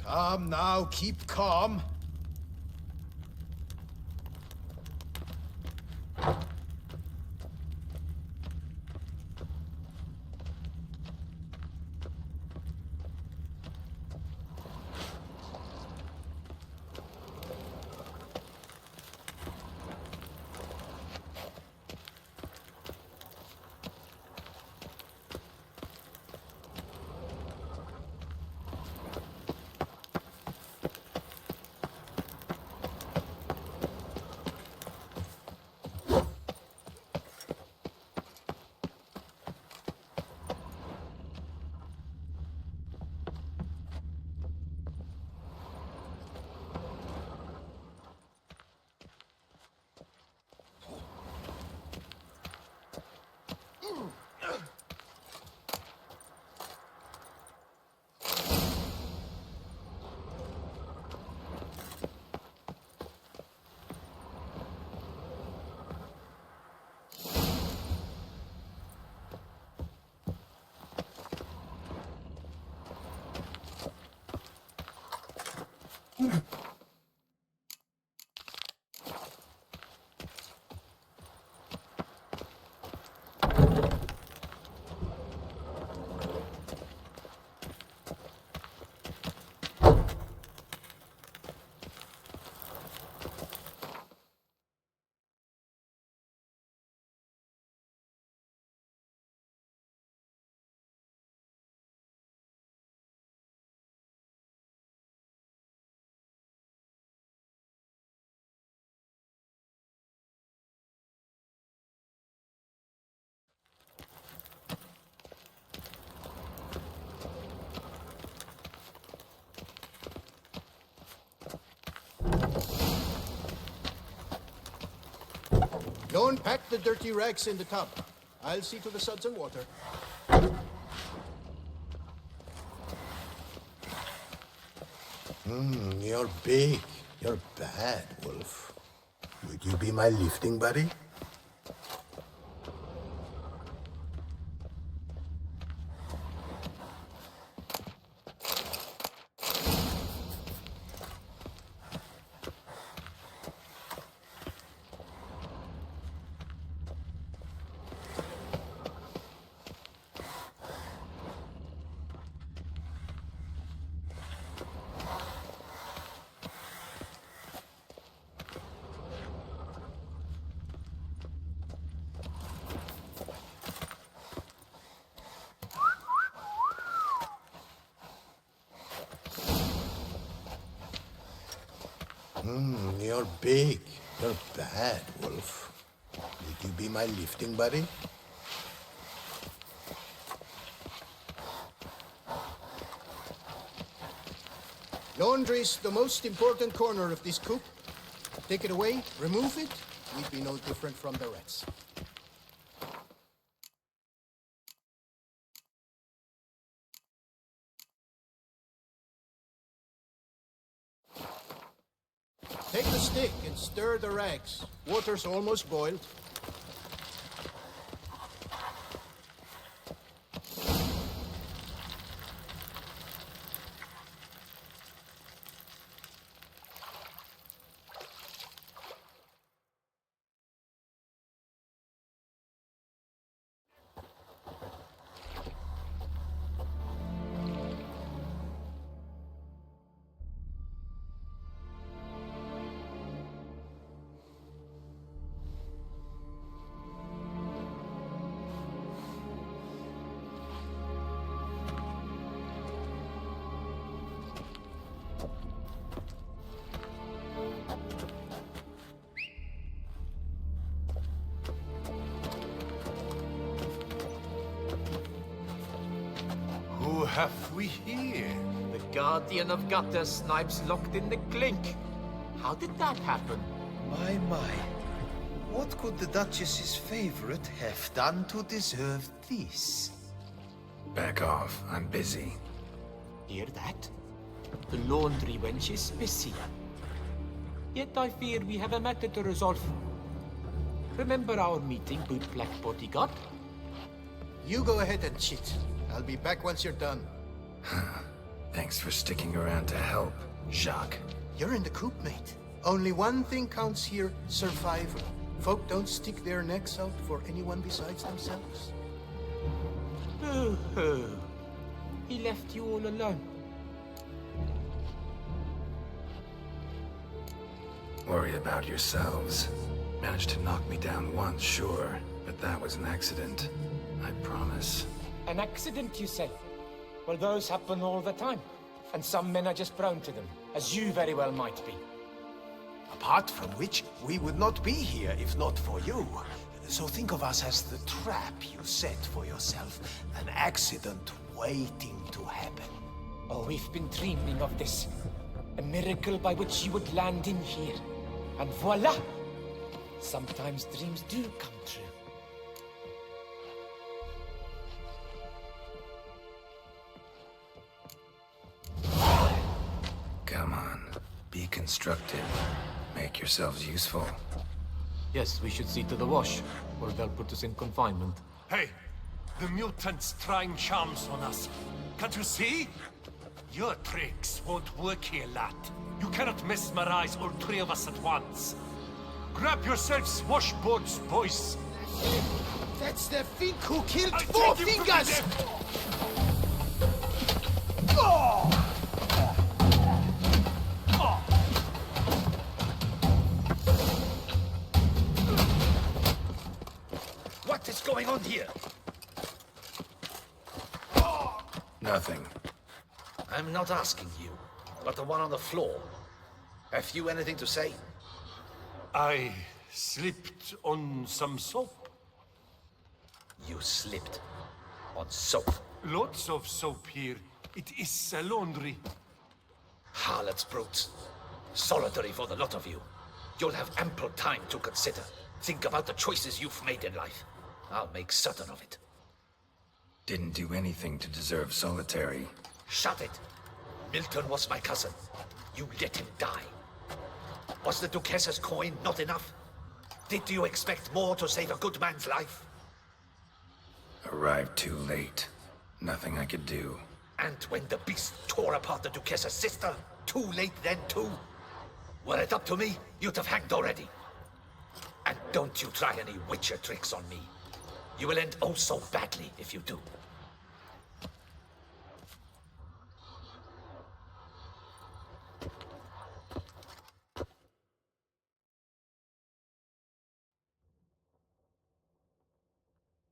Calm now, keep calm. Don't pack the dirty rags in the tub. I'll see to the suds and water. You're big. You're bad, Wolf. Would you be my lifting buddy? You're big. You're bad, Wolf. Would you be my lifting buddy? Laundry's the most important corner of this coop. Take it away, remove it, we'd be no different from the rest. Take the stick and stir the rags. Water's almost boiled. Who have we here? The Guardian of Gutter Snipes locked in the clink. How did that happen? My. What could the Duchess's favorite have done to deserve this? Back off. I'm busy. Hear that? The laundry wench is busy. Yet I fear we have a matter to resolve. Remember our meeting, bootblack bodyguard? You go ahead and cheat. I'll be back once you're done. Thanks for sticking around to help, Jacques. You're in the coop, mate. Only one thing counts here, survival. Folk don't stick their necks out for anyone besides themselves. Boo-hoo. He left you all alone. Worry about yourselves. Managed to knock me down once, sure, but that was an accident. I promise. An accident, you say? Well, those happen all the time. And some men are just prone to them, as you very well might be. Apart from which, we would not be here if not for you. So think of us as the trap you set for yourself. An accident waiting to happen. Oh, we've been dreaming of this. A miracle by which you would land in here. And voila! Sometimes dreams do come true. Come on. Be constructive. Make yourselves useful. Yes, we should see to the wash, or they'll put us in confinement. Hey, the mutant's trying charms on us. Can't you see? Your tricks won't work here, lad. You cannot mesmerize all three of us at once. Grab yourselves washboards, boys. That's the Fink who killed I four take you to fingers! be What is going on here? Nothing. I'm not asking you, but the one on the floor. Have you anything to say? I slipped on some soap. You slipped on soap. Lots of soap here. It is a laundry. Harlots, brutes. Solitary for the lot of you. You'll have ample time to consider. Think about the choices you've made in life. I'll make certain of it. Didn't do anything to deserve solitary. Shut it. Milton was my cousin. You let him die. Was the Duchess's coin not enough? Did you expect more to save a good man's life? Arrived too late. Nothing I could do. And when the beast tore apart the Duchess's sister, too late then too? Were it up to me, you'd have hanged already. And don't you try any witcher tricks on me. You will end oh so badly if you do.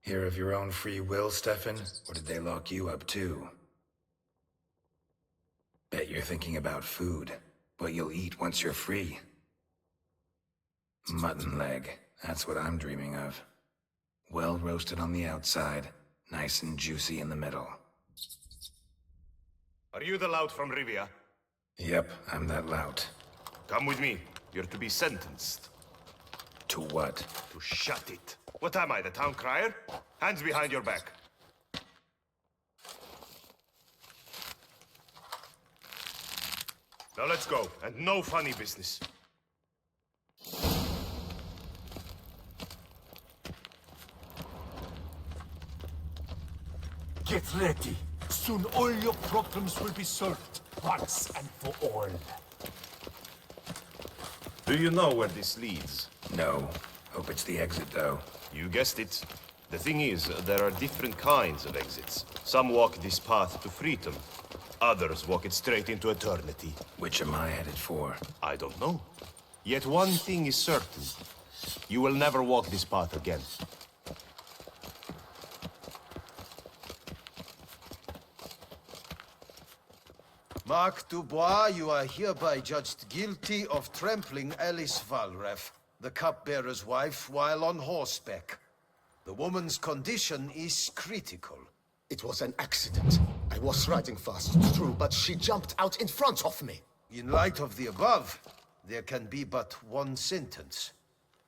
Here of your own free will, Stefan? Or did they lock you up too? Bet you're thinking about food. What you'll eat once you're free. Mutton leg. That's what I'm dreaming of. Well roasted on the outside, nice and juicy in the middle. Are you the lout from Rivia? Yep, I'm that lout. Come with me. You're to be sentenced. To what? To shut it. What am I, the town crier? Hands behind your back. Now let's go, and no funny business. Get ready. Soon all your problems will be solved, once and for all. Do you know where this leads? No. Hope it's the exit, though. You guessed it. The thing is, there are different kinds of exits. Some walk this path to freedom. Others walk it straight into eternity. Which am I headed for? I don't know. Yet one thing is certain. You will never walk this path again. Mark Dubois, you are hereby judged guilty of trampling Alice Valref, the cupbearer's wife, while on horseback. The woman's condition is critical. It was an accident. I was riding fast, true, but she jumped out in front of me. In light of the above, there can be but one sentence.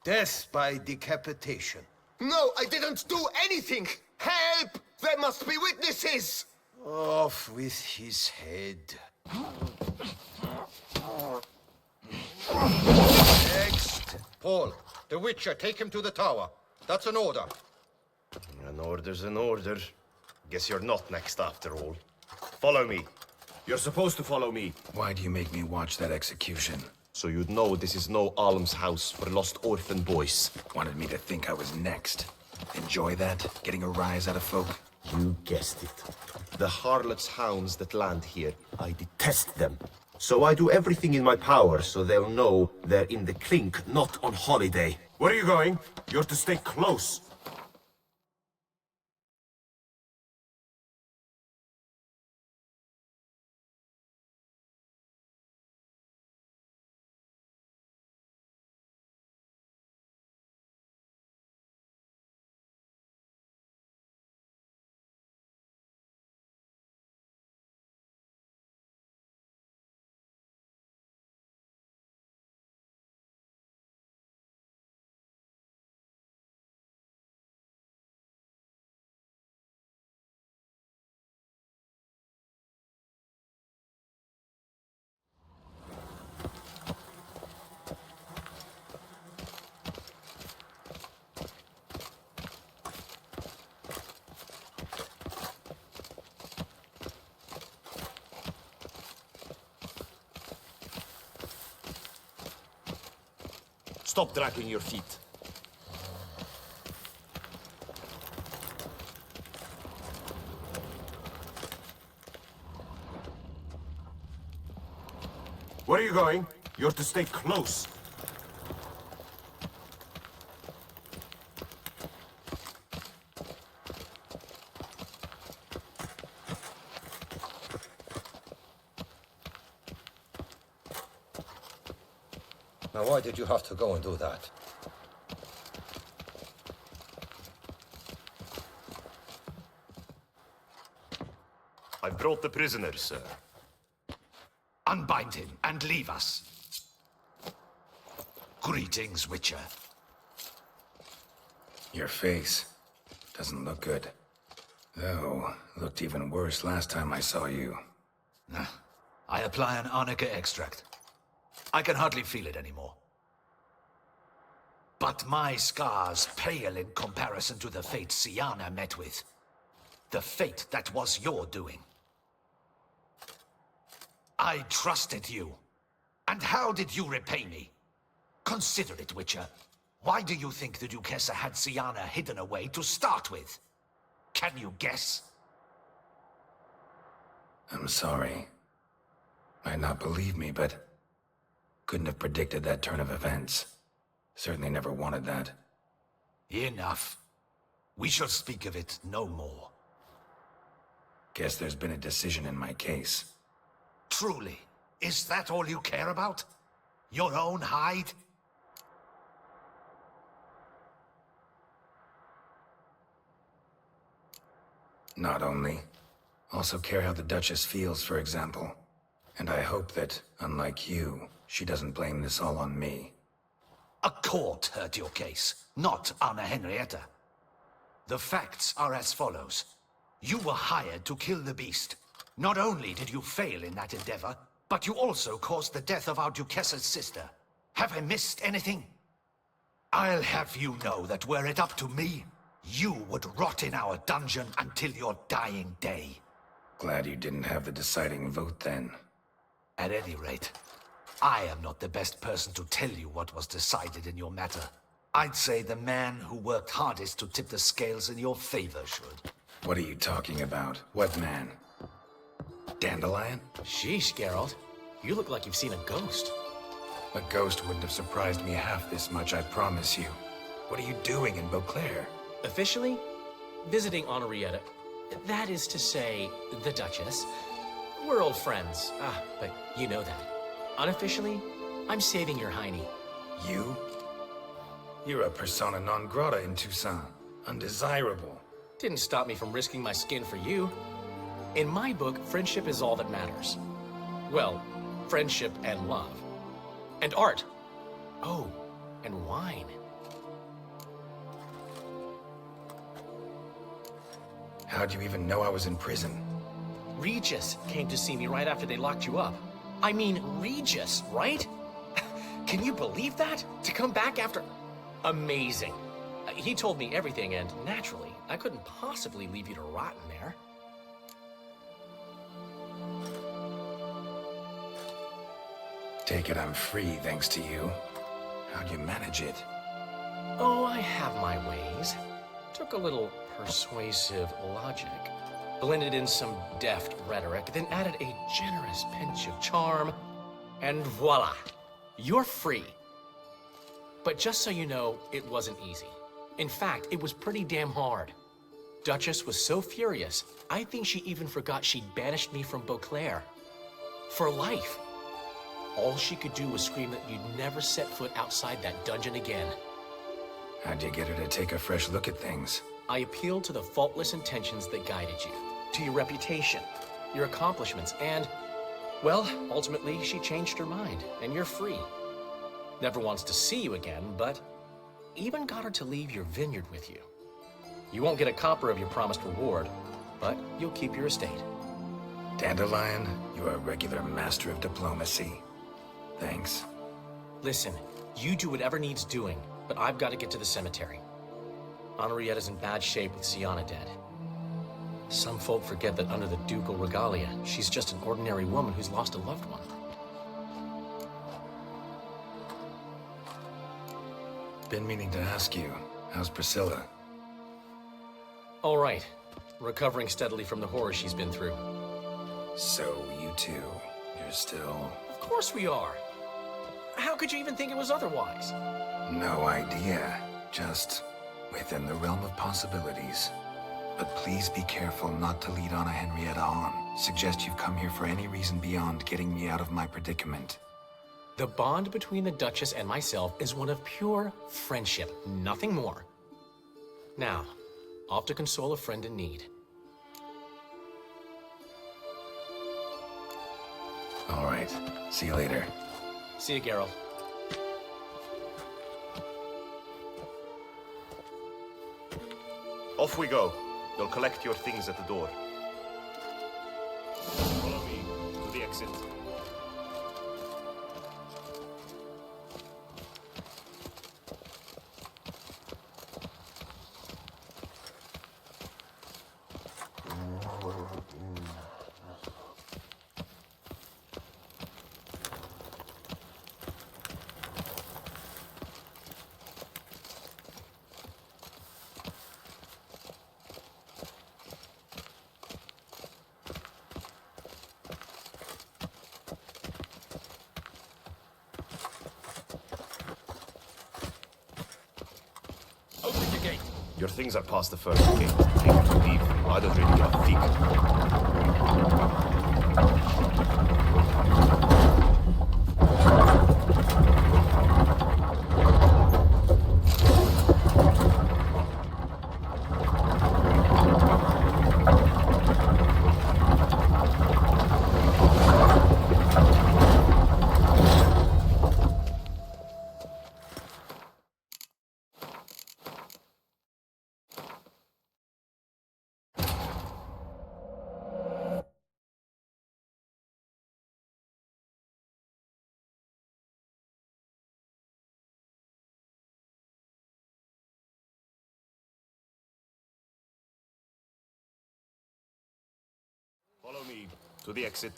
Death by decapitation. No, I didn't do anything! Help! There must be witnesses! Off with his head. Next! Paul, the Witcher, take him to the tower. That's an order. An order's an order. Guess you're not next after all. Follow me. You're supposed to follow me. Why do you make me watch that execution? So you'd know this is no almshouse for lost orphan boys. Wanted me to think I was next. Enjoy that? Getting a rise out of folk? You guessed it. The harlots' hounds that land here, I detest them. So I do everything in my power so they'll know they're in the clink, not on holiday. Where are you going? You're to stay close. Stop dragging your feet. Where are you going? You're to stay close. Now, why did you have to go and do that? I brought the prisoner, sir. Unbind him and leave us. Greetings, Witcher. Your face doesn't look good. Though, looked even worse last time I saw you. Nah. I apply an arnica extract. I can hardly feel it anymore. But my scars pale in comparison to the fate Syanna met with. The fate that was your doing. I trusted you. And how did you repay me? Consider it, Witcher. Why do you think the Duchessa had Syanna hidden away to start with? Can you guess? I'm sorry. Might not believe me, but couldn't have predicted that turn of events. Certainly never wanted that. Enough. We shall speak of it no more. Guess there's been a decision in my case. Truly, is that all you care about? Your own hide? Not only. Also care how the Duchess feels, for example. And I hope that, unlike you, she doesn't blame this all on me. A court heard your case, not Anna Henrietta. The facts are as follows. You were hired to kill the beast. Not only did you fail in that endeavor, but you also caused the death of our Duchessa's sister. Have I missed anything? I'll have you know that were it up to me, you would rot in our dungeon until your dying day. Glad you didn't have the deciding vote then. At any rate, I am not the best person to tell you what was decided in your matter. I'd say the man who worked hardest to tip the scales in your favor should. What are you talking about? What man? Dandelion? Sheesh, Geralt. You look like you've seen a ghost. A ghost wouldn't have surprised me half this much, I promise you. What are you doing in Beauclair? Officially, visiting Henrietta. That is to say, the Duchess. We're old friends. But you know that. Unofficially, I'm saving your hiney. You? You're a persona non grata in Toussaint. Undesirable. Didn't stop me from risking my skin for you. In my book, friendship is all that matters. Well, friendship and love. And art. Oh, and wine. How'd you even know I was in prison? Regis came to see me right after they locked you up. I mean, Regis, right? Can you believe that? To come back after... Amazing. He told me everything, and naturally, I couldn't possibly leave you to rot in there. Take it I'm free, thanks to you. How'd you manage it? Oh, I have my ways. Took a little persuasive logic, blended in some deft rhetoric, then added a generous pinch of charm, and voila! You're free. But just so you know, it wasn't easy. In fact, it was pretty damn hard. Duchess was so furious, I think she even forgot she'd banished me from Beauclair. For life. All she could do was scream that you'd never set foot outside that dungeon again. How'd you get her to take a fresh look at things? I appealed to the faultless intentions that guided you, to your reputation, your accomplishments, and, well, ultimately she changed her mind, and you're free. Never wants to see you again, but even got her to leave your vineyard with you. You won't get a copper of your promised reward, but you'll keep your estate. Dandelion, you're a regular master of diplomacy. Thanks. Listen, you do whatever needs doing, but I've got to get to the cemetery. Henrietta's in bad shape with Syanna dead. Some folk forget that under the ducal regalia, she's just an ordinary woman who's lost a loved one. Been meaning to ask you, how's Priscilla? All right. Recovering steadily from the horror she's been through. So, you two, you're still... Of course we are. How could you even think it was otherwise? No idea. Just within the realm of possibilities. But please be careful not to lead Anna Henrietta on. Suggest you've come here for any reason beyond getting me out of my predicament. The bond between the Duchess and myself is one of pure friendship, nothing more. Now, off to console a friend in need. All right. See you later. See you, Geralt. Off we go. You'll collect your things at the door. Follow me to the exit. Your things are past the first gate. Take it to leave. I don't really give a Follow me to the exit.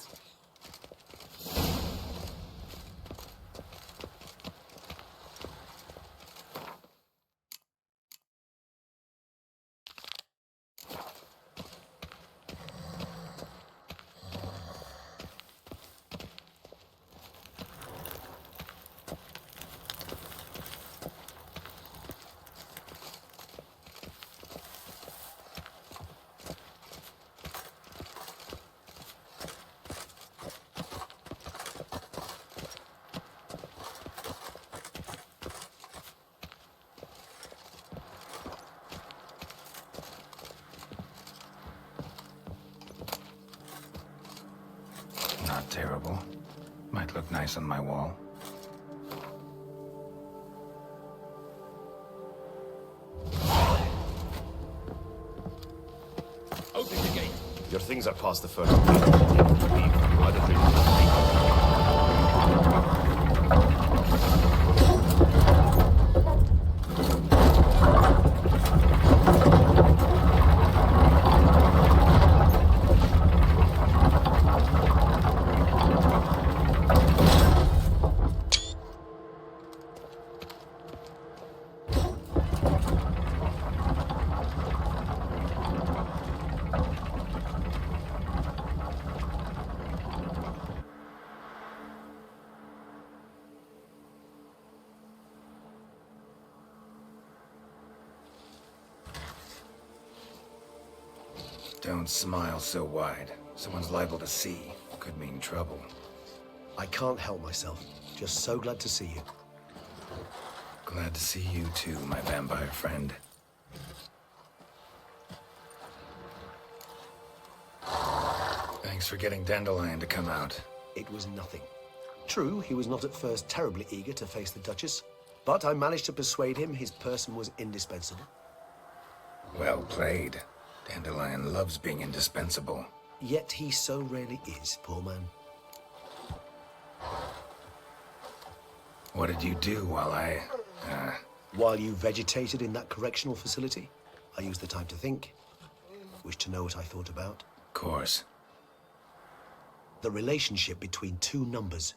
Not terrible. Might look nice on my wall. Open the gate. Your things are past the first gate. Take it to leave. I don't really give a Don't smile so wide. Someone's liable to see. Could mean trouble. I can't help myself. Just so glad to see you. Glad to see you too, my vampire friend. Thanks for getting Dandelion to come out. It was nothing. True, he was not at first terribly eager to face the Duchess, but I managed to persuade him his person was indispensable. Well played. Dandelion loves being indispensable. Yet he so rarely is, poor man. What did you do while While you vegetated in that correctional facility, I used the time to think. Wish to know what I thought about? Of course. The relationship between two numbers.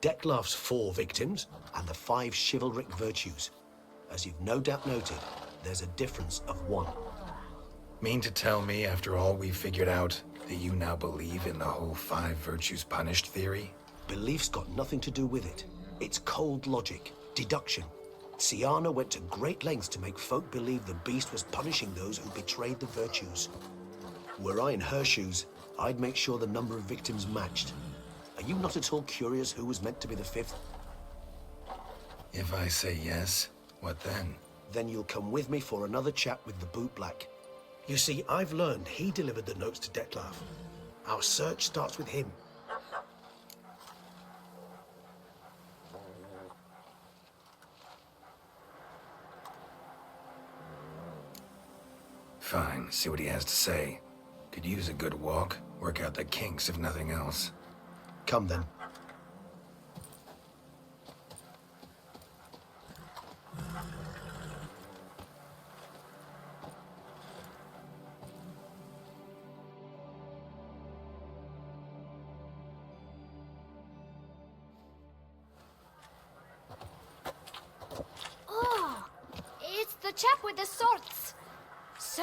Dettlaff's 4 victims and the 5 chivalric virtues. As you've no doubt noted, there's a difference of 1. Mean to tell me, after all we've figured out, that you now believe in the whole 5 virtues punished theory? Belief's got nothing to do with it. It's cold logic, deduction. Syanna went to great lengths to make folk believe the beast was punishing those who betrayed the virtues. Were I in her shoes, I'd make sure the number of victims matched. Are you not at all curious who was meant to be the 5th? If I say yes, what then? Then you'll come with me for another chat with the Boot Black. You see, I've learned he delivered the notes to Dettlaff. Our search starts with him. Fine, see what he has to say. Could use a good walk, work out the kinks if nothing else. Come then. Oh, it's the chap with the swords. Sir,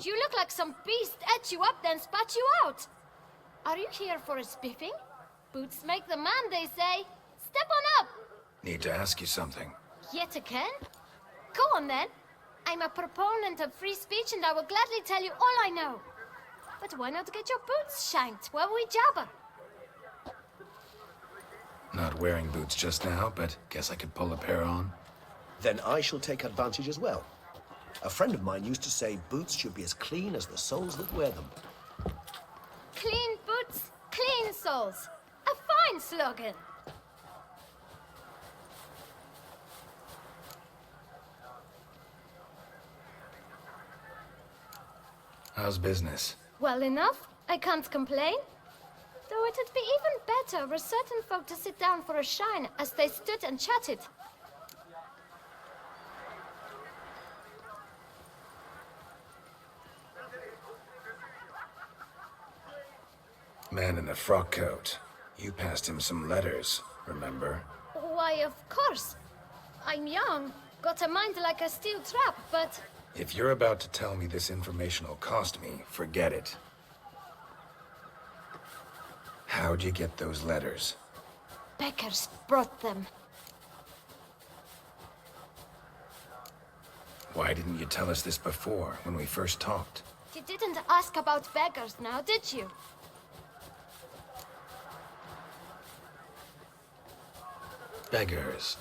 you look like some beast ate you up then spat you out. Are you here for a spiffing? Boots make the man, they say. Step on up. Need to ask you something. Yet again? Go on then. I'm a proponent of free speech and I will gladly tell you all I know. But why not get your boots shanked while we jabber? Not wearing boots just now, but guess I could pull a pair on. Then I shall take advantage as well. A friend of mine used to say boots should be as clean as the soles that wear them. Clean boots, clean soles. A fine slogan. How's business? Well enough. I can't complain. Though it'd be even better were certain folk to sit down for a shine as they stood and chatted. Man in the frock coat. You passed him some letters, remember? Why, of course. I'm young, got a mind like a steel trap, but... If you're about to tell me this information will cost me, forget it. How'd you get those letters? Beggars brought them. Why didn't you tell us this before, when we first talked? You didn't ask about beggars now, did you? Beggars.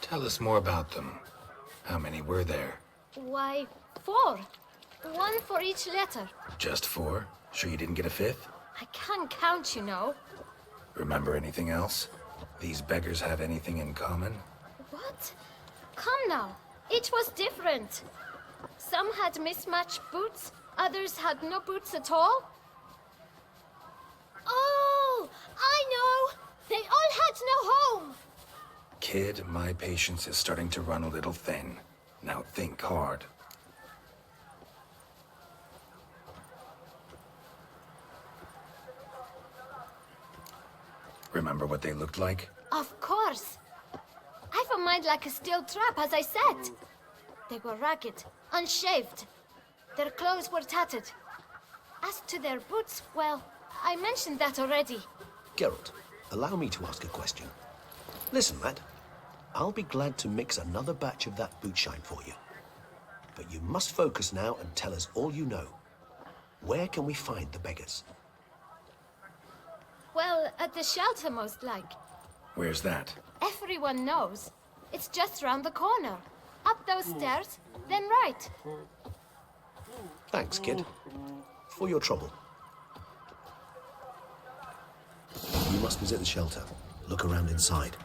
Tell us more about them. How many were there? Why, 4. 1 for each letter. Just 4? Sure you didn't get a 5th? I can't count, you know. Remember anything else? These beggars have anything in common? What? Come now. Each was different. Some had mismatched boots, others had no boots at all. Oh, I know! They all had no home! Kid, my patience is starting to run a little thin. Now think hard. Remember what they looked like? Of course. I've a mind like a steel trap, as I said. They were ragged, unshaved. Their clothes were tattered. As to their boots, well, I mentioned that already. Geralt, allow me to ask a question. Listen, lad. I'll be glad to mix another batch of that boot shine for you. But you must focus now and tell us all you know. Where can we find the beggars? Well, at the shelter, most like. Where's that? Everyone knows. It's just round the corner. Up those stairs, then right. Thanks, kid. For your trouble. You must visit the shelter. Look around inside.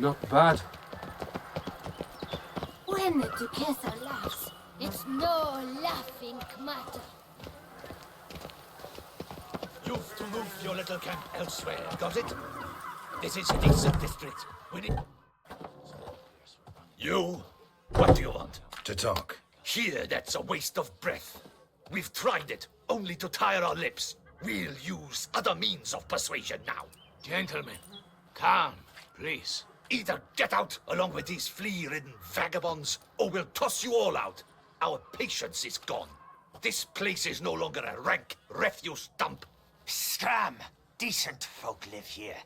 Not bad. When the Duquesa laughs, it's no laughing matter. You've to move your little camp elsewhere, got it? This is a decent district. We need... You? What do you want? To talk. Here, that's a waste of breath. We've tried it, only to tire our lips. We'll use other means of persuasion now. Gentlemen, calm, please. Either get out along with these flea-ridden vagabonds, or we'll toss you all out. Our patience is gone. This place is no longer a rank refuse dump. Scram! Decent folk live here.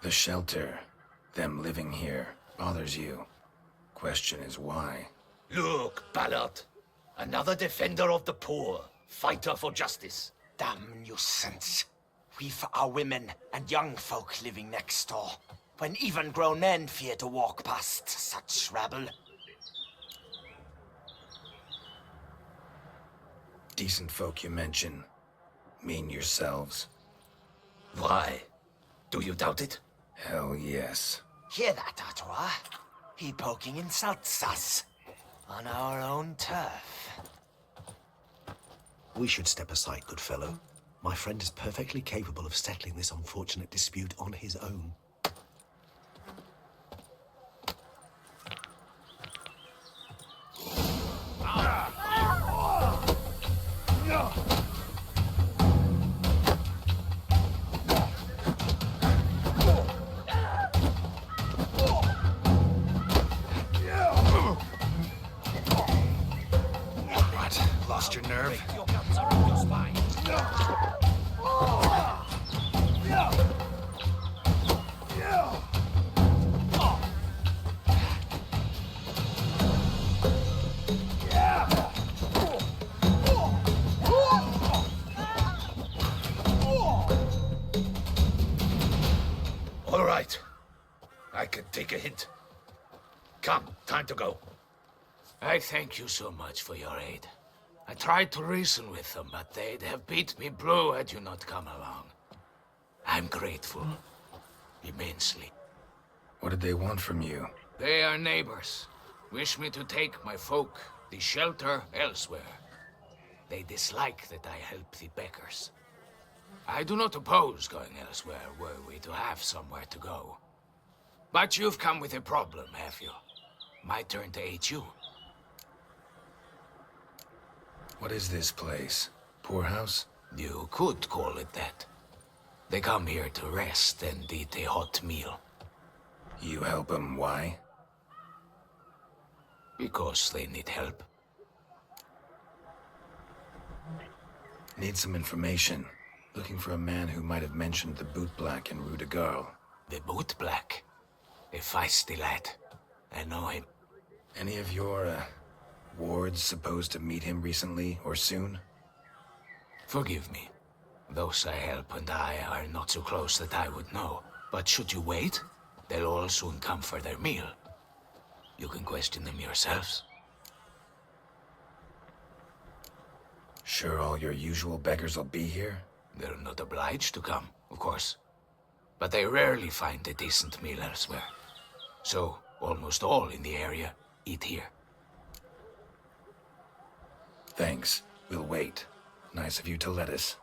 The shelter, them living here, bothers you. Question is why? Look, Ballard. Another defender of the poor. Fighter for justice. Damn nuisance. We've our women and young folk living next door, when even grown men fear to walk past such rabble. Decent folk you mention. Mean yourselves. Why? Do you doubt it? Hell yes. Hear that, Artois? He poking insults us. On our own turf. We should step aside, good fellow. My friend is perfectly capable of settling this unfortunate dispute on his own. What? Lost your nerve? All right. I can take a hint. Come, time to go. I thank you so much for your aid. I tried to reason with them, but they'd have beat me blue had you not come along. I'm grateful. Immensely. What did they want from you? They are neighbors. Wish me to take my folk, the shelter, elsewhere. They dislike that I help the beggars. I do not oppose going elsewhere, were we to have somewhere to go. But you've come with a problem, have you? My turn to aid you. What is this place? Poorhouse? You could call it that. They come here to rest and eat a hot meal. You help them, why? Because they need help. Need some information. Looking for a man who might have mentioned the boot black in Rue de Garl. The boot black? A feisty lad. I know him. Any of your, wards supposed to meet him recently or soon? Forgive me. Those I help and I are not so close that I would know. But should you wait, they'll all soon come for their meal. You can question them yourselves. Sure all your usual beggars will be here? They're not obliged to come, of course. But they rarely find a decent meal elsewhere. So, almost all in the area eat here. Thanks. We'll wait. Nice of you to let us.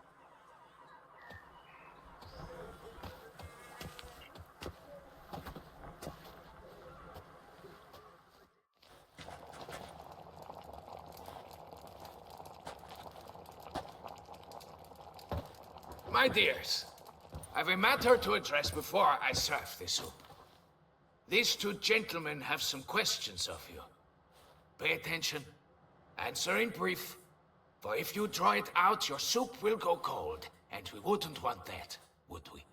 My dears, I've a matter to address before I serve the soup. These two gentlemen have some questions of you. Pay attention. Answer in brief. For if you draw it out, your soup will go cold. And we wouldn't want that, would we?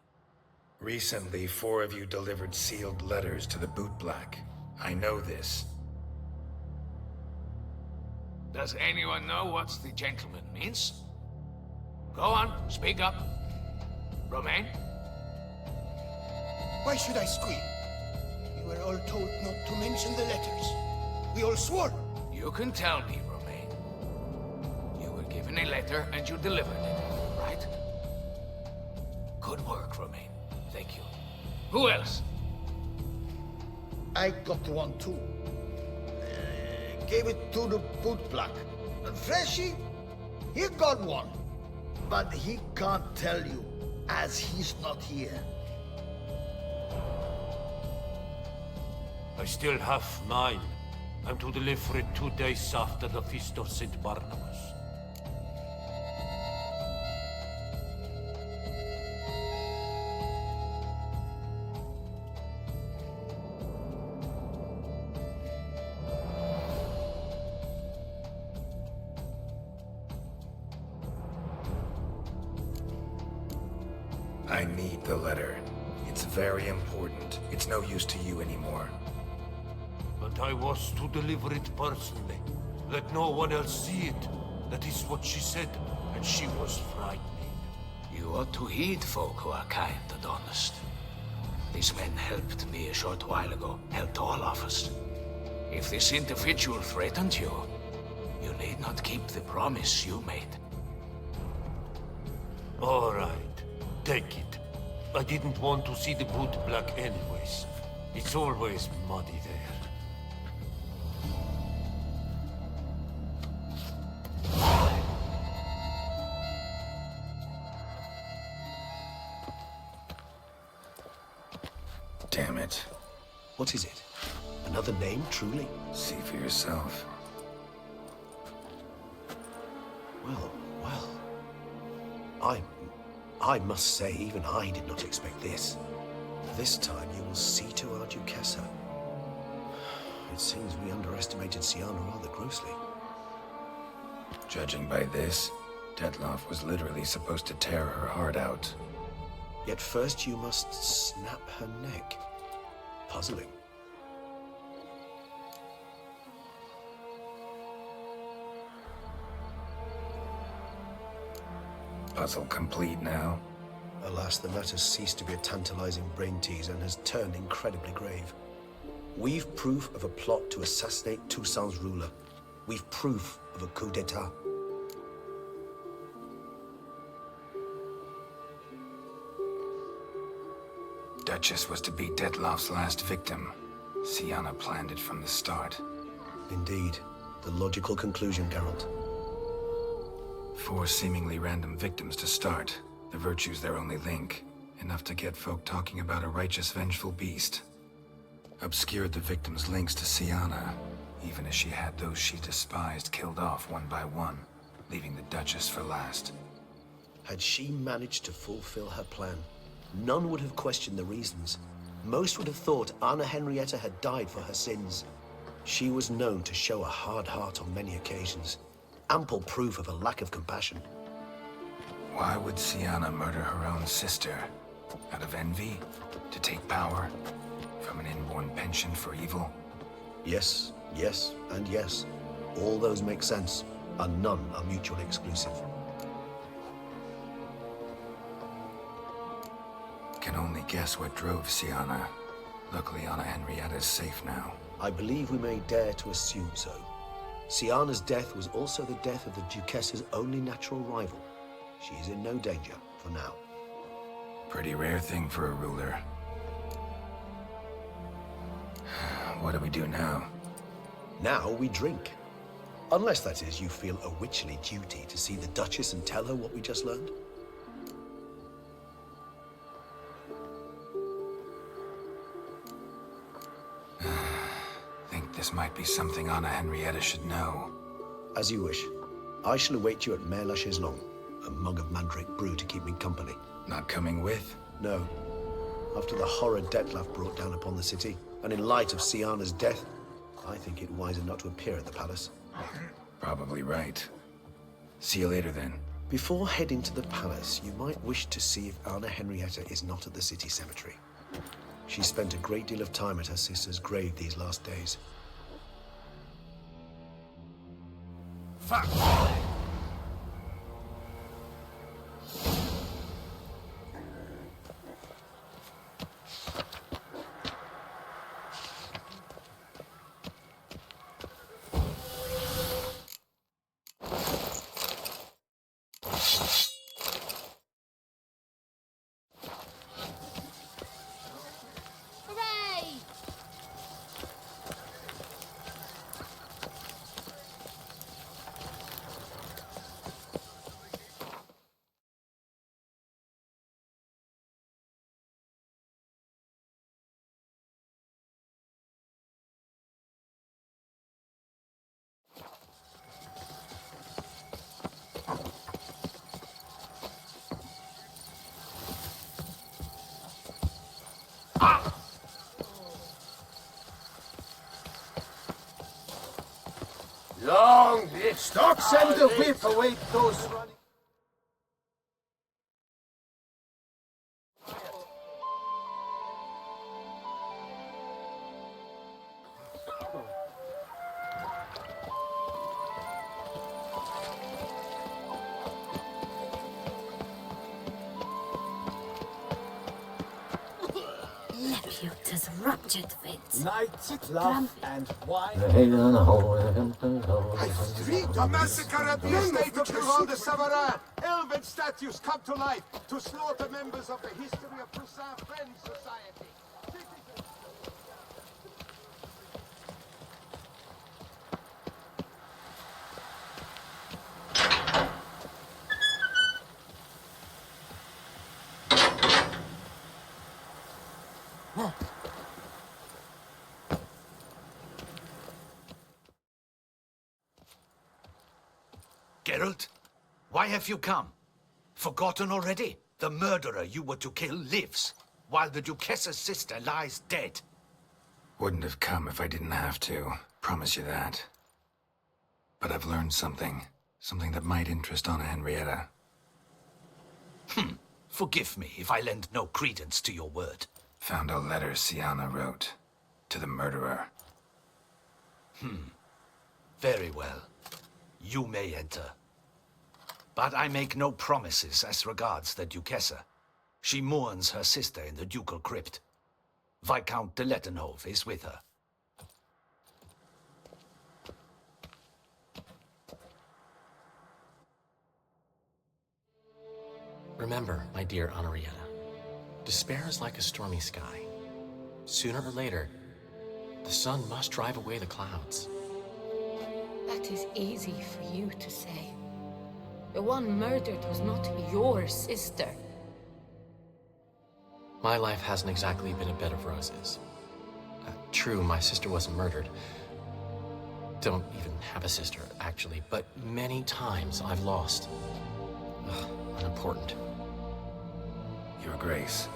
Recently, 4 of you delivered sealed letters to the boot black. I know this. Does anyone know what the gentleman means? Go on, speak up. Romain? Why should I squeal? We were all told not to mention the letters. We all swore. You can tell me, Romain. You were given a letter and you delivered it, right? remain. Thank you. Who else? I got one too. Gave it to the bootblack. And Freshy, he got one. But he can't tell you, as he's not here. I still have mine. I'm to deliver it 2 days after the Feast of St. Barnabas. I need the letter. It's very important. It's no use to you anymore. But I was to deliver it personally. Let no one else see it. That is what she said, and she was frightening. You ought to heed folk who are kind and honest. These men helped me a short while ago, helped all of us. If this individual threatened you, you need not keep the promise you made. All right, take it. I didn't want to see the bootblack anyways. It's always muddy there. Damn it. What is it? Another name, truly? See for yourself. Well. I must say, even I did not expect this. This time you will see to our Duquesa. It seems we underestimated Syanna rather grossly. Judging by this, Detloff was literally supposed to tear her heart out. Yet first you must snap her neck. Puzzling. Puzzle complete now? Alas, the matter ceased to be a tantalizing brain tease and has turned incredibly grave. We've proof of a plot to assassinate Toussaint's ruler. We've proof of a coup d'etat. Duchess was to be Detloff's last victim. Syanna planned it from the start. Indeed. The logical conclusion, Geralt. 4 seemingly random victims to start. The virtue's their only link. Enough to get folk talking about a righteous, vengeful beast. Obscured the victims' links to Syanna, even as she had those she despised killed off one by one, leaving the Duchess for last. Had she managed to fulfill her plan, none would have questioned the reasons. Most would have thought Anna Henrietta had died for her sins. She was known to show a hard heart on many occasions. Ample proof of a lack of compassion. Why would Syanna murder her own sister? Out of envy? To take power? From an inborn penchant for evil? Yes, and yes. All those make sense, and none are mutually exclusive. Can only guess what drove Syanna. Luckily, Anna Henrietta's safe now. I believe we may dare to assume so. Syanna's death was also the death of the Duquessa's only natural rival. She is in no danger, for now. Pretty rare thing for a ruler. What do we do now? Now we drink. Unless, that is, you feel a witchly duty to see the Duchess and tell her what we just learned. Think this might be something Anna Henrietta should know. As you wish. I shall await you at Mare la Chaiselongue. A mug of mandrake brew to keep me company. Not coming with? No. After the horror Detloff brought down upon the city, and in light of Syanna's death, I think it wiser not to appear at the palace. Probably right. See you later, then. Before heading to the palace, you might wish to see if Anna Henrietta is not at the city cemetery. She spent a great deal of time at her sister's grave these last days. Fuck! Long live stocks and the whip await those running. Leputus ruptured Vince. Knights, love, and wine. A massacre at the estate of Gigabyte de Savarin. Elven statues come to life to slaughter members of the History of Toussaint Friends Society. Geralt, why have you come? Forgotten already? The murderer you were to kill lives, while the Duchess's sister lies dead. Wouldn't have come if I didn't have to. Promise you that. But I've learned something. Something that might interest Anna Henrietta. Forgive me if I lend no credence to your word. Found a letter Siana wrote. To the murderer. Very well. You may enter. But I make no promises as regards the Duchessa. She mourns her sister in the ducal crypt. Viscount de Lettenhove is with her. Remember, my dear Henrietta, despair is like a stormy sky. Sooner or later, the sun must drive away the clouds. That is easy for you to say. The one murdered was not your sister. My life hasn't exactly been a bed of roses. True, my sister wasn't murdered. Don't even have a sister, actually, but many times I've lost. Unimportant. Your Grace.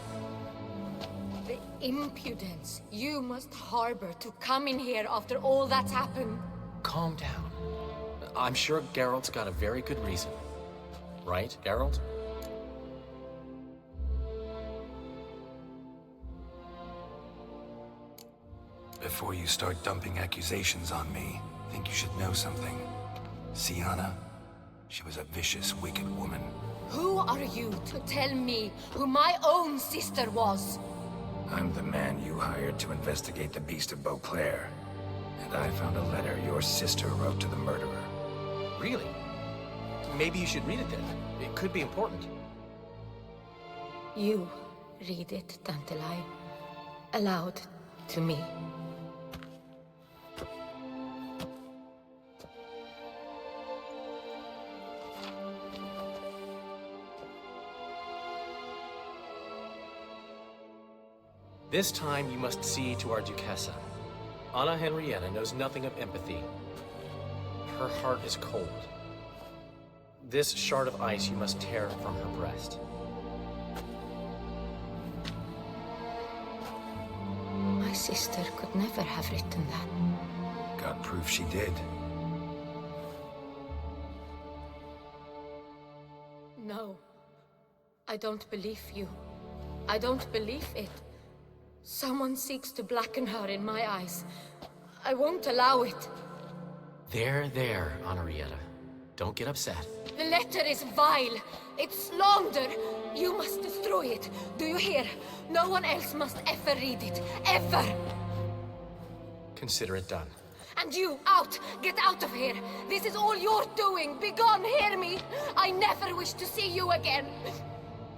The impudence you must harbor to come in here after all that's happened. Calm down. I'm sure Geralt's got a very good reason. Right, Geralt? Before you start dumping accusations on me, I think you should know something. Siana, she was a vicious, wicked woman. Who are you to tell me who my own sister was? I'm the man you hired to investigate the Beast of Beauclair. And I found a letter your sister wrote to the murderer. Really? Maybe you should read it then. It could be important. You read it, Dantelai, aloud to me. This time you must see to our Duchessa. Anna Henrietta knows nothing of empathy. Her heart is cold. This shard of ice you must tear from her breast. My sister could never have written that. Got proof she did. No. I don't believe you. I don't believe it. Someone seeks to blacken her in my eyes. I won't allow it. There, Henrietta. Don't get upset. The letter is vile. It's slander. You must destroy it. Do you hear? No one else must ever read it. Ever! Consider it done. And you, out! Get out of here! This is all you're doing! Be gone, hear me! I never wish to see you again!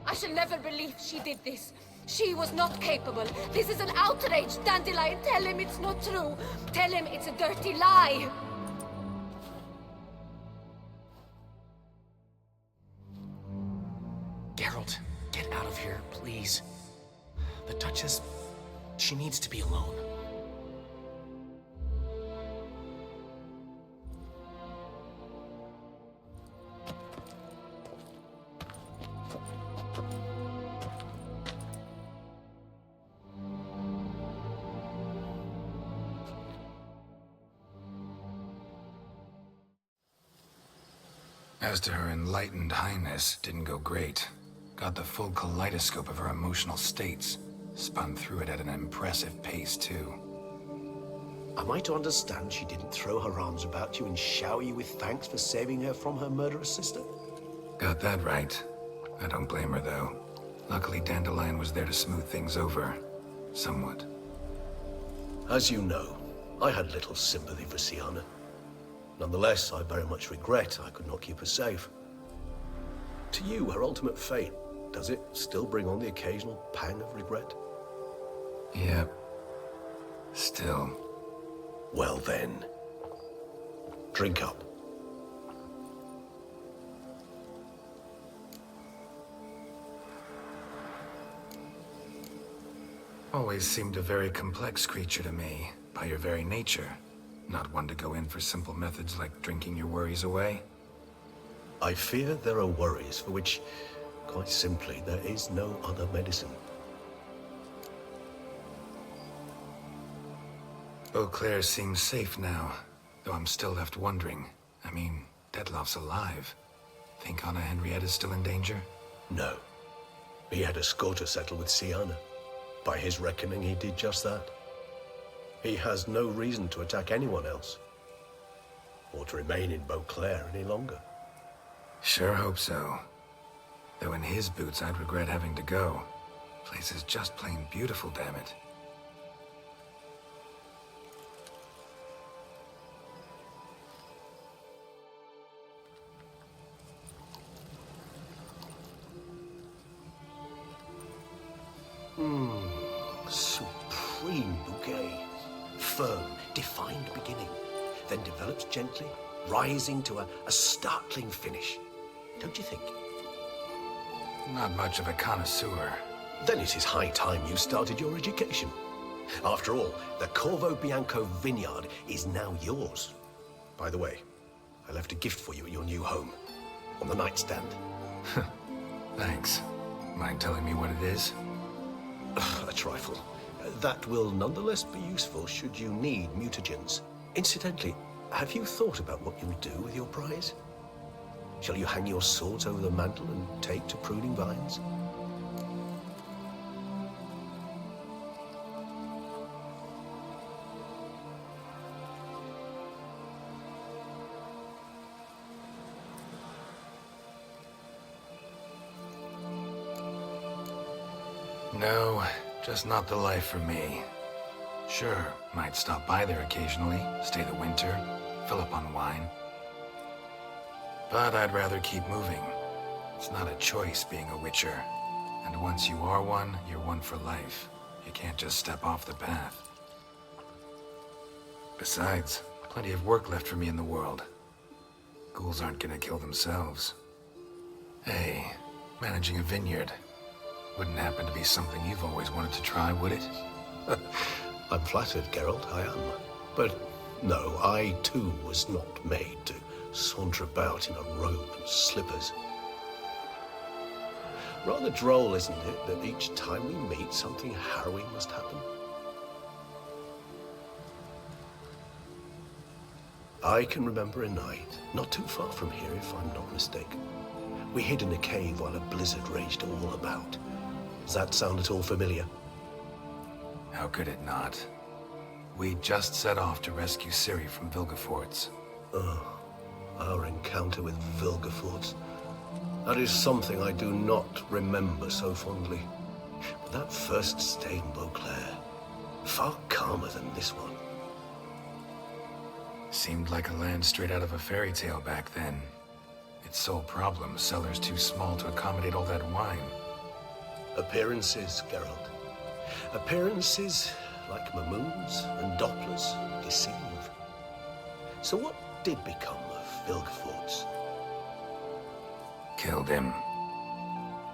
I shall never believe she did this. She was not capable. This is an outrage, Dandelion. Tell him it's not true. Tell him it's a dirty lie. Geralt, get out of here, please. The Duchess, she needs to be alone. As to her enlightened highness, didn't go great. Got the full kaleidoscope of her emotional states. Spun through it at an impressive pace, too. Am I to understand she didn't throw her arms about you and shower you with thanks for saving her from her murderous sister? Got that right. I don't blame her, though. Luckily, Dandelion was there to smooth things over. Somewhat. As you know, I had little sympathy for Syanna. Nonetheless, I very much regret I could not keep her safe. To you, her ultimate fate, does it still bring on the occasional pang of regret? Yep. Still. Well then, drink up. Always seemed a very complex creature to me, by your very nature. Not one to go in for simple methods like drinking your worries away. I fear there are worries for which, quite simply, there is no other medicine. Beauclair seems safe now, though I'm still left wondering. I mean, Detloff's alive. Think Anna Henrietta's still in danger? No. He had a score to settle with Syanna. By his reckoning, he did just that. He has no reason to attack anyone else, or to remain in Beauclair any longer. Sure hope so. Though in his boots, I'd regret having to go. Place is just plain beautiful, damn it. Supreme bouquet. Firm, defined beginning, then develops gently, rising to a startling finish. Don't you think? Not much of a connoisseur. Then it is high time you started your education. After all, the Corvo Bianco vineyard is now yours. By the way, I left a gift for you at your new home, on the nightstand. Thanks. Mind telling me what it is? A trifle. That will nonetheless be useful should you need mutagens. Incidentally, have you thought about what you'll do with your prize? Shall you hang your swords over the mantle and take to pruning vines? No, just not the life for me. Sure, might stop by there occasionally, stay the winter, fill up on wine. But I'd rather keep moving. It's not a choice being a witcher. And once you are one, you're one for life. You can't just step off the path. Besides, plenty of work left for me in the world. Ghouls aren't gonna kill themselves. Hey, managing a vineyard. Wouldn't happen to be something you've always wanted to try, would it? I'm flattered, Geralt, I am. But no, I too was not made to saunter about in a robe and slippers. Rather droll, isn't it, that each time we meet, something harrowing must happen? I can remember a night, not too far from here if I'm not mistaken. We hid in a cave while a blizzard raged all about. Does that sound at all familiar? How could it not? We just set off to rescue Ciri from Vilgefortz. Oh, our encounter with Vilgefortz. That is something I do not remember so fondly. But that first stay in Beauclair, far calmer than this one. Seemed like a land straight out of a fairy tale back then. Its sole problem, cellars too small to accommodate all that wine. Appearances, Geralt. Appearances, like Mamoons and Dopplers, deceive. So what did become of Vilgefortz? Killed him.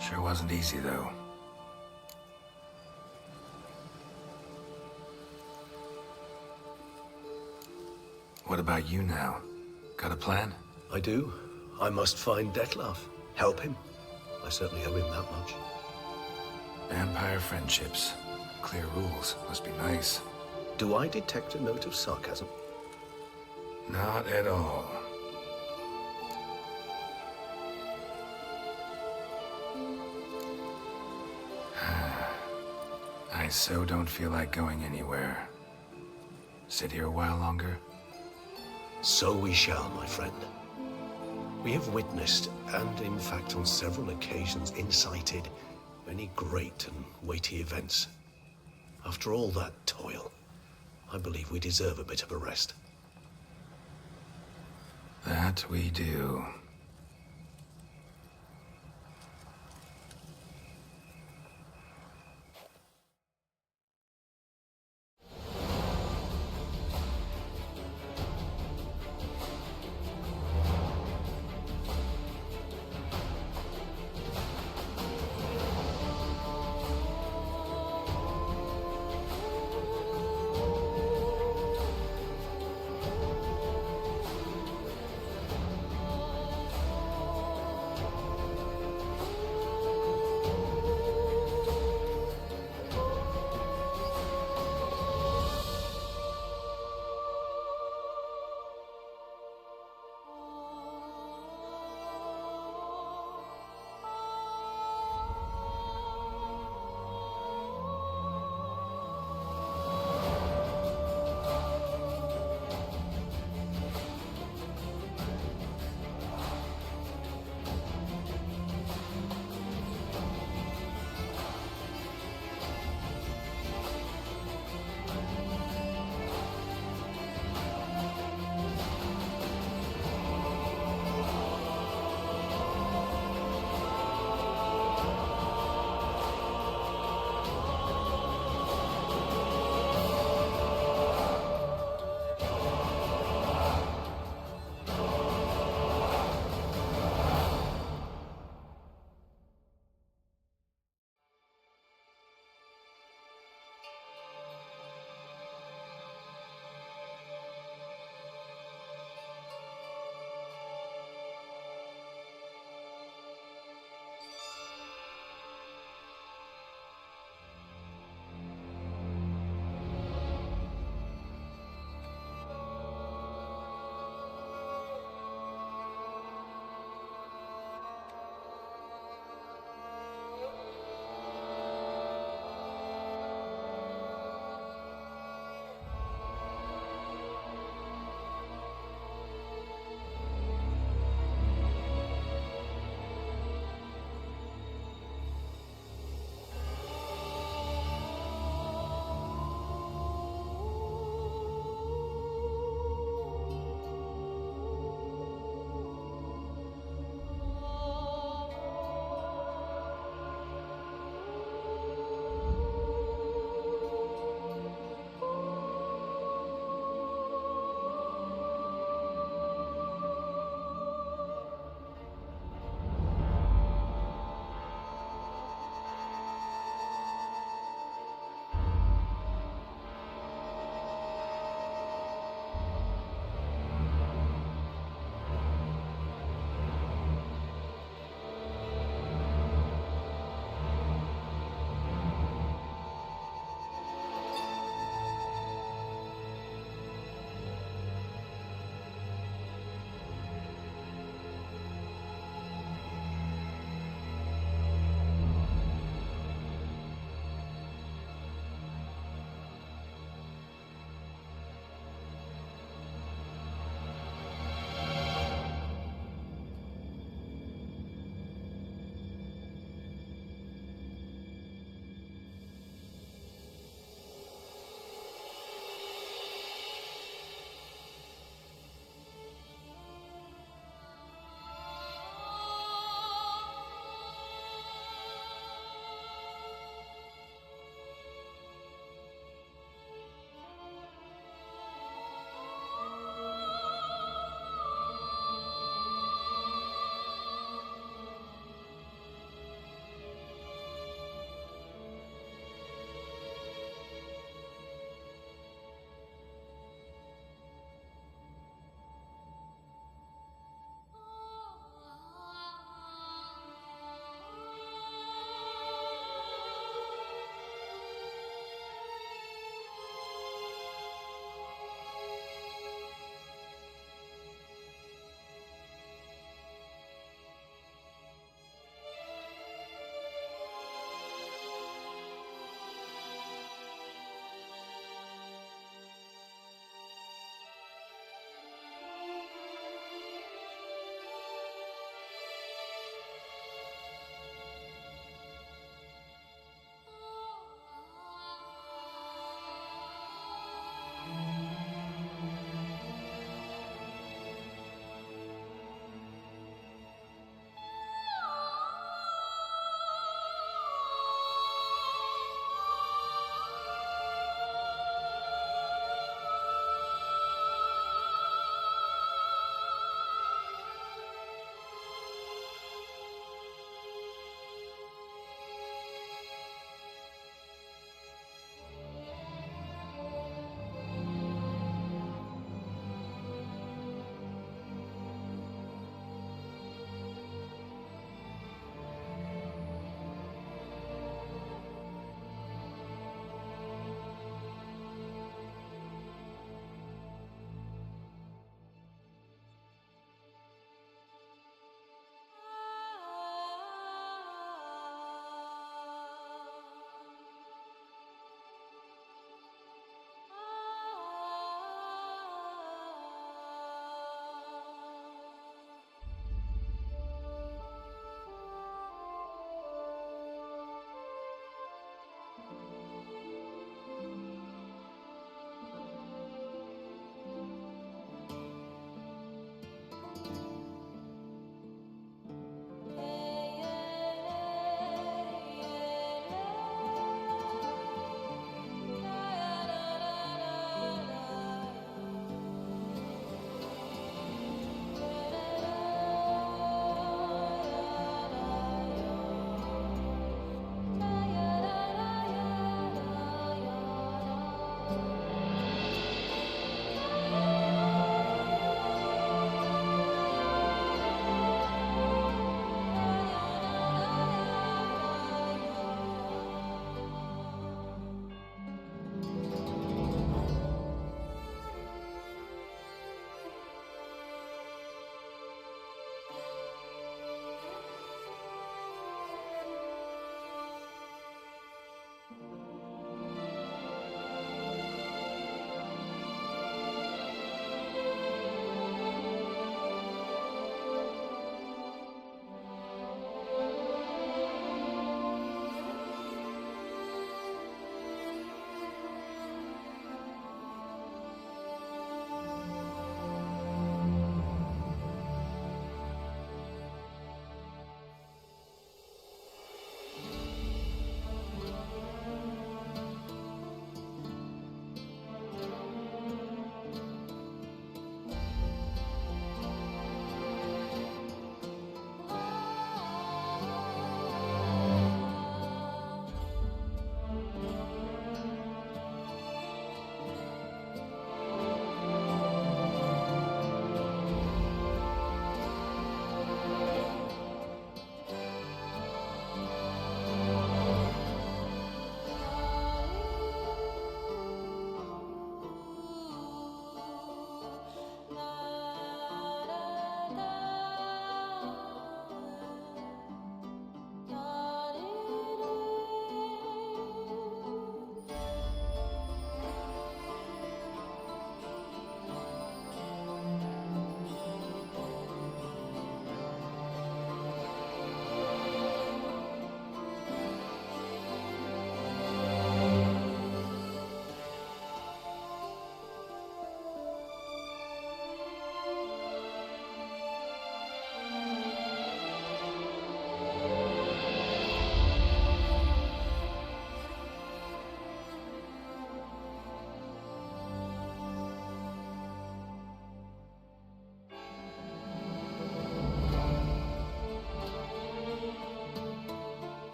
Sure wasn't easy, though. What about you now? Got a plan? I do. I must find Detloff. Help him. I certainly owe him that much. Vampire friendships. Clear rules. Must be nice. Do I detect a note of sarcasm? Not at all. so don't feel like going anywhere. Sit here a while longer? So we shall, my friend. We have witnessed, and in fact on several occasions incited, many great and weighty events. After all that toil, I believe we deserve a bit of a rest. That we do.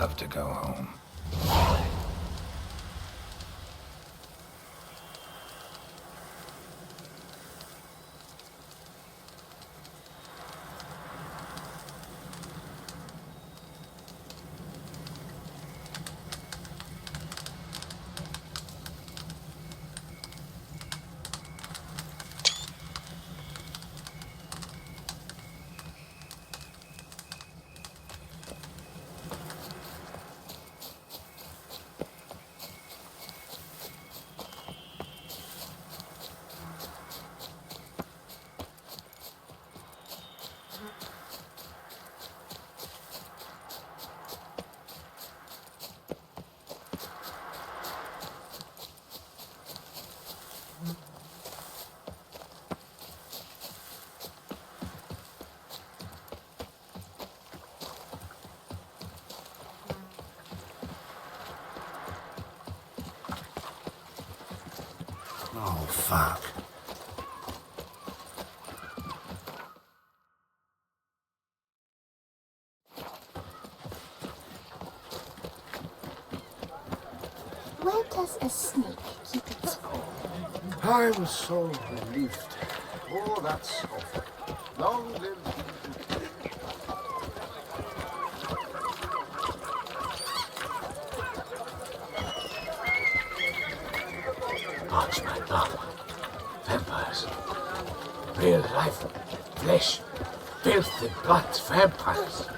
love to go home. Oh, fuck. Where does a snake keep its hole? I was so relieved. Oh, that's awful. Long live Watch my blood. Vampires. Real life. Flesh. Filthy blood vampires.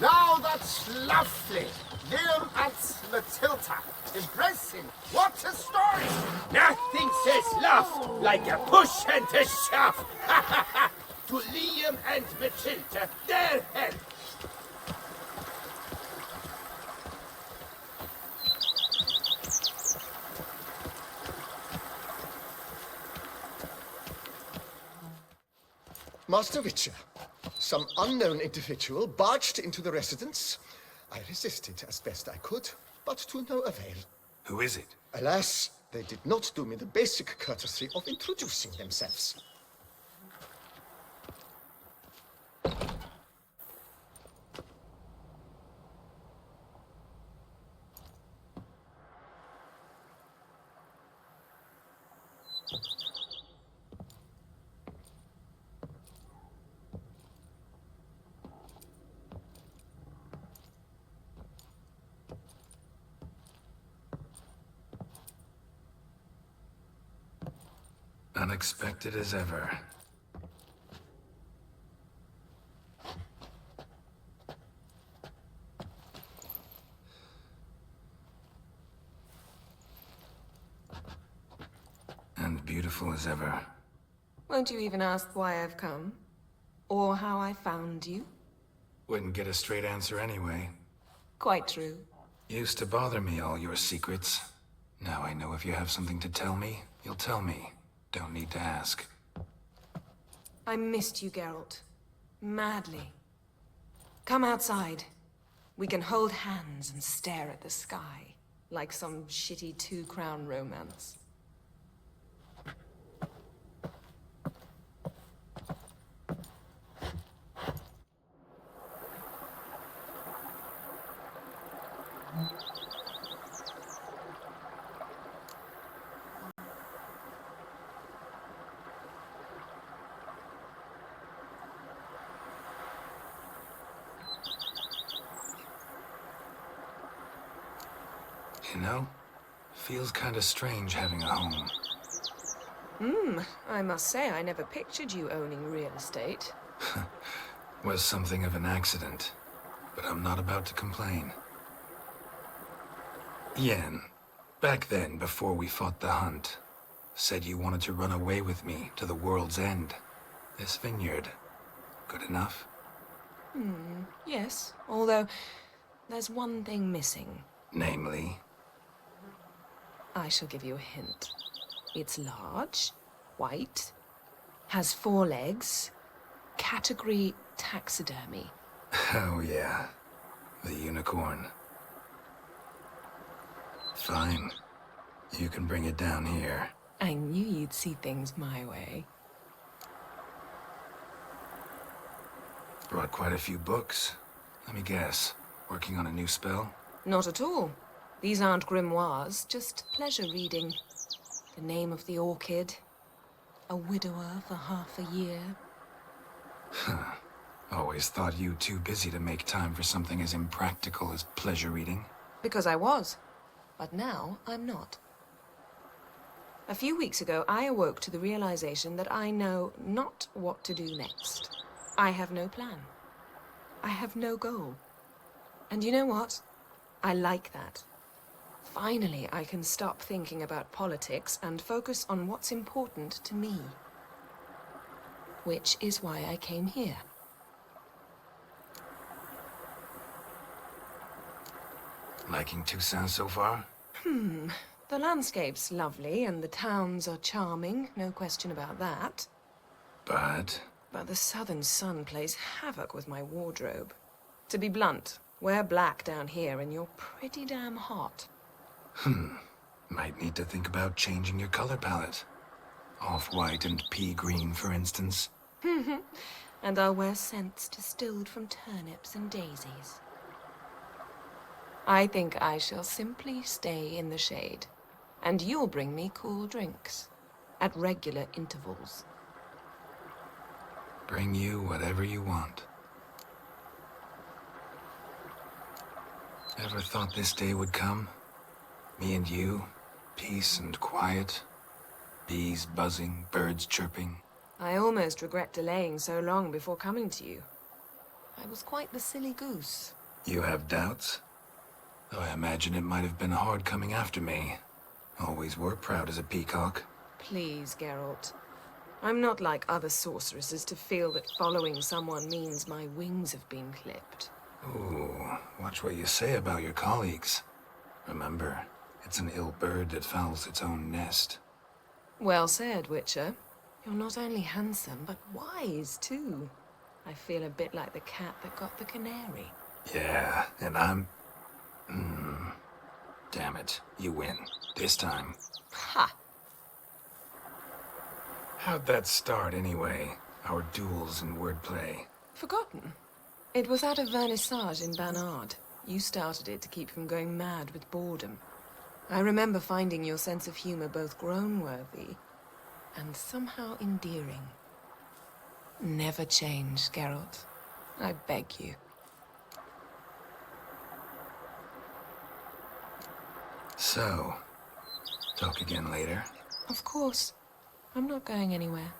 Now that's lovely. Liam at Matilda. Impressive. What a story! Nothing says love like a push and a shove. To Liam and Matilda, their help. Master Witcher, some unknown individual barged into the residence. I resisted as best I could, but to no avail. Who is it? Alas, they did not do me the basic courtesy of introducing themselves. Unexpected as ever. And beautiful as ever. Won't you even ask why I've come? Or how I found you? Wouldn't get a straight answer anyway. Quite true. Used to bother me, all your secrets. Now I know if you have something to tell me, you'll tell me. Don't need to ask. I missed you, Geralt. Madly. Come outside. We can hold hands and stare at the sky, like some shitty two-crown romance. You know, feels kind of strange having a home. I must say I never pictured you owning real estate. Was something of an accident, but I'm not about to complain. Yen, back then, before we fought the hunt, said you wanted to run away with me to the world's end. This vineyard, good enough? Yes, although there's one thing missing. Namely? I shall give you a hint. It's large, white, has 4 legs, category taxidermy. Oh yeah, the unicorn. Fine, you can bring it down here. I knew you'd see things my way. Brought quite a few books. Let me guess, working on a new spell? Not at all. These aren't grimoires, just pleasure reading. The name of the orchid. A widower for half a year. Huh. Always thought you too busy to make time for something as impractical as pleasure reading. Because I was. But now I'm not. A few weeks ago, I awoke to the realization that I know not what to do next. I have no plan. I have no goal. And you know what? I like that. Finally, I can stop thinking about politics and focus on what's important to me. Which is why I came here. Liking Toussaint so far? The landscape's lovely and the towns are charming, no question about that. But the southern sun plays havoc with my wardrobe. To be blunt, wear black down here and you're pretty damn hot. Might need to think about changing your color palette. Off-white and pea green, for instance. And I'll wear scents distilled from turnips and daisies. I think I shall simply stay in the shade. And you'll bring me cool drinks. At regular intervals. Bring you whatever you want. Ever thought this day would come? Me and you, peace and quiet. Bees buzzing, birds chirping. I almost regret delaying so long before coming to you. I was quite the silly goose. You have doubts? Though I imagine it might have been hard coming after me. Always were proud as a peacock. Please, Geralt. I'm not like other sorceresses to feel that following someone means my wings have been clipped. Ooh, watch what you say about your colleagues. Remember, it's an ill bird that fouls its own nest. Well said, Witcher. You're not only handsome, but wise, too. I feel a bit like the cat that got the canary. Yeah, and I'm... Damn it, you win. This time. Ha! How'd that start, anyway? Our duels and wordplay. Forgotten. It was at a vernissage in Banard. You started it to keep from going mad with boredom. I remember finding your sense of humor both groan-worthy and somehow endearing. Never change, Geralt. I beg you. So, talk again later? Of course. I'm not going anywhere.